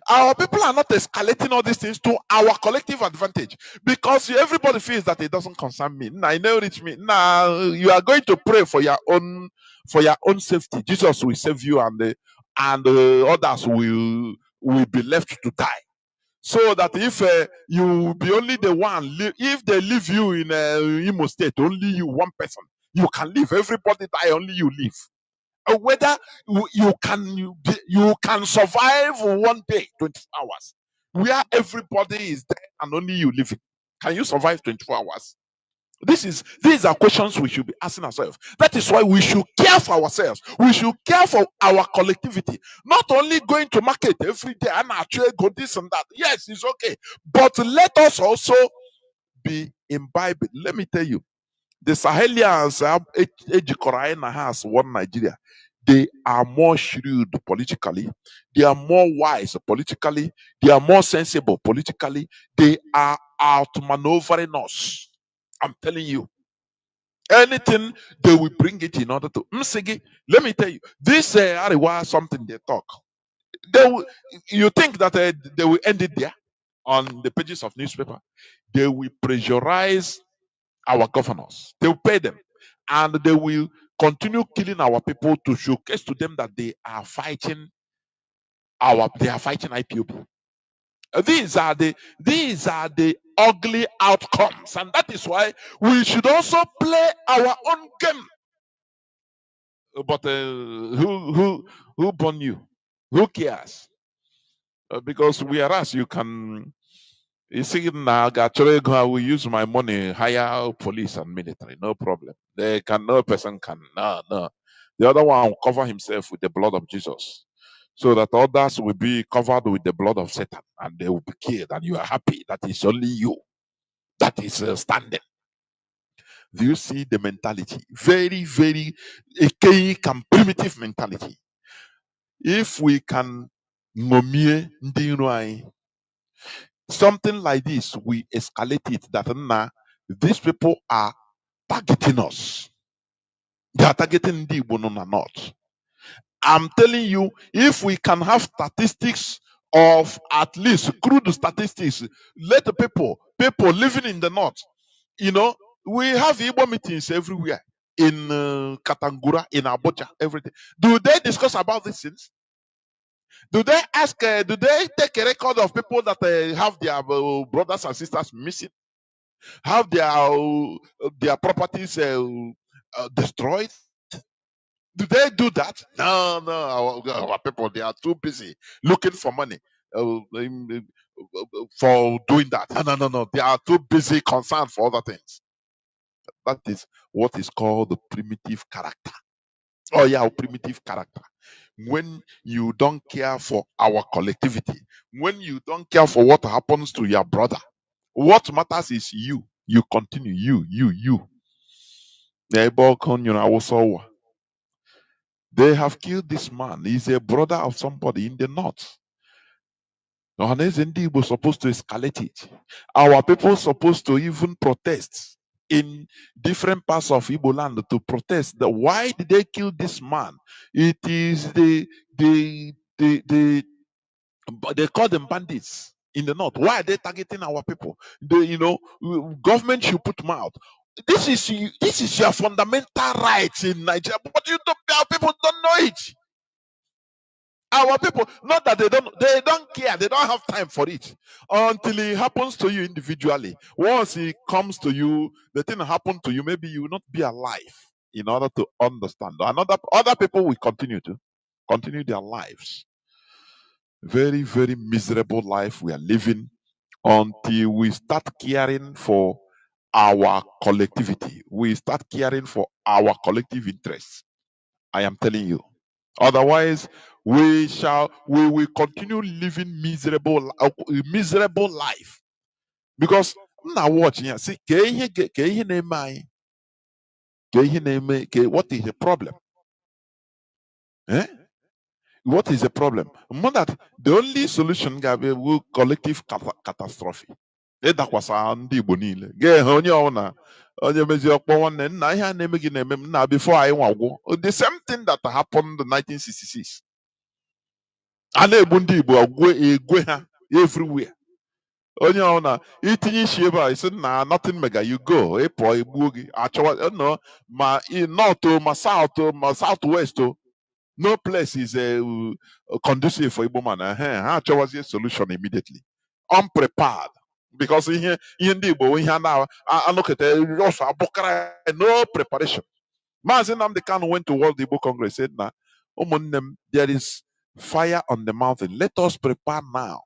Our people are not escalating all these things to our collective advantage because everybody feels that it doesn't concern me. Nah, I know it's me. Nah, you are going to pray for your own safety. Jesus will save you, and others will be left to die. So that if you will be only the one, if they leave you in Imo State, only you one person, you can live. Everybody die, only you live. Whether you can survive one day, 24 hours, where everybody is there and only you living. Can you survive 24 hours? These are questions we should be asking ourselves. That is why we should care for ourselves. We should care for our collectivity. Not only going to market every day and actually go this and that. Yes, it's okay. But let us also be imbibed. Let me tell you, the Sahelians has one Nigeria. They are more shrewd politically. They are more wise politically. They are more sensible politically. They are outmaneuvering us. I'm telling you. Anything they will bring it in order to. Msigi, let me tell you, this Ariwa something they talk. You think that they will end it there on the pages of newspaper? They will pressurize our governors. They will pay them, and they will continue killing our people to showcase to them that they are fighting IPOB. These are the ugly outcomes, and that is why we should also play our own game. But who born you? Who cares? Because whereas you can. You see, now I will use my money, hire police and military, no problem. No person can, no. The other one will cover himself with the blood of Jesus, so that others will be covered with the blood of Satan, and they will be killed, and you are happy that it's only you that is standing. Do you see the mentality? Very, very archaic and primitive mentality. If we can something like this, we escalate it that now these people are targeting us. They are targeting the Igbo not. I'm telling you, if we can have statistics of at least crude statistics, let the people living in the north, You know, we have Igbo meetings everywhere in Katangura, in Abuja, everything. Do they discuss about these things? Do they ask? Do they take a record of people that have their brothers and sisters missing, have their properties destroyed? Do they do that? No, no. Our people, they are too busy looking for money for doing that. No, no, no, no. They are too busy concerned for other things. That is what is called the primitive character. Oh, yeah, primitive character. When you don't care for our collectivity, when you don't care for what happens to your brother, what matters is you. You continue, you. They have killed this man. He's a brother of somebody in the north. Ohaneze was supposed to escalate it. Our people supposed to even protest in different parts of Igbo land to protest. Why did they kill this man? It is they call them bandits in the north. Why are they targeting our people? Government should put them out. This is your fundamental right in Nigeria, but our people don't know it. Our people, not that they don't care, they don't have time for it until it happens to you individually. Once it comes to you, the thing happened to you, maybe you will not be alive in order to understand. Other people will continue their lives. Very, very miserable life we are living until we start caring for our collectivity. We start caring for our collective interests. I am telling you. Otherwise, we will continue living miserable life. Because I'm not watching here. See, what is the problem? Eh? What is the problem? More that the only solution will collective catastrophe. Ịdakwasa ndị Igbo niile ga-ehe onye ọbụla onye mezi ọkpọ nwanne nna ihe a na-eme gị na-eme m na before anyị nwagwụ. The same thing that happened in 1966. A na-egbu ndị Igbo egwe ha everywhere. Onye ọbụla itinye isi ebe a isi na nothing mega you go ịpụọ egbuo gị achọwa no ma north ma south west no place is conducive for Igbo man. Ha achọwazie solution immediately. Unprepared. Because ihe ndị Igbo ihe anọkete ọsọ abụkara no preparation. Mazi Nnamdi Kanu went to World Igbo Congress, said na ụmụnne m, there is fire on the mountain. Let us prepare now.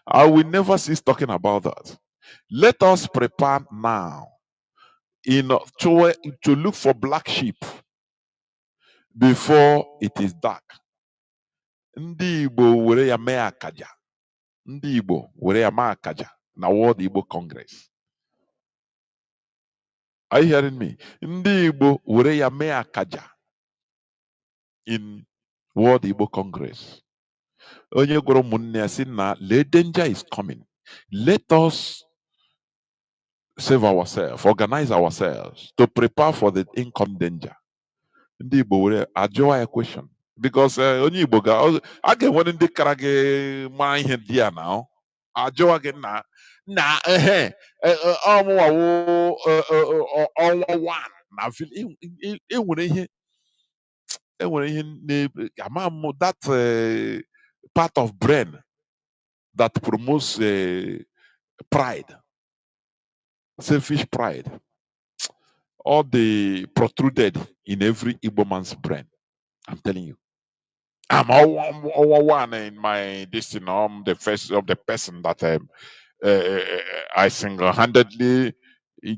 I will never cease talking about that. Let us prepare now to look for black sheep before it is dark. Ndị Igbo were ya mee akaja. Ndị Igbo were ya mee akaja na World Igbo Congress. Are you hearing me? Ndị Igbo were ya mee akaja in World Igbo Congress. Onye gwara ụmụnne ya sị na the danger is coming. Let us save ourselves, organize ourselves to prepare for the income danger. Ndị Igbo were ajụwa ya question. Because onye Igbo a ga-enwere ndị kara gị mara ihe dị ya na ajụwa gị na ọnwa 1 na enwere ihe that part of brain that promotes pride, selfish pride, all the protruded in every Igbo man's brain. I'm telling you. I'm all one in my destiny. I'm the first of the person that I single-handedly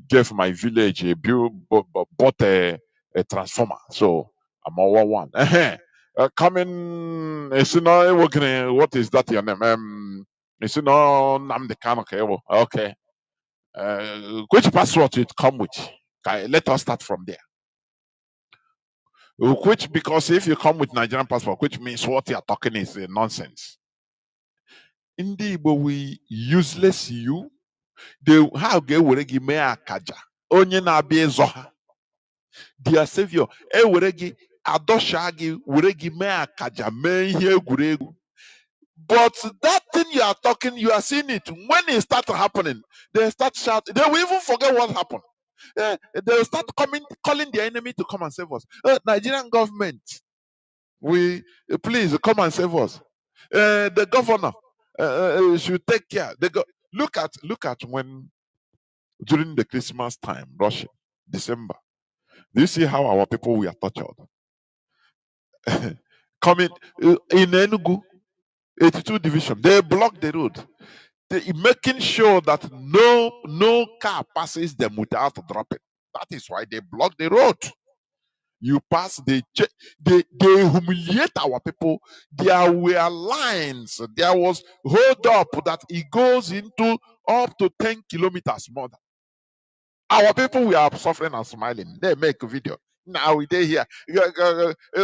gave my village a bought a transformer. So I'm all one. Coming, what is that your name? Nnamdi Kanu. Okay. Which password it come with? Okay, let us start from there. Which, because if you come with Nigerian passport, which means what you are talking is nonsense. Indeed, but we useless you. They how get weregi me akaja. Onye na abia zoha. Dear Savior, weregi adoshagi weregi me akaja me ihe egwuregwu. But that thing you are talking, you are seeing it. When it starts happening, they start shouting. They will even forget what happened. They will start calling the enemy to come and save us. Nigerian government, we please come and save us. The governor should take care. Look at when during the Christmas time, Russia, December. Do you see how our people were tortured? Coming in Enugu, 82 division, they blocked the road. They making sure that no car passes them without dropping. That is why they block the road. You pass, they humiliate our people. There were lines. There was hold up that it goes into up to 10 kilometers more. Our people we are suffering and smiling. They make a video. Now we dey here.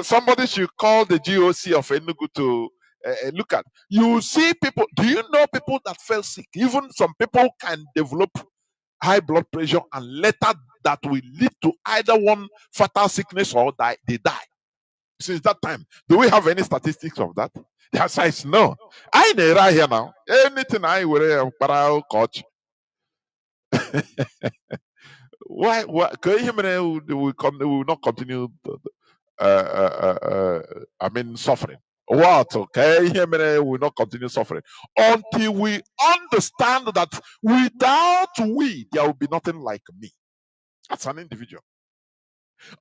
Somebody should call the GOC of Enugu to look at. You see people. Do you know people that fell sick? Even some people can develop high blood pressure and later that will lead to either one fatal sickness or they die. Since that time, do we have any statistics of that? The answer is no. I ain't right here now. Anything I will coach. Why? Can you we will not continue? I mean, suffering. What? Okay, we will not continue suffering until we understand that without we, there will be nothing like me. That's an individual.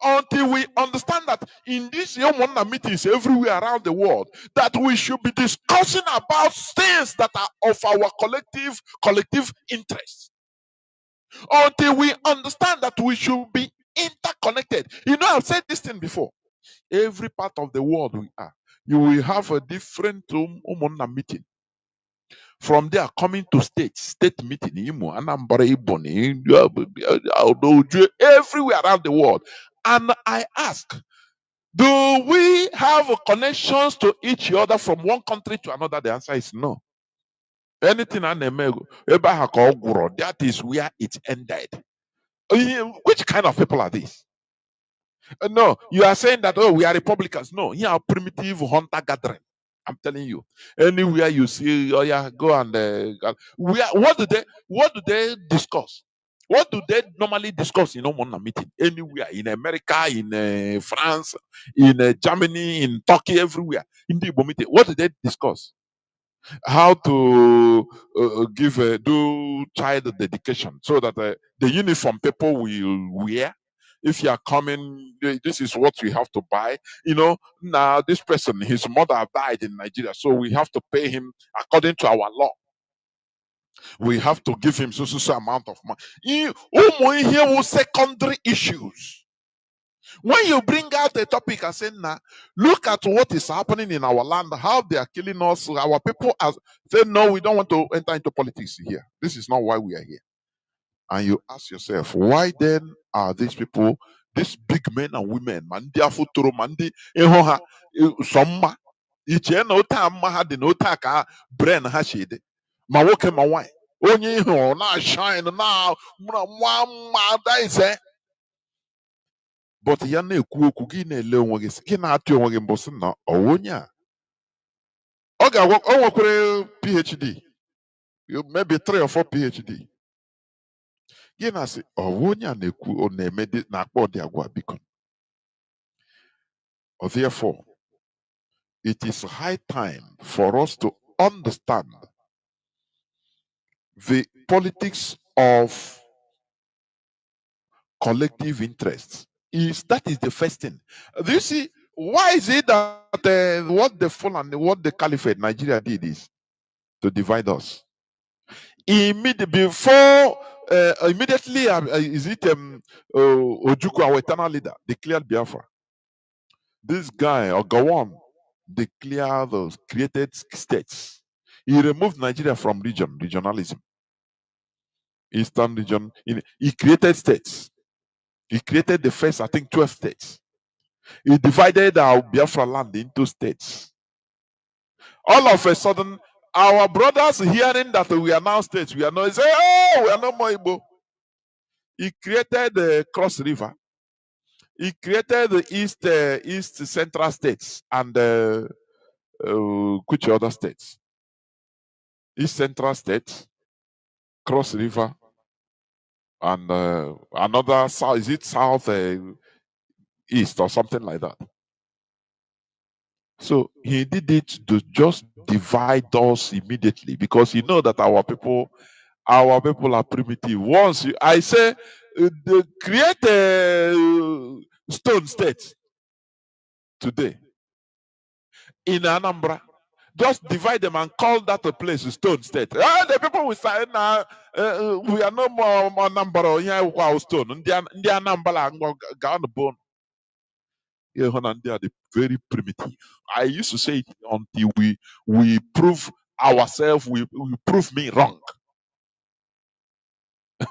Until we understand that in these Yomona meetings everywhere around the world, that we should be discussing about things that are of our collective interest. Until we understand that we should be interconnected. You know, I've said this thing before. Every part of the world we are, you will have a different meeting. From there, coming to state meeting, Anambra, Iboni, everywhere around the world. And I ask, do we have connections to each other from one country to another? The answer is no. Anything that is where it ended. Which kind of people are these? No, you are saying that, oh, we are Republicans. No, here are primitive hunter gathering. I'm telling you. Anywhere you see, oh yeah, go and what do they discuss? What do they normally discuss in one meeting? Anywhere in America, in France, in Germany, in Turkey, everywhere. In the meeting, what do they discuss? How to do child dedication so that the uniform people will wear. If you are coming, this is what we have to buy. You know, now this person, his mother died in Nigeria, so we have to pay him according to our law. We have to give him so amount of money. Here secondary issues. When you bring out a topic and say, nah, look at what is happening in our land, how they are killing us, our people say, no, we don't want to enter into politics here. This is not why we are here. And you ask yourself, why then are these people, these big men and women, man, they are futuro, man, iche na ota amma ha dị na ota ka brain ha shede ma nwoke ma nwanyị onye ihu na shine na mma daise. But ya na-ekwu okwu gị na-ele onwe gị gị na-atụ onwe gị mbụ sị na onye a ọ ga-agwa o nwekwara PhD, maybe 3 or 4 PhD. Gị na-asị onye a na-ekwu ọ na-eme na-akpọ dị agwa biko. Therefore, it is high time for us to understand the politics of collective interests. That is the first thing. Do you see why is it that what the full and what the caliphate Nigeria did is to divide us? Immediately, is it Ojukwu, our eternal leader, declared Biafra. This guy Ogawan declared those created states. He removed Nigeria from regionalism. Eastern region. He created states. He created the first, I think, 12 states. He divided our Biafra land into states. All of a sudden, our brothers hearing that we are now states, we are not say, oh, we are no more Igbo. He created the Cross River. He created the East Central states and which other states? East Central State, Cross River, and another south. Is it south east or something like that? So he did it to just divide us immediately because he know that our people are primitive. Once I say create a stone state today in Anambra, just divide them and call that a place a stone state. The people will say, "Nah, we are no more Anambra. Yeah, we are stone. Ndi Anambra go on the bone." Yeah, they are the very primitive. I used to say it until we prove ourselves, we prove me wrong.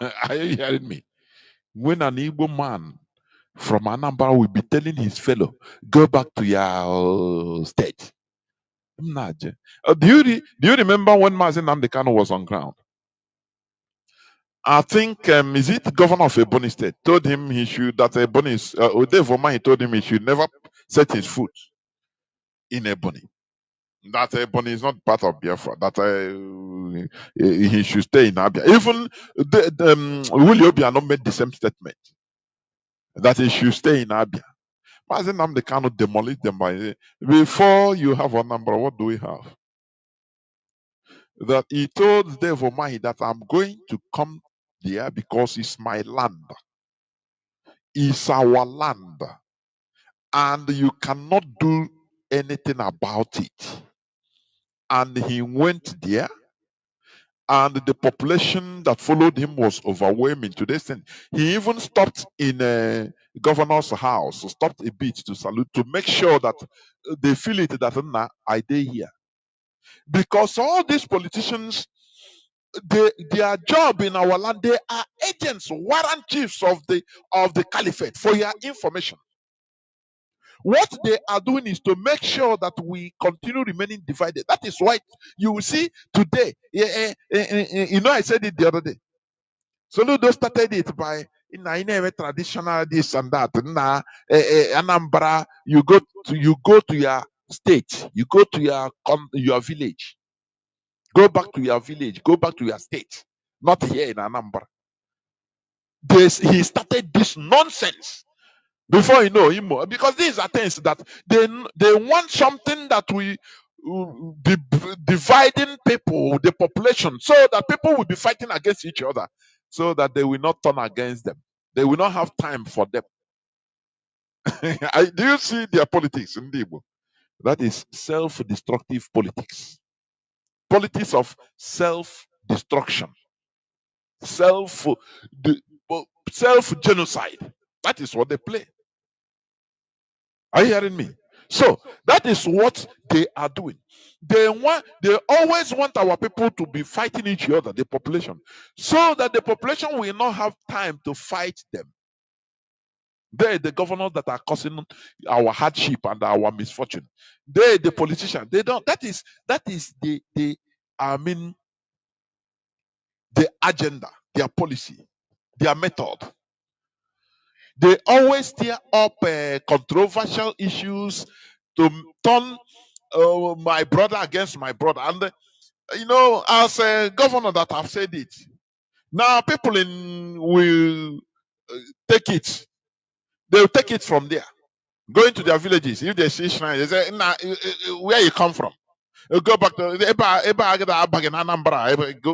Are you hearing me? When an Igbo man from Anambra will be telling his fellow, go back to your state. Do you remember when Mazi Nnamdi Kanu was on ground? I think is it governor of Ebony State told him he should that Ebony Odevoma, he told him he should never set his foot in Ebony. That Ebony is not part of Biafra. That he should stay in Abia. Even Willie Obiano made the same statement that he should stay in Abia. Mazi Nnamdi Kanu demolish them by before you have a number. What do we have? That he told Devomai that I'm going to come there because it's my land. It's our land. And you cannot do anything about it. And he went there, and the population that followed him was overwhelming to this thing. He even stopped in a governor's house, stopped a bit to salute, to make sure that they feel it that I did here. Because all these politicians, their job in our land, they are agents, warrant chiefs of the caliphate. For your information, what they are doing is to make sure that we continue remaining divided. That is why you will see today. I said it the other day. Soludo started it by in a traditional this and that. Anambra, you go to your state, you go to your village. Go back to your village, go back to your state, not here in Anambra. He started this nonsense before you know him, because these are things that they want something that we be dividing people, the population, so that people will be fighting against each other, so that they will not turn against them. They will not have time for them. Do you see their politics in Igbo? That is self-destructive politics. Politics of self-destruction. Self-genocide. That is what they play. Are you hearing me? So that is what they are doing. They always want our people to be fighting each other, the population, so that the population will not have time to fight them. They, the governors that are causing our hardship and our misfortune. They, the politicians, they don't. That is the agenda, their policy, their method. They always stir up controversial issues to turn my brother against my brother. And as a governor that have said it, now people will take it. They'll take it from there. Going to their villages. If they see shrine, they say, where you come from? Go back to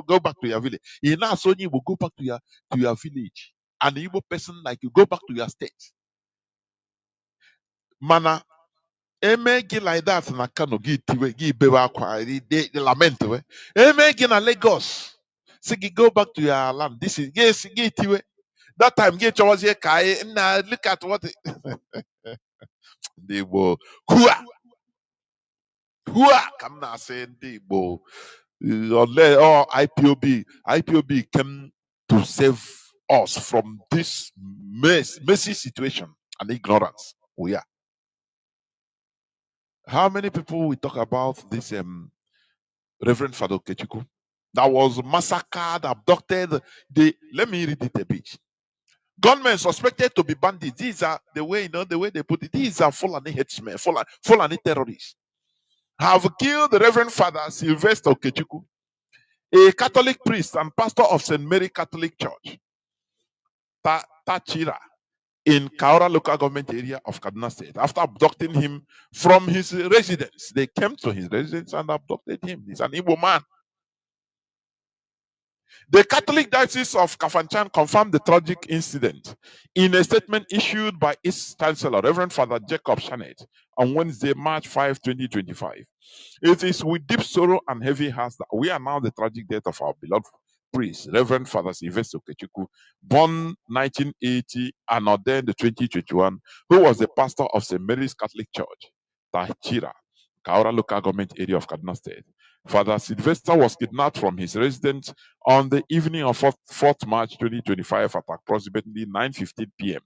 go back to your village. You now so you will go back to your village. An Igbo person like you, go back to your state. Mana eme like that na Kanu gi bewe akwa they lament we. Eme na Lagos. Say go back to your land. This is yes tiwe. That time get was here kai na look at what they were hua come na say they were IPOB came to save us from this messy situation and ignorance. We are. How many people we talk about this Reverend Father Kechuku that was massacred, abducted? Let me read it a bit. Gunmen suspected to be bandits. These are the way they put it. These are Fulani headsmen, Fulani terrorists. Have killed the Reverend Father Sylvester Kechuku a Catholic priest and pastor of St. Mary Catholic Church, Tachira, in Kaura local government area of Kaduna State. After abducting him from his residence, they came to his residence and abducted him. He's an Igbo man. The Catholic Diocese of Kafanchan confirmed the tragic incident in a statement issued by its Chancellor, Reverend Father Jacob Shanet, on Wednesday, March 5, 2025. It is with deep sorrow and heavy hearts that we announce the tragic death of our beloved priest, Reverend Father Sylvester Okechukwu, born 1980 and ordained 2021, who was the pastor of St. Mary's Catholic Church, Tahchira, Kaura local government area of Kaduna State. Father Sylvester was kidnapped from his residence on the evening of 4th March 2025 at approximately 9:15 p.m.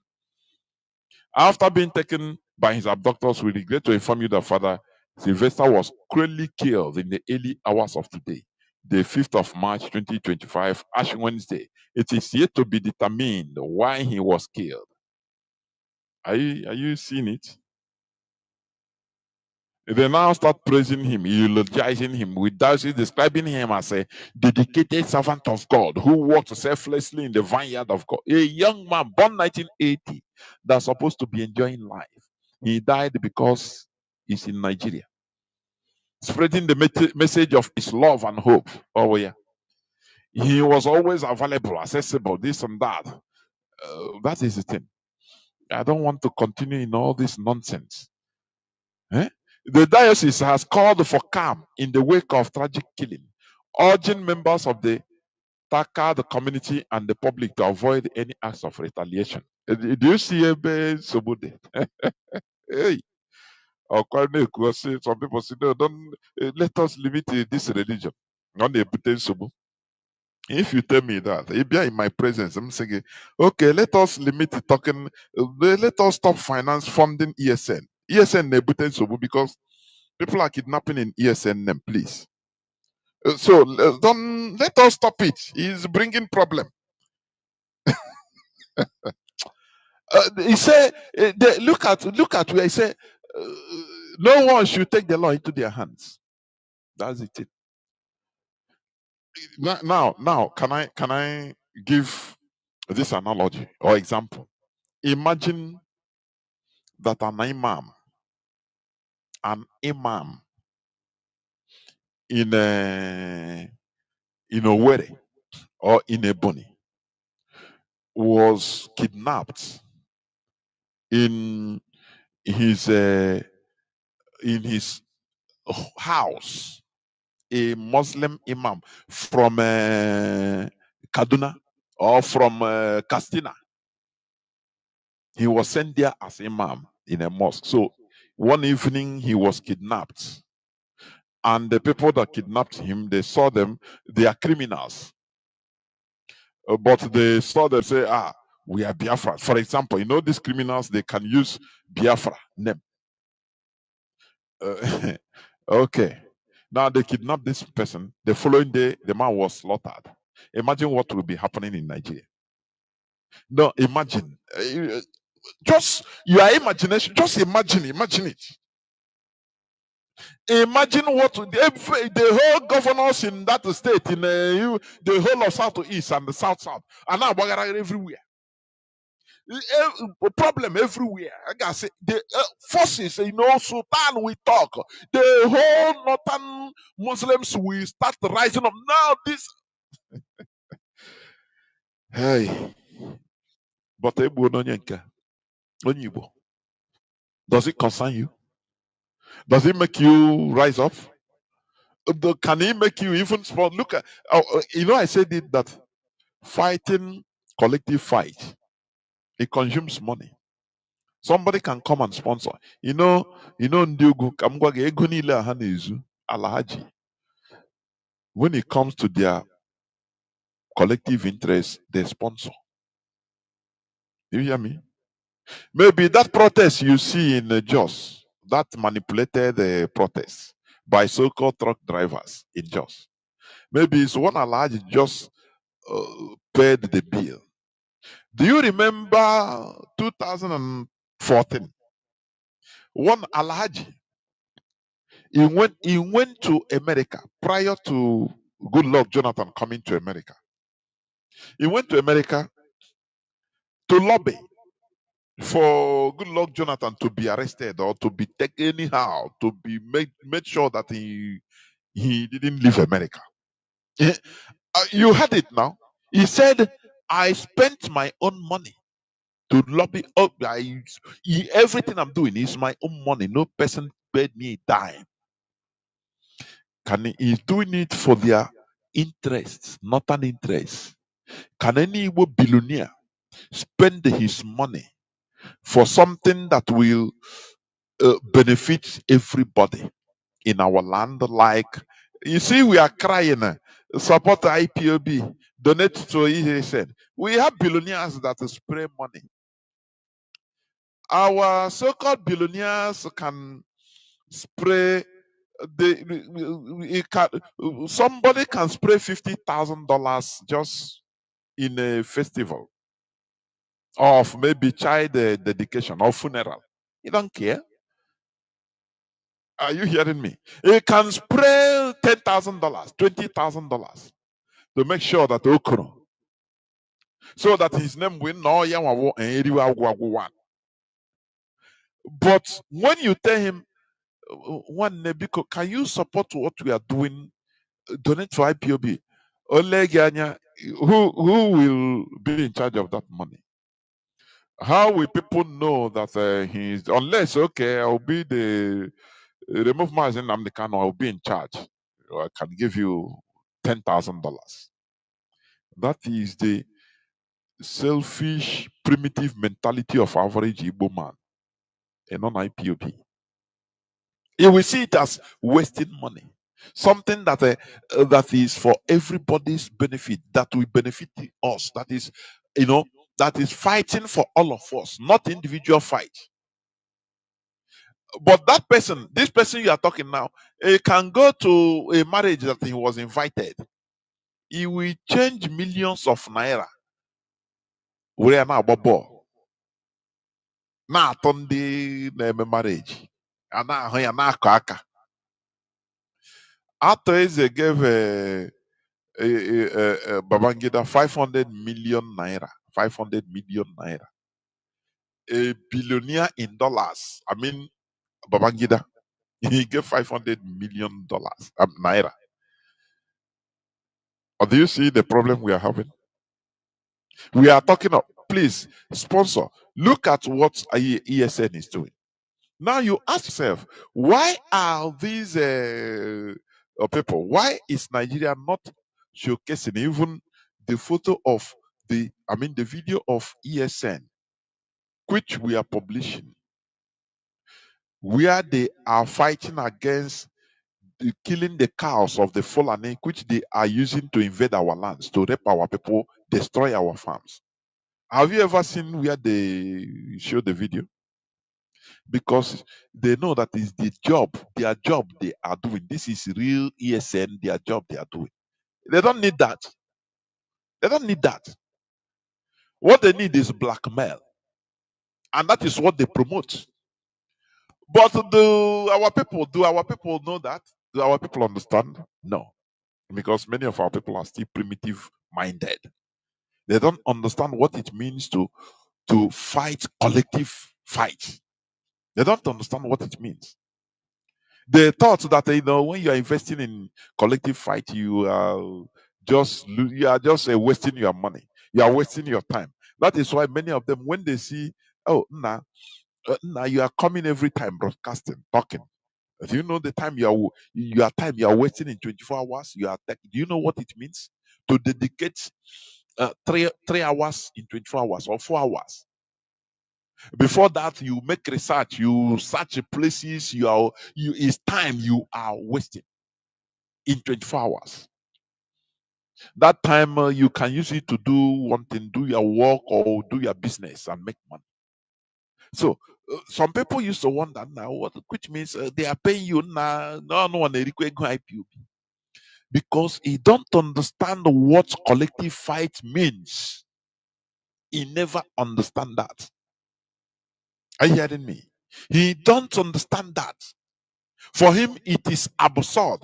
After being taken by his abductors, we regret to inform you that Father Sylvester was cruelly killed in the early hours of today, the 5th of March 2025, Ash Wednesday. It is yet to be determined why he was killed. Are you seeing it? They now start praising him, eulogizing him, with Darcy describing him as a dedicated servant of God who worked selflessly in the vineyard of God. A young man born 1980 that's supposed to be enjoying life. He died because he's in Nigeria, spreading the message of his love and hope. Oh, yeah. He was always available, accessible, this and that. That is the thing. I don't want to continue in all this nonsense. The diocese has called for calm in the wake of tragic killing, urging members of the Taka, the community, and the public to avoid any acts of retaliation. Do you see a Sobude? Hey, some people say, no, don't let us limit this religion. If you tell me that, if you're in my presence, I'm saying, okay, let us limit the talking, let us stop finance funding ESN. ESN because people are kidnapping in ESN name, please. So don't let us stop it. It's bringing problem. He said, look at where he said, no one should take the law into their hands. That's it. Now, can I give this analogy or example? Imagine that an imam in a Owerri or in Ebony was kidnapped in his house. A Muslim imam from Kaduna or from Kastina. He was sent there as imam in a mosque. So one evening he was kidnapped. And the people that kidnapped him, they saw them, they are criminals. But they saw them say, we are Biafra. For example, these criminals, they can use Biafra name. Okay. Now they kidnapped this person. The following day, the man was slaughtered. Imagine what will be happening in Nigeria. No, imagine. Just your imagination. Just imagine it. Imagine what the whole governors in that state, in the whole of South to East and the South, and now everywhere. Problem everywhere. I gotta say, the forces, Sultan we talk. The whole northern Muslims will start rising up. Now this. Hey, but does it concern you? Does it make you rise up? Can it make you even small? Look at, I said it that fighting, collective fight, it consumes money. Somebody can come and sponsor. When it comes to their collective interest, they sponsor. You hear me? Maybe that protest you see in Jos, that manipulated protest by so-called truck drivers in Jos. Maybe it's one Alhaji just paid the bill. Do you remember 2014? One Alhaji, he went to America prior to Good Luck Jonathan coming to America. He went to America to lobby for Good Luck Jonathan to be arrested or to be taken anyhow, to be made sure that he didn't leave America. You heard it now. He said, I spent my own money to lobby up. Everything I'm doing is my own money. No person paid me a dime. He's doing it for their interests, not an interest. Can any billionaire spend his money for something that will benefit everybody in our land? Like, you see, we are crying, support IPOB, donate to ESN. We have billionaires that spray money. Our so-called billionaires can spray. Somebody can spray $50,000 just in a festival of maybe child dedication or funeral. You don't care. Are you hearing me? He can spray $10,000, $20,000 to make sure that Okoro, so that his name will know Yamawo and Eriwa. But when you tell him, one Nebiko, can you support what we are doing? Donate to IPOB. Oleganya, who will be in charge of that money? How will people know that he's, unless, okay, I'll be the remove Mazi Nnamdi Kanu, I'll be in charge. I can give you $10,000. That is the selfish, primitive mentality of average Igbo man, a non-IPOB. You will see it as wasting money. Something that that is for everybody's benefit, that will benefit us, that is, that is fighting for all of us, not individual fight. But that person, this person you are talking now, he can go to a marriage that he was invited. He will change millions of naira. We are now bobo. Na atondi na marriage. Ana hoya na aka. After Eze gave Babangida 500 million naira. 500 million naira. A billionaire in dollars. I mean, Babangida, he gave $500 million naira. Or do you see the problem we are having? We are talking of, please, sponsor, look at what ESN is doing. Now you ask yourself, why are these people, why is Nigeria not showcasing even the photo of the video of ESN, which we are publishing, where they are fighting against killing the cows of the Fulani, which they are using to invade our lands, to rape our people, destroy our farms. Have you ever seen where they show the video? Because they know that is the job, their job they are doing. This is real ESN, their job they are doing. They don't need that. They don't need that. What they need is blackmail. And that is what they promote. But do our people know that? Do our people understand? No. Because many of our people are still primitive minded. They don't understand what it means to fight collective fight. They don't understand what it means. They thought that when you are investing in collective fight, you are just wasting your money. You are wasting your time. That is why many of them, when they see, oh, nah, you are coming every time broadcasting, talking. Do you know the time you are wasting in 24 hours? Do you know what it means to dedicate 3 hours in 24 hours or 4 hours? Before that, you make research, you search places, it's time you are wasting in 24 hours. That time you can use it to do one thing, do your work or do your business and make money. So some people used to wonder now, which means they are paying you now. No one IPOB, because he don't understand what collective fight means. He never understand that. Are you hearing me? He don't understand that. For him, it is absurd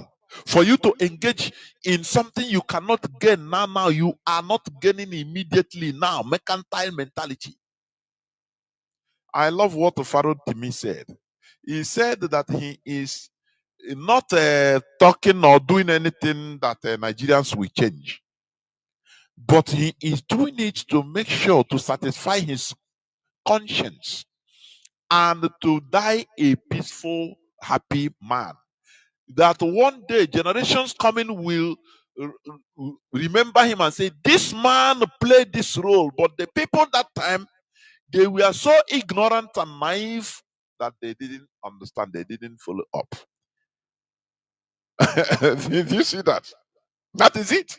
For you to engage in something you cannot gain now, you are not gaining immediately now. Mercantile mentality. I love what Pharaoh Timi said. He said that he is not talking or doing anything that Nigerians will change, but he is doing it to make sure to satisfy his conscience and to die a peaceful, happy man. That one day generations coming will remember him and say, this man played this role. But the people that time, they were so ignorant and naive that they didn't understand, they didn't follow up. Did you see that? That is it.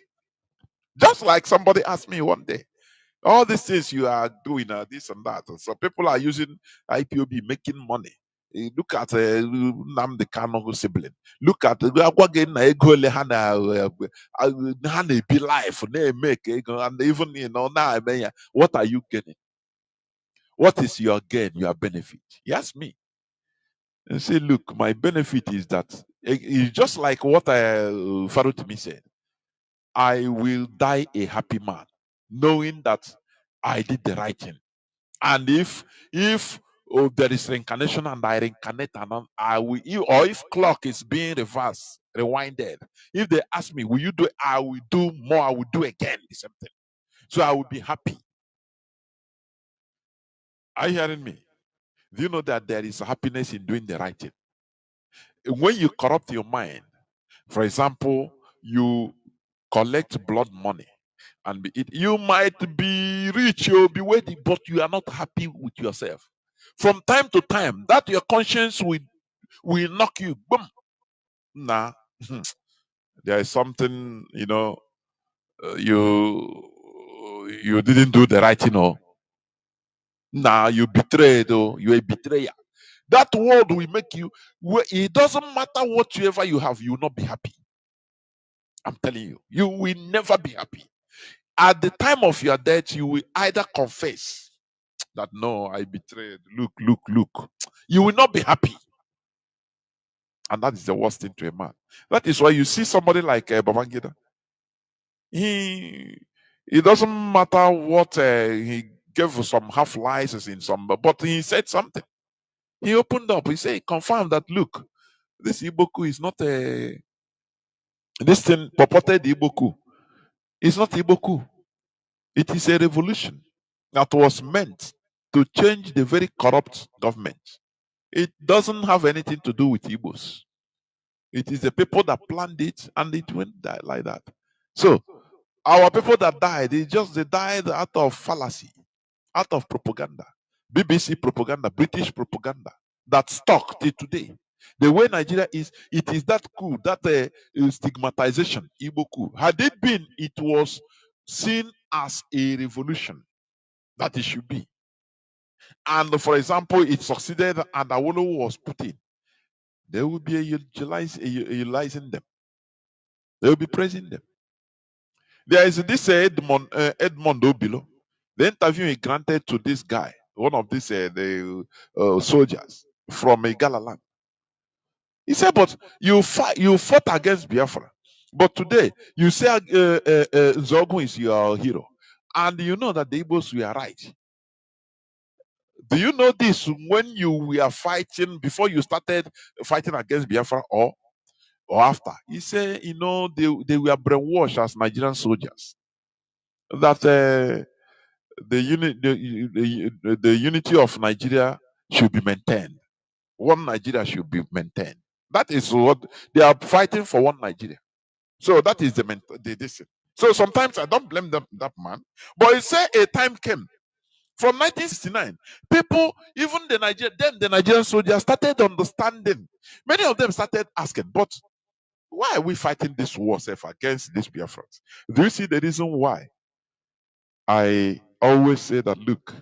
Just like somebody asked me one day, all these things you are doing, this and that. So people are using IPOB making money. Look at Nnamdi Kanu sibling. Look at Hana be life, make and even now, what are you getting? What is your gain, your benefit? He asked me and say, look, my benefit is that it's just like what Pharaoh to me said. I will die a happy man, knowing that I did the right thing. And if there is reincarnation and I reincarnate and I will, or if clock is being reversed, rewinded, if they ask me, will you do it? I will do more, I will do again the same thing. So I will be happy. Are you hearing me? Do you know that there is happiness in doing the right thing? When you corrupt your mind, for example, you collect blood money and you might be rich, you'll be waiting, but you are not happy with yourself. From time to time, that your conscience will knock you. Boom. Nah, there is something, you didn't do the right thing. Nah, you betrayed, you're a betrayer. That word will make you, it doesn't matter whatever you have, you will not be happy. I'm telling you, you will never be happy. At the time of your death, you will either confess that, no, I betrayed. Look. You will not be happy. And that is the worst thing to a man. That is why you see somebody like Babangida. It doesn't matter what he gave some half lies in some, but he said something. He opened up. He said, confirm that, look, this Iboku is not a. This thing purported Iboku. It's not Iboku. It is a revolution that was meant to change the very corrupt government. It doesn't have anything to do with Igbos. It is the people that planned it, and it went like that. So our people that died, they died out of fallacy, out of propaganda, BBC propaganda, British propaganda that stuck till today. The way Nigeria is, it is that coup, that stigmatization, Igbo coup. Had it been, it was seen as a revolution that it should be. And for example, it succeeded and Awolowo was put in. They will be utilizing them. They will be praising them. There is this Edmond Obilo. The interview he granted to this guy, one of these soldiers from Igala. He said, but you fought against Biafra. But today, you say Zogun is your hero. And you know that the Igbos were right. Do you know this when you were fighting, before you started fighting against Biafra or after? He said, they were brainwashed as Nigerian soldiers. That the unity of Nigeria should be maintained. One Nigeria should be maintained. That is what they are fighting for, one Nigeria. So that is the decision. So sometimes I don't blame that man. But he said a time came from 1969. People, even the Nigerian soldiers started understanding. Many of them started asking, but why are we fighting this war against these Biafrans? Do you see the reason why? I always say that, look,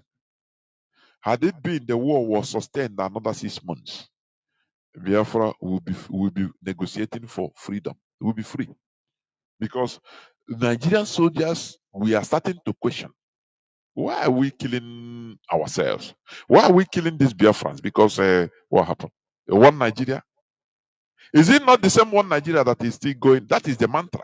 had it been the war was sustained another 6 months, Biafra will be negotiating for freedom. It will be free. Because Nigerian soldiers, we are starting to question, why are we killing ourselves? Why are we killing these Biafrans? Because what happened? One Nigeria. Is it not the same one Nigeria that is still going? That is the mantra.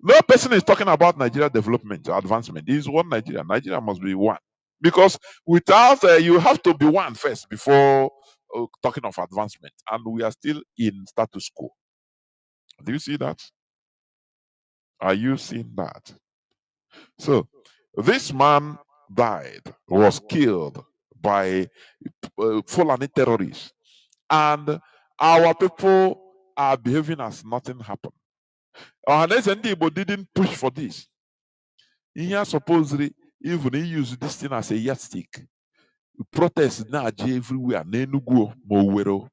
No person is talking about Nigeria development or advancement. It is one Nigeria. Nigeria must be one. Because without, you have to be one first before talking of advancement. And we are still in status quo. Do you see that? Are you seeing that? So, this man died, was killed by Fulani terrorists. And our people are behaving as nothing happened. Unless any Igbo didn't push for this. Here, supposedly, even he used this thing as a yardstick. Protests now everywhere. N'Enugu, ma Owerri,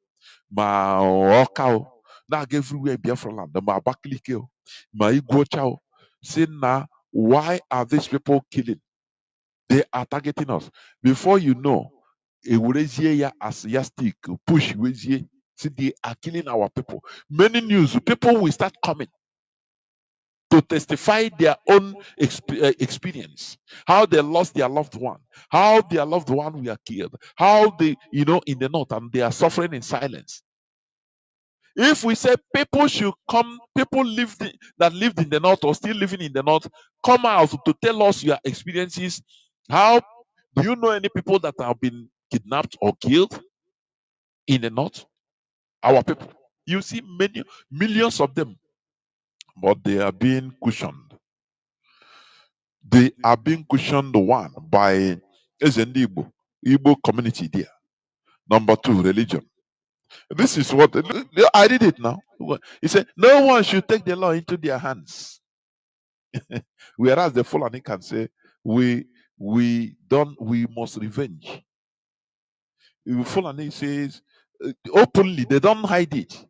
ma Awka, now everywhere Biafra land, ma Abakaliki, ma Igbocha. Saying now, why are these people killing? They are targeting us. Before you know, a Werezie as yardstick, push Werezie. See, they are killing our people. Many news, people will start coming to testify their own experience, how they lost their loved one, how their loved one were killed, how they, in the north, and they are suffering in silence. If we say people should come, people that lived in the north or still living in the north, come out to tell us your experiences. How do you know any people that have been kidnapped or killed in the north? Our people. You see many millions of them, but they are being cushioned. They are being cushioned, one, by Igbo community there. Number two, religion. This is what I did it now. He said, no one should take the law into their hands. Whereas the Fulani can say, we must revenge. Fulani says openly, they don't hide it.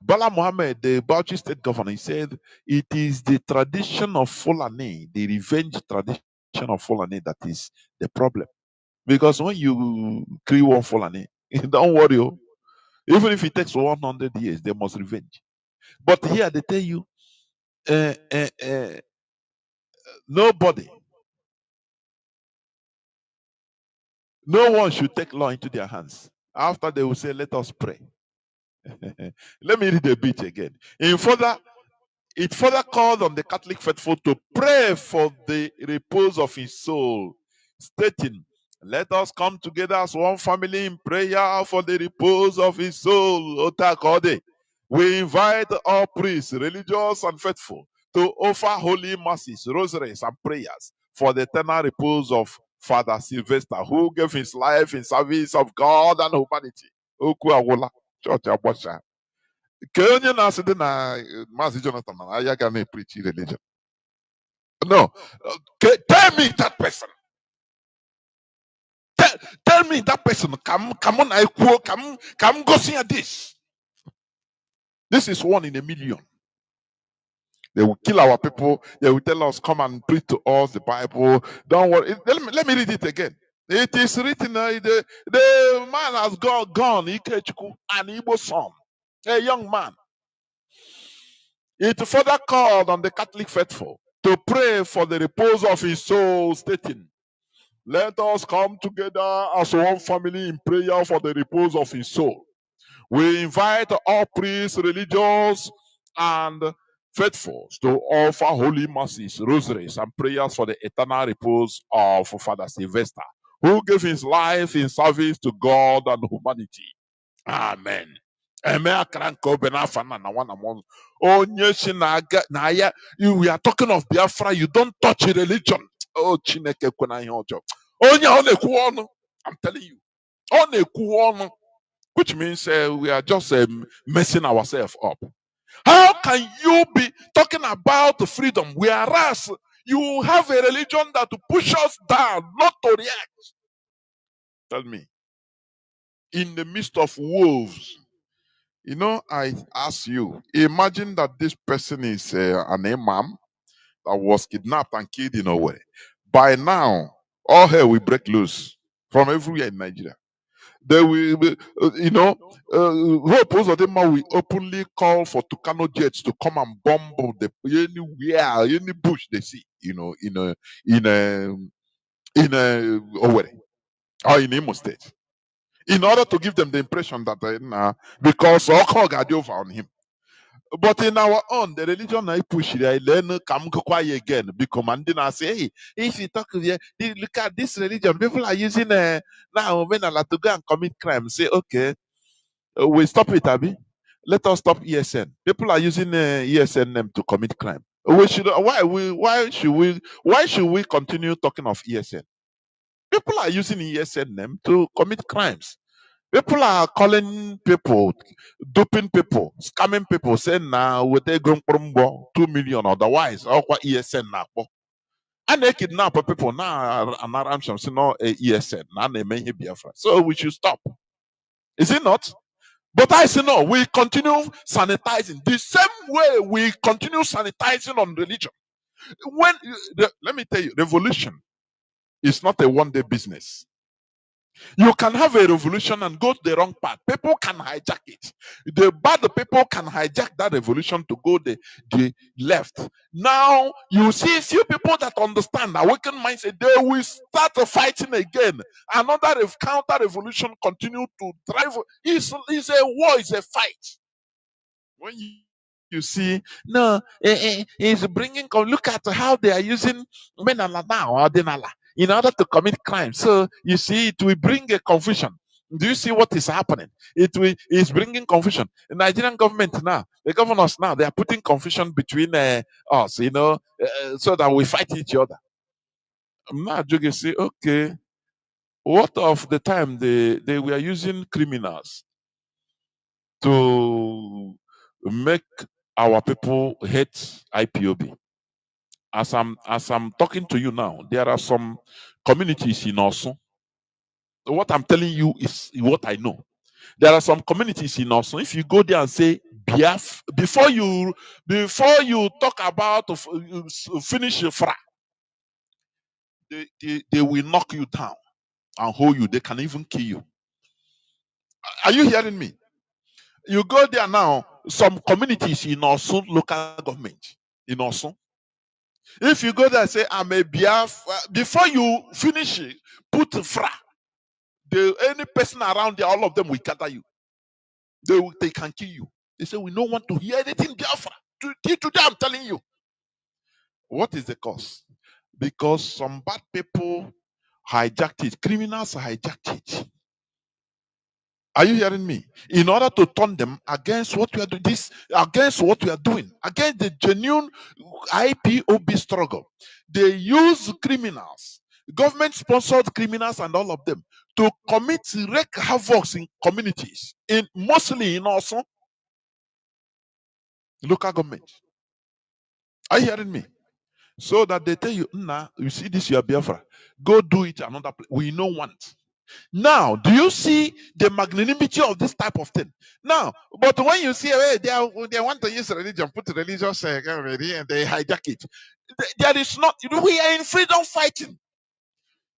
Bala Mohammed, the Bauchi state governor, he said it is the tradition of Fulani, the revenge tradition of Fulani, that is the problem. Because when you create one Fulani, don't worry, even if it takes 100 years, they must revenge. But here they tell you, nobody, no one should take law into their hands. After they will say, let us pray. Let me read a bit again. It further called on the Catholic faithful to pray for the repose of his soul, stating, let us come together as one family in prayer for the repose of his soul. Otakode. We invite all priests, religious and faithful, to offer holy masses, rosaries, and prayers for the eternal repose of Father Sylvester, who gave his life in service of God and humanity. Okwu Awola, Church Abosha. Onye na-asị dị na Mazi Jonathan na ya ga na-epreach religion. No. Tell me that person. Tell me that person. Come on, I quote, come go see this. This is 1 in a million. They will kill our people. They will tell us, come and preach to us the Bible. Don't worry. Let me read it again. It is written, the man has gone, Ikechukwu, an Igbo son, a young man. It further called on the Catholic faithful to pray for the repose of his soul, stating, let us come together as one family in prayer for the repose of his soul. We invite all priests, religious, and faithfuls to offer holy masses, rosaries, and prayers for the eternal repose of Father Sylvester, who gave his life in service to God and humanity. Amen. We are talking of Biafra. You don't touch religion. Oh, Chineke kwena ihe ọjọọ. Onye ọ na-ekwu ọnụ. I'm telling you. Ọ na-ekwu ọnụ. Which means we are just messing ourselves up. How can you be talking about freedom whereas you have a religion that to push us down, not to react? Tell me. In the midst of wolves, I ask you, imagine that this person is an imam that was kidnapped and killed in a way. By now, all hell will break loose from everywhere in Nigeria. They will, Hope will openly call for Kanu jets to come and bomb any bush they see, in Owerri or in Imo State. in order to give them the impression that because all got over on him. But in our own, the religion I push it, I learn come quiet again. Be commanding us, say, hey, if you talk here, look at this religion. People are using now when I to go and commit crime. Say, okay, we stop it, Abby. Let us stop ESN. People are using ESN name to commit crime. We should why should we continue talking of ESN? People are using ESN name to commit crimes. People are calling people, duping people, scamming people, saying now with a 2 million otherwise, or what ESN now. And they kidnap people now, and I'm saying no ESN, now they may Biafra. So we should stop. Is it not? But I say no, we continue sanitizing the same way we continue sanitizing on religion. Let me tell you, revolution is not a one-day business. You can have a revolution and go the wrong path. People can hijack it. The bad people can hijack that revolution to go the left. Now you see few people that understand awakened mindset, they will start fighting again. Another counter revolution continue to drive. It's a war, it's a fight. When you see, no, it's bringing. Look at how they are using Menala now or Denala in order to commit crime. So you see, it will bring a confusion. Do you see what is happening? Is bringing confusion. The Nigerian government now, the governors now, they are putting confusion between us, so that we fight each other. Now you say, okay, what of the time they were using criminals to make our people hate IPOB? As I'm talking to you now, there are some communities in Osun. What I'm telling you is what I know. There are some communities in Osun. If you go there and say Biafra, before you talk about finish Fra, they will knock you down and hold you. They can even kill you. Are you hearing me? You go there now, some communities in Osun local government in Osun. If you go there and say I'm a Biafra, before you finish it, put Fra. Any person around there, all of them will gather you. They can kill you. They say we don't want to hear anything Biafra. Today I'm telling you. What is the cause? Because some bad people hijacked it. Criminals hijacked it. Are you hearing me? In order to turn them against what we are doing, against the genuine IPOB struggle, they use criminals, government-sponsored criminals, and all of them to commit wreak havoc in communities, mostly in Osun local government. Are you hearing me? So that they tell you, nah, you see this, you are Biafra. Go do it another place. We don't want. Now, do you see the magnanimity of this type of thing? Now, but when you see they want to use religion, put religious and they hijack it. There is not. We are in freedom fighting.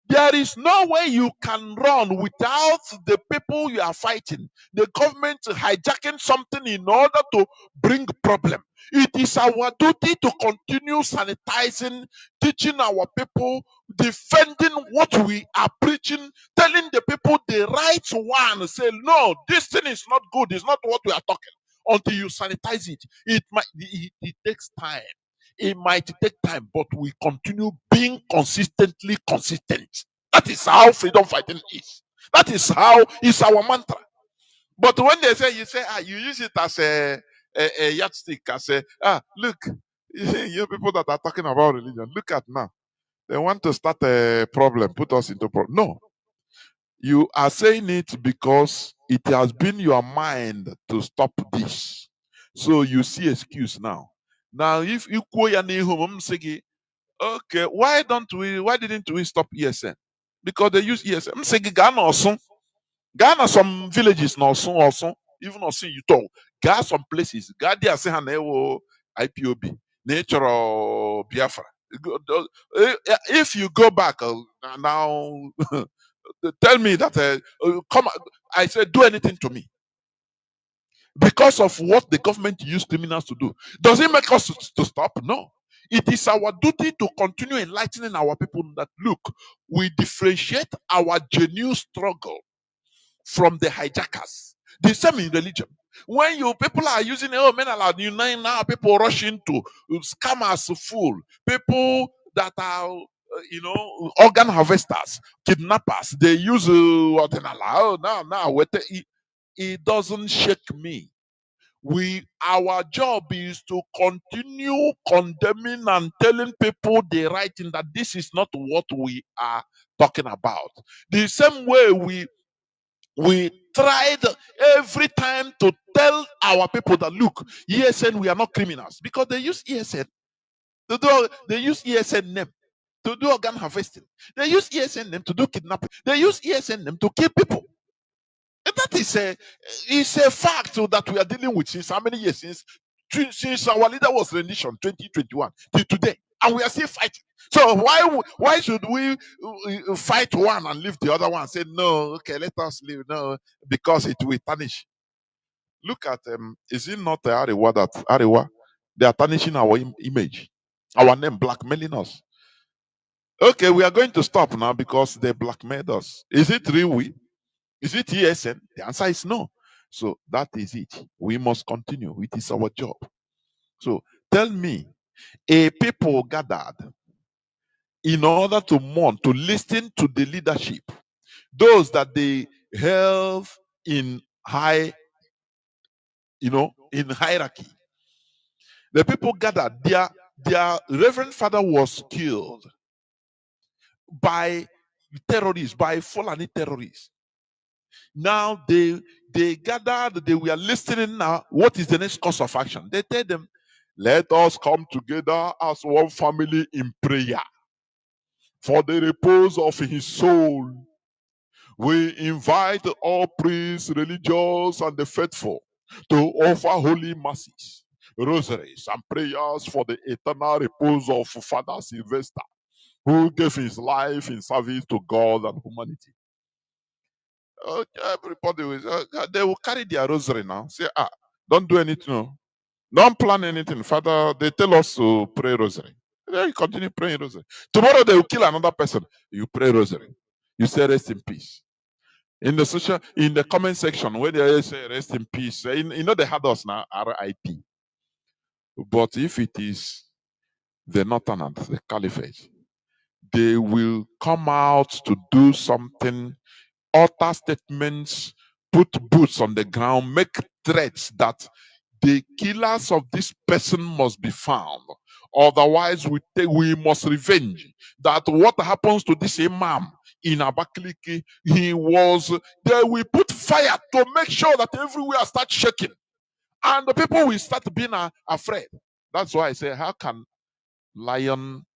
There is no way you can run without the people you are fighting. The government hijacking something in order to bring problem. It is our duty to continue sanitizing, teaching our people, defending what we are preaching, telling the people the right one. Say, no, this thing is not good. It's not what we are talking. Until you sanitize it, it takes time. It might take time, but we continue being consistently consistent. That is how freedom fighting is. That is how it's our mantra. But when they say, you use it as a yardstick, as look, you people that are talking about religion, look at now. They want to start a problem, put us into problem. No. You are saying it because it has been your mind to stop this. So you see excuse now. Now, if you quote your name, okay, why didn't we stop ESN? Because they use ESN. I'm saying Ghana, some villages also, even Osun you talk. Ghana, some places. Ghana, they are saying IPOB, nature or Biafra. If you go back now, tell me that come. I said, do anything to me. Because of what the government used criminals to do. Does it make us to stop? No. It is our duty to continue enlightening our people that look, we differentiate our genuine struggle from the hijackers. The same in religion. When you people are using men allowed you now people rush into scammers full people that are organ harvesters, kidnappers. They use what now it doesn't shake me. Our job is to continue condemning and telling people the right thing, that this is not what we are talking about. The same way we tried every time to tell our people that look, ESN, we are not criminals, because they use ESN to do, they use ESN name to do organ harvesting. They use ESN name to do kidnapping. They use ESN name to kill people. And that is a fact that we are dealing with since how many years? Since our leader was rendition 2021 till today, and we are still fighting. So why should we fight one and leave the other one and say no? Okay, let us leave. No, because it will tarnish. Look at is it not Ariwa that Ariwa? They are tarnishing our image, our name, blackmailing us. Okay, we are going to stop now because they blackmailed us. Is it real we? Is it ESN? The answer is no. So that is it. We must continue. It is our job. So tell me, a people gathered in order to mourn, to listen to the leadership, those that they held in high, in hierarchy. The people gathered. Their reverend father was killed by terrorists, by Fulani terrorists. Now they gathered, they were listening now. What is the next course of action? They tell them, let us come together as one family in prayer for the repose of his soul. We invite all priests, religious, and the faithful to offer holy masses, rosaries, and prayers for the eternal repose of Father Sylvester, who gave his life in service to God and humanity. Everybody they will carry their rosary now. Say, don't do anything. No. Don't plan anything. Father, they tell us to pray rosary. Then you continue praying rosary. Tomorrow they will kill another person. You pray rosary. You say rest in peace. In the comment section, where they say rest in peace, they had us now, RIP. But if it is the Northern, the Caliphate, they will come out to do something, utter statements, put boots on the ground, make threats that the killers of this person must be found. Otherwise, we must revenge. That what happens to this imam in Abakaliki, they will put fire to make sure that everywhere starts shaking. And the people will start being afraid. That's why I say, how can lion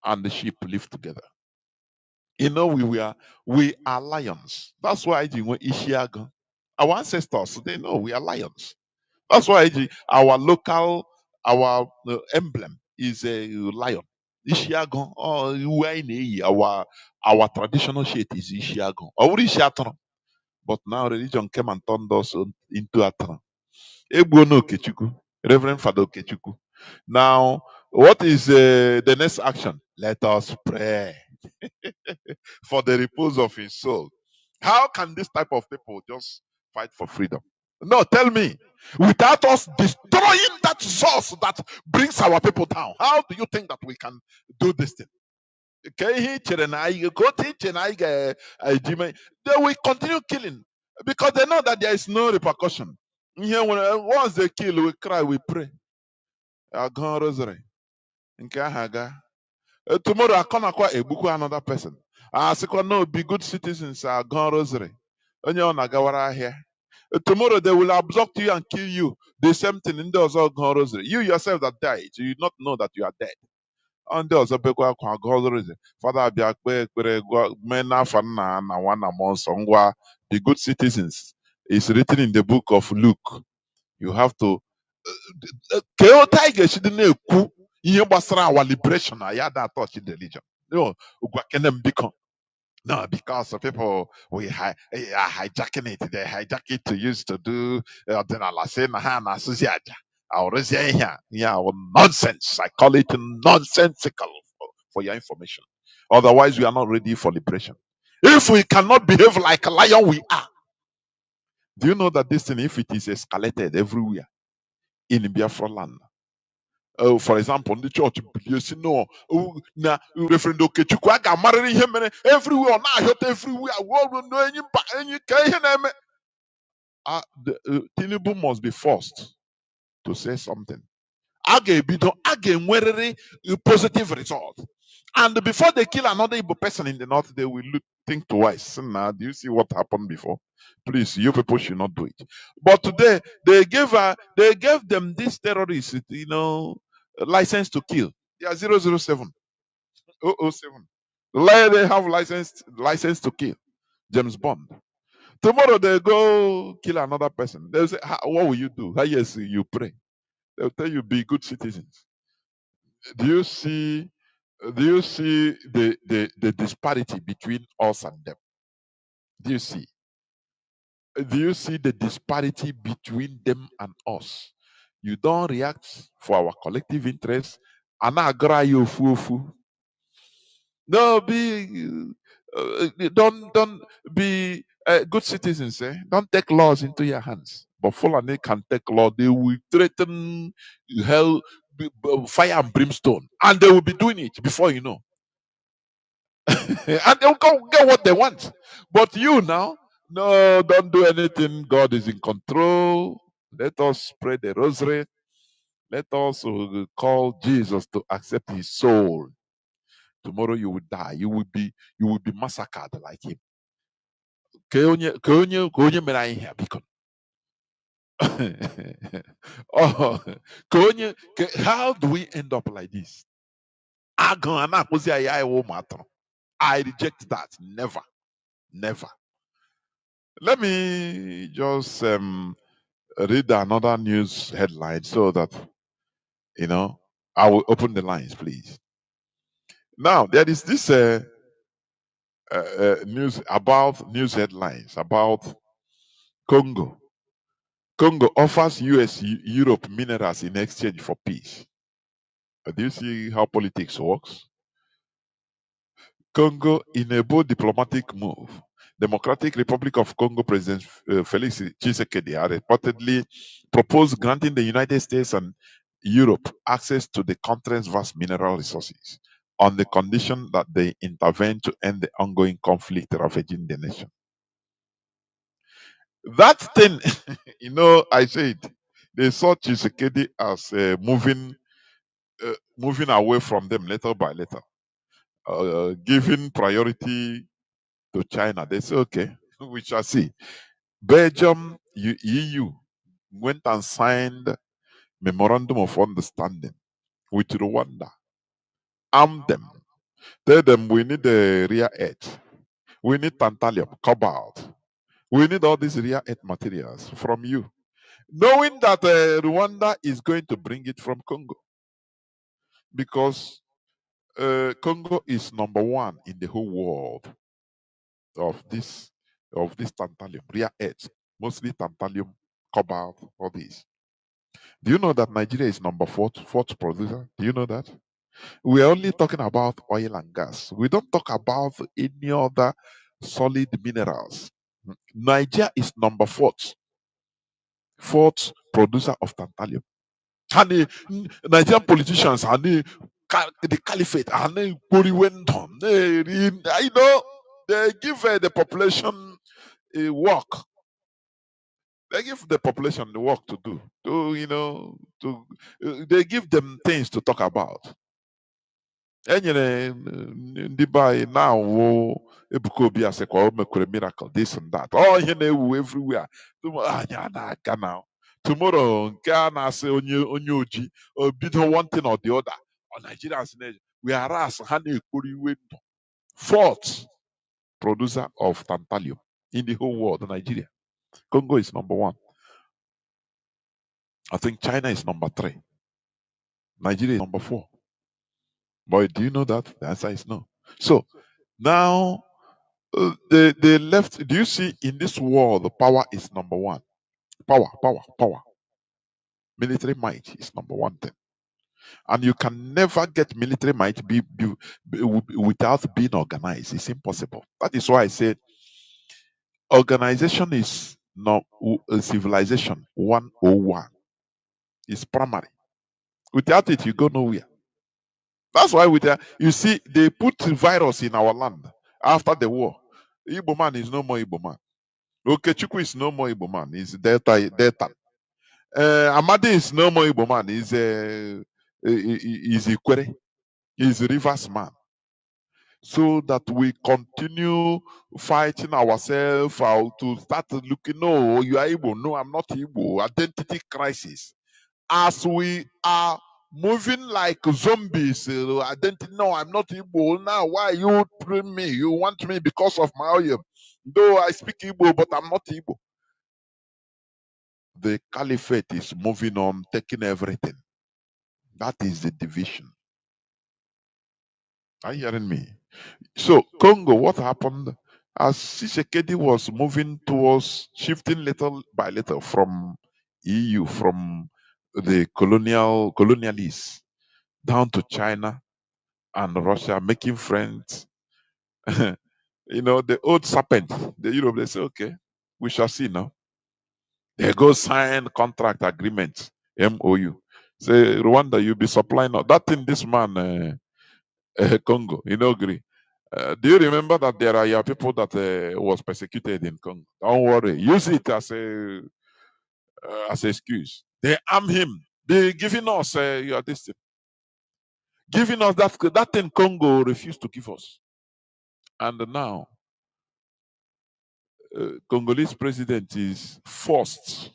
and the sheep live together? We are lions. That's why Ishiago. Our ancestors, they know we are lions. That's why our emblem is a lion. Ishiago, our traditional shit is Ishiago. But now religion came and turned us into Atran. Egbono Okechukwu, Reverend Father Okechukwu. Now, what is the next action? Let us pray for the repose of his soul. How can this type of people just fight for freedom? No, tell me. Without us destroying that source that brings our people down, how do you think that we can do this thing? They will continue killing because they know that there is no repercussion. Here, once they kill, we cry, we pray. Rosary. Tomorrow I come acquire a book another person. No, be good citizens are gone rosary. Tomorrow they will abduct you and kill you. The same thing in those all gone rosary. You yourself that died, you not know that you are dead. And there was a Father Mena Fana na Wana Monsongwa, the good citizens. It's written in the book of Luke. You have to ihe gbasara our liberation ya that touch the religion. No, because of people we are hijacking it. They hijack it to use to do nonsense. I call it nonsensical for your information. Otherwise, we are not ready for liberation. If we cannot behave like a lion, we are. Do you know that this thing, if it is escalated everywhere in Biafra land, for example, the church, you know, na Reverend Okechukwu, I got married him everywhere, now everywhere, Tinubu must be forced to say something. Again, positive result. And before they kill another Igbo person in the north, they will think twice. Now, do you see what happened before? Please, you people should not do it. But today, they gave them these terrorists, you know, license to kill. Yeah, 007, 007. They have license to kill. James Bond. Tomorrow they go kill another person. They'll say, what will you do? Yes, you pray. They'll tell you, be good citizens. Do you see the disparity between us and them? Do you see the disparity between them and us? You don't react for our collective interest. No, don't be good citizens. Don't take laws into your hands. But Fulani can take law. They will threaten hell, fire and brimstone, and they will be doing it before you know. And they'll go get what they want. But you now, no, don't do anything. God is in control. Let us pray the rosary. Let us call Jesus to accept his soul. Tomorrow you will die. You will be massacred like him. Oh, how do we end up like this? I reject that. Never. Never. Let me just read another news headline so that, you know, I will open the lines, please. Now, there is this news headlines about Congo. Congo offers US Europe minerals in exchange for peace. Do you see how politics works? Congo in a bold diplomatic move. Democratic Republic of Congo President Felix Tshisekedi had reportedly proposed granting the United States and Europe access to the country's vast mineral resources on the condition that they intervene to end the ongoing conflict ravaging the nation. That thing, you know, I said they saw Tshisekedi as moving away from them little by little, giving priority to China. They say, okay, we shall see. Belgium, EU went and signed memorandum of understanding with Rwanda. Arm them. Tell them we need the rare earth. We need tantalum, cobalt. We need all these rare earth materials from you. Knowing that Rwanda is going to bring it from Congo. Because Congo is number one in the whole world of this tantalum, rare earth, mostly tantalum, cobalt, all these. Do you know that Nigeria is number fourth producer? Do you know that? We are only talking about oil and gas. We don't talk about any other solid minerals. Nigeria is number fourth producer of tantalum. And the Nigerian politicians and the caliphate and the Wendon, you know, they give the population a work. They give the population the work to do. They give them things to talk about. Enyere ndị be now Ebuka Obi asekwa o mekwere miracle, this and that. Oh, ihe na-ewu everywhere. Anya na-aga now. Tomorrow, nke a na-asị onye oji bido one thing or the other. Nigerians, we harass ha na-ekpori iwe ndụ. Fourth producer of tantalum in the whole world, Nigeria. Congo is number one. I think China is number 3. Nigeria is number 4. But do you know that? The answer is no. So now they left. Do you see in this world, the power is number 1? Power. Military might is number 1 thing. And you can never get military might without being organized. It's impossible. That is why I said organization is no, civilization 101 is primary. Without it, you go nowhere. That's why you see, they put virus in our land after the war. Igbo man is no more Igbo man. Okechukwu is no more Igbo man. He's Delta. Amadi is no more Igbo man. He's Ikwere. He's Rivers man. So that we continue fighting ourselves out to start looking, no, you are Igbo. No, I'm not Igbo. Identity crisis. As we are moving like zombies, identity, no, I'm not Igbo. Now, why you bring me? You want me because of my oil. Though I speak Igbo, but I'm not Igbo. The caliphate is moving on, taking everything. That is the division. Are you hearing me? So, Congo, what happened? As Tshisekedi was moving towards shifting little by little from EU, from the colonialists, down to China and Russia, making friends. The old serpent, the Europe, they say, okay, we shall see now. They go sign contract agreement, MOU. Say, Rwanda, you'll be supplying that thing, this man, Congo, agree. Do you remember that there are your people that was persecuted in Congo? Don't worry. Use it as as excuse. They arm him. They giving us your this, giving us that thing Congo refused to give us. And now Congolese president is forced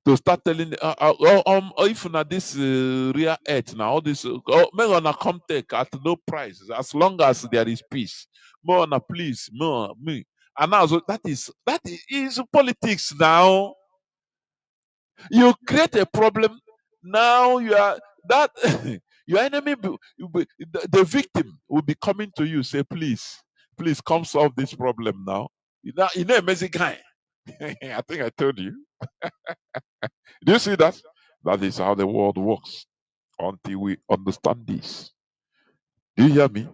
to start telling if na this real earth now, all this may gonna come take at no price as long as there is peace. More na please, more me. And now so that is politics now. You create a problem, now you are that your enemy the victim will be coming to you, say, please come solve this problem now. You know amazing guy. I think I told you. Do you see that? That is how the world works until we understand this. Do you hear me?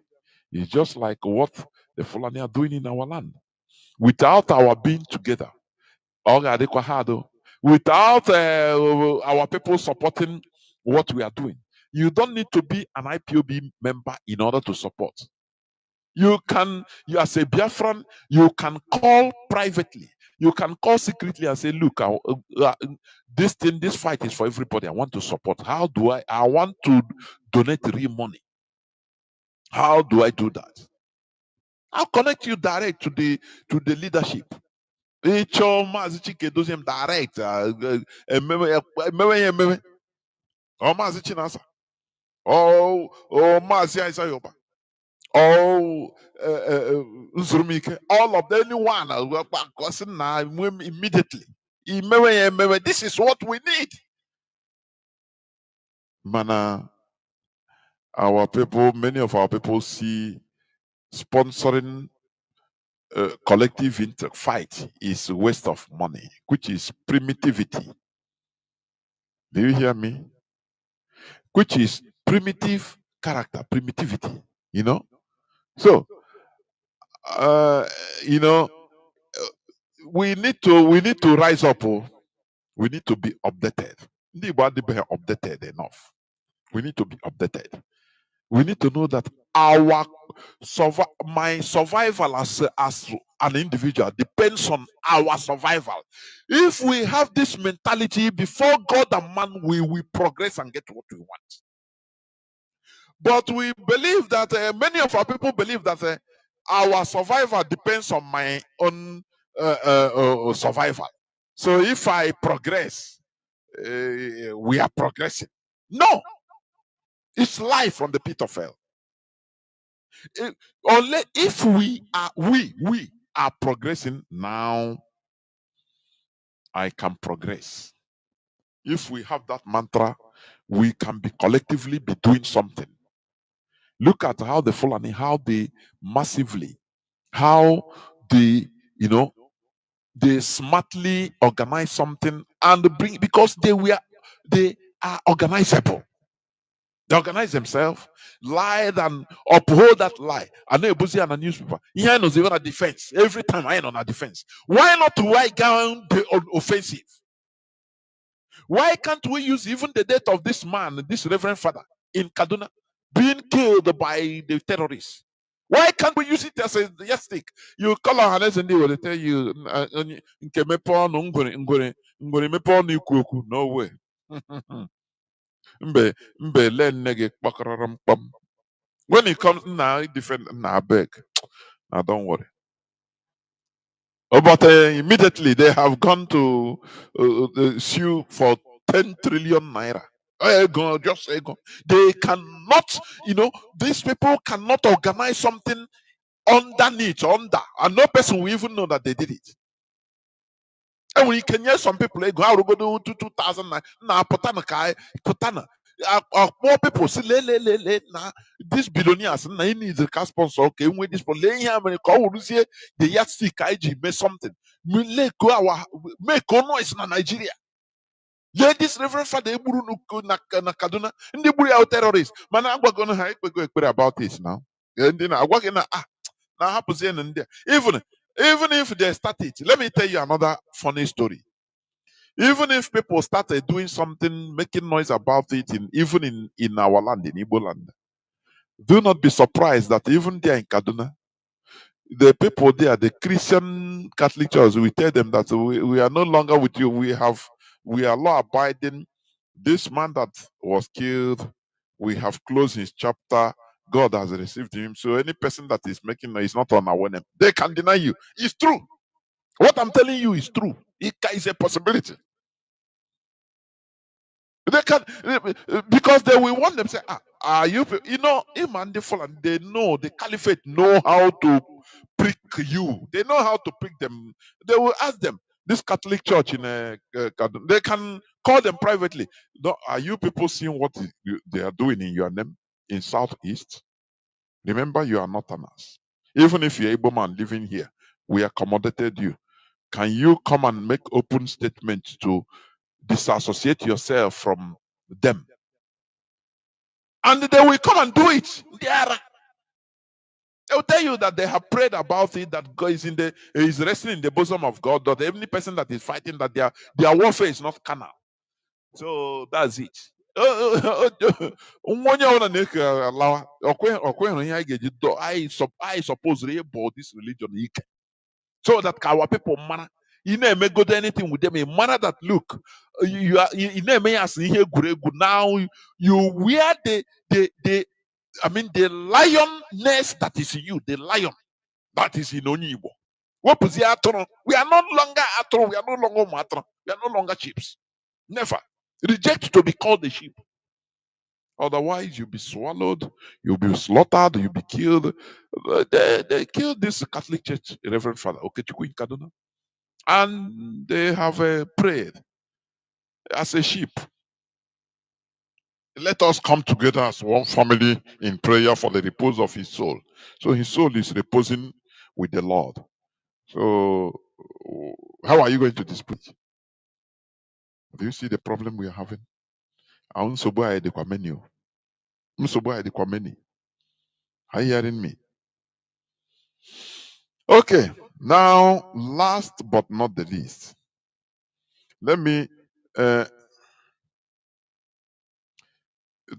It's just like what the Fulani are doing in our land. Without our being together, without our people supporting what we are doing, you don't need to be an IPOB member in order to support. You as a Biafran, you can call privately. You can call secretly and say, look, this fight is for everybody. I want to support. How do I want to donate real money. How do I do that? I'll connect you direct to the leadership. Mazi Chike does him direct. Mazi Chinasa. Mazi Aisayoba. Nzurumike. All of anyone immediately. This is what we need. Mana, many of our people see sponsoring collective fight is a waste of money, which is primitivity. Do you hear me? Which is primitive character, primitivity. So, we need to rise up. We need to be updated. Updated enough. We need to be updated. We need to know that my survival as an individual depends on our survival. If we have this mentality, before God and man, we will progress and get what we want. But we believe that many of our people believe that our survival depends on my own survival. So if I progress, we are progressing. No, it's life from the pit of hell. Only if we are progressing now, I can progress. If we have that mantra, we can be collectively be doing something. Look at how the Fulani, how they massively, how they, they smartly organize something and bring, because they are organizable. They organize themselves, lie and uphold that lie. I know Ebuzi and a newspaper. Here knows even a defense. Every time I am on a defense. Why not to write down the offensive? Why can't we use even the death of this man, this Reverend Father in Kaduna, being killed by the terrorists? Why can't we use it as a yardstick? You call on Hanes and they will tell you, no way. When it comes now, different now beg. Now don't worry. Oh, but immediately they have gone to sue for 10 trillion naira. Just go. They cannot, these people cannot organize something underneath, and no person will even know that they did it. And when you can hear some people, go out to 2,000 now, Putana. More people say, nah, these billionaires, nah, he needs a cash sponsor. Okay, when this for laying here, when you call, the yardstick IG make something. Make noise in Nigeria. Ladies, Reverend Father, na Kaduna, and the Buri terrorists. Man, I'm going to have about this now. And then I'm working now happens here and there. Even if they start it, let me tell you another funny story. Even if people started doing something, making noise about it, even in our land, in Igbo land, do not be surprised that even there in Kaduna, the people there, the Christian Catholic Church, we tell them that we are no longer with you. We are law abiding. This man that was killed, we have closed his chapter. God has received him. So any person that is making noise is not on our name. They can deny you. It's true. What I'm telling you is true. It is a possibility. They can, because they will want them to say, are you Iman and they know the caliphate know how to prick you. They know how to prick them. They will ask them. This Catholic church in they can call them privately. Are you people seeing what they are doing in your name in Southeast? Remember, you are not an us. Even if you're able man living here, we accommodated you. Can you come and make open statements to disassociate yourself from them? And they will come and do it. They will tell you that they have prayed about it, that God is resting in the bosom of God, that every person that is fighting, that their warfare is not carnal. So that's it. I suppose this religion so that our people manner. You never go to anything with them. A manner that look, you never ask here now. You wear the lioness that is in you, the lion that is in Onibo. What was the atron? We are no longer atron, we are no longer matron, we are no longer sheep. Never. Reject to be called the sheep. Otherwise, you'll be swallowed, you'll be slaughtered, you'll be killed. They killed this Catholic Church, Reverend Father Okechukwu in Kaduna. And they have prayed as a sheep. Let us come together as one family in prayer for the repose of his soul. So his soul is reposing with the Lord. So how are you going to display? Do you see the problem we are having? Are you hearing me? Okay, now last but not the least, let me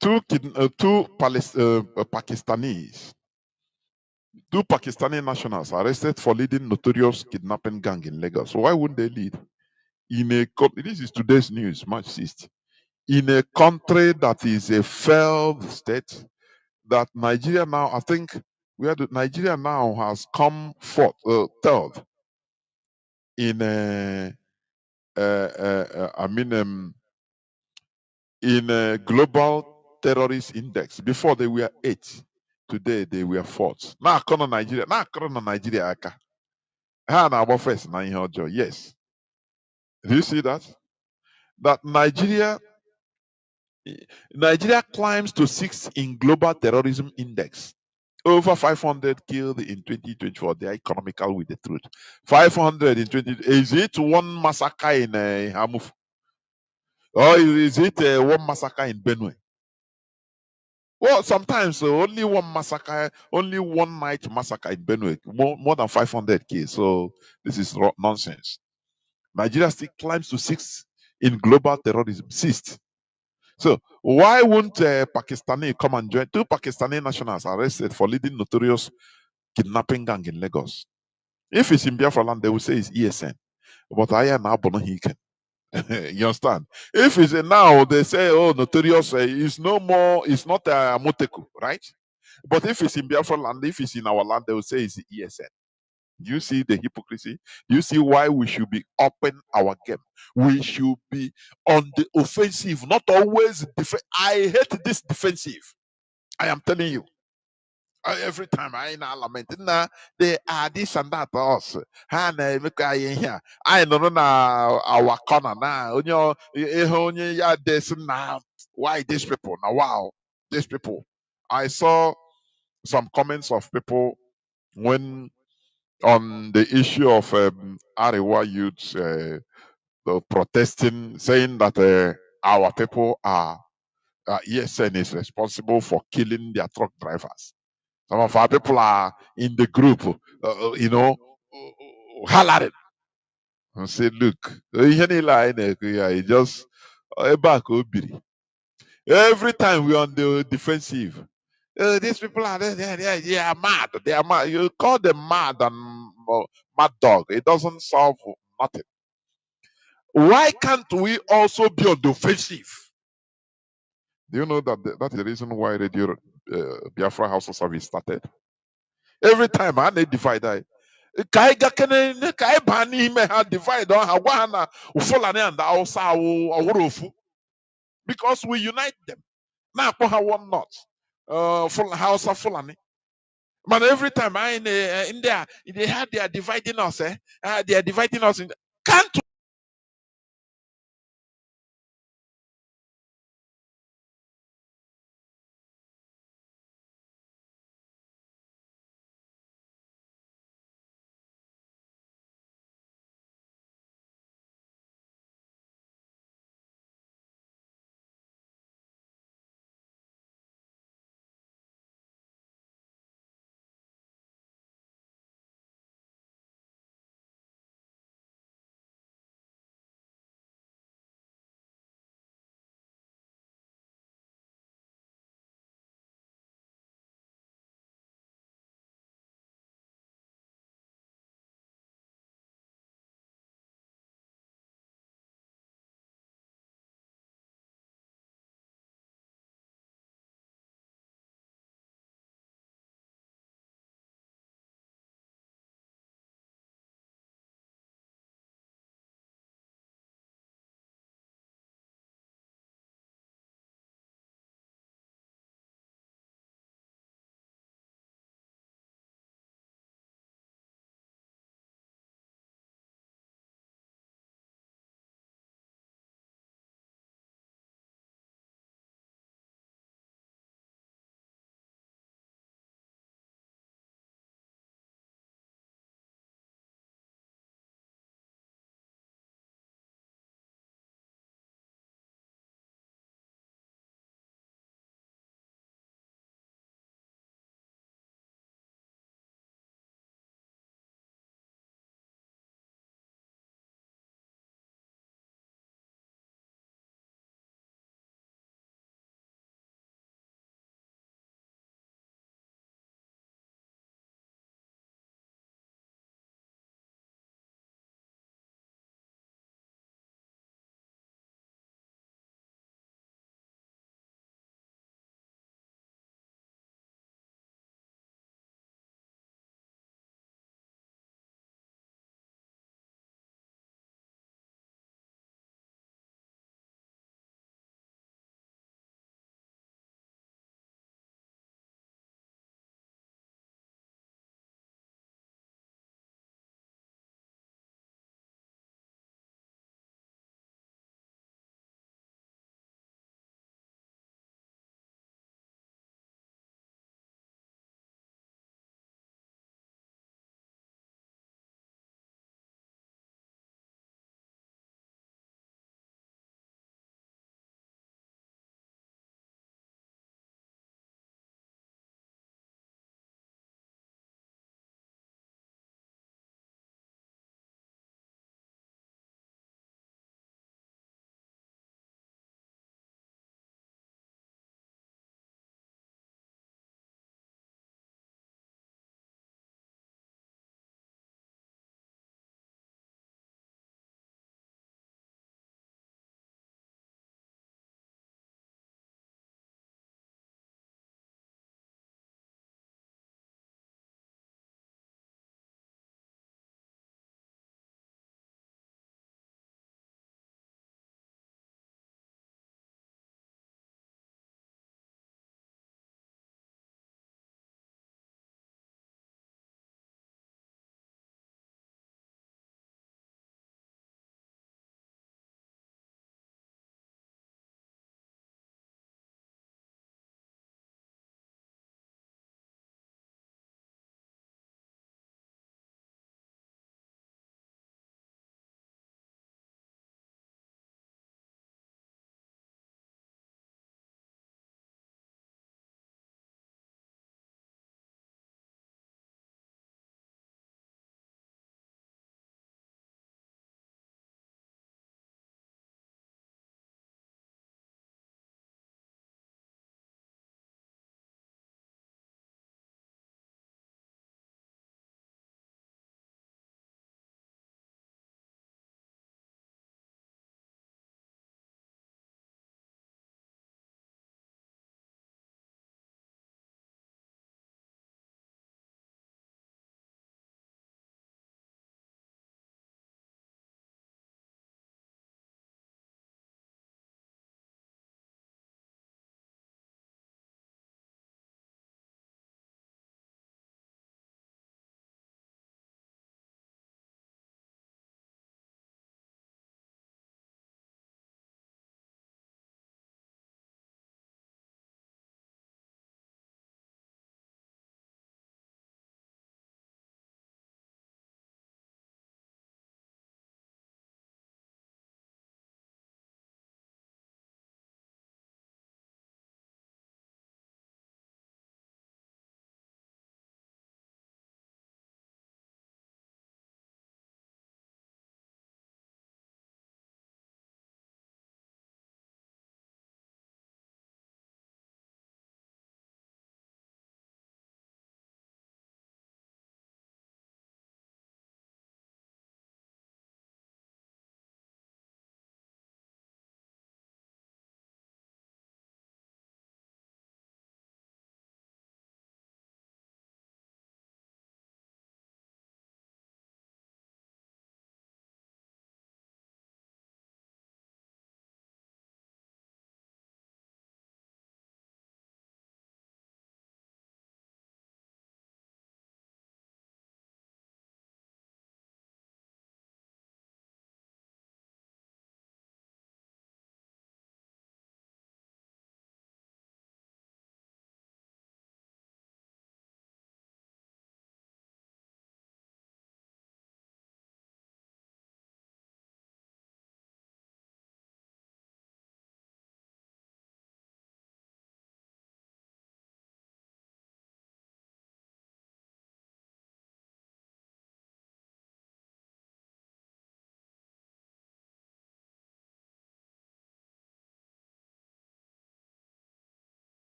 two Pakistanis. Two Pakistani nationals arrested for leading notorious kidnapping gang in Lagos. So why wouldn't they lead? This is today's news, March 6th. In a country that is a failed state, that Nigeria now, I think, Nigeria now has come third in in a global terrorist index. Before they were 8, today they were 4th. Now, Nigeria, aka. First, yes. Do you see that? That Nigeria climbs to 6th in global terrorism index. Over 500 killed in 2024. They are economical with the truth. 500 in 20. Is it one massacre in Hamuf? Or is it one massacre in Benue? Well, sometimes only one massacre, only one night massacre in Benue, more than 500 cases. So this is nonsense. Nigeria still climbs to 6th in global terrorism, 6th. So why won't Pakistani come and join? 2 Pakistani nationals arrested for leading notorious kidnapping gang in Lagos. If it's in Biafra land, they will say it's ESN. But I am now Bonohiken. You understand? If it's now, they say, oh, notorious, it's no more, it's not a Moteku, right? But if it's in Biafra land, if it's in our land, they will say it's ESN. Do you see the hypocrisy? Do you see why we should be upping our game? We should be on the offensive, not always I hate this defensive. I am telling you. Every time I lament, they are this and that to us. Here. I know now our corner now. This now. Why these people? Now, wow, these people. I saw some comments of people when on the issue of Arewa youths protesting, saying that our people are ESN is responsible for killing their truck drivers. Some of our people are in the group, hollering and say, look, just every time we're on the defensive. These people are they are mad. They are mad. You call them mad and mad dog. It doesn't solve nothing. Why can't we also be on the offensive? Do you know that that's the reason why Radio Biafra House of Service started? Every time I need divide I divide on because we unite them. Now one not full house of Fulani. But every time I in there, they are dividing us. They are dividing us. Can't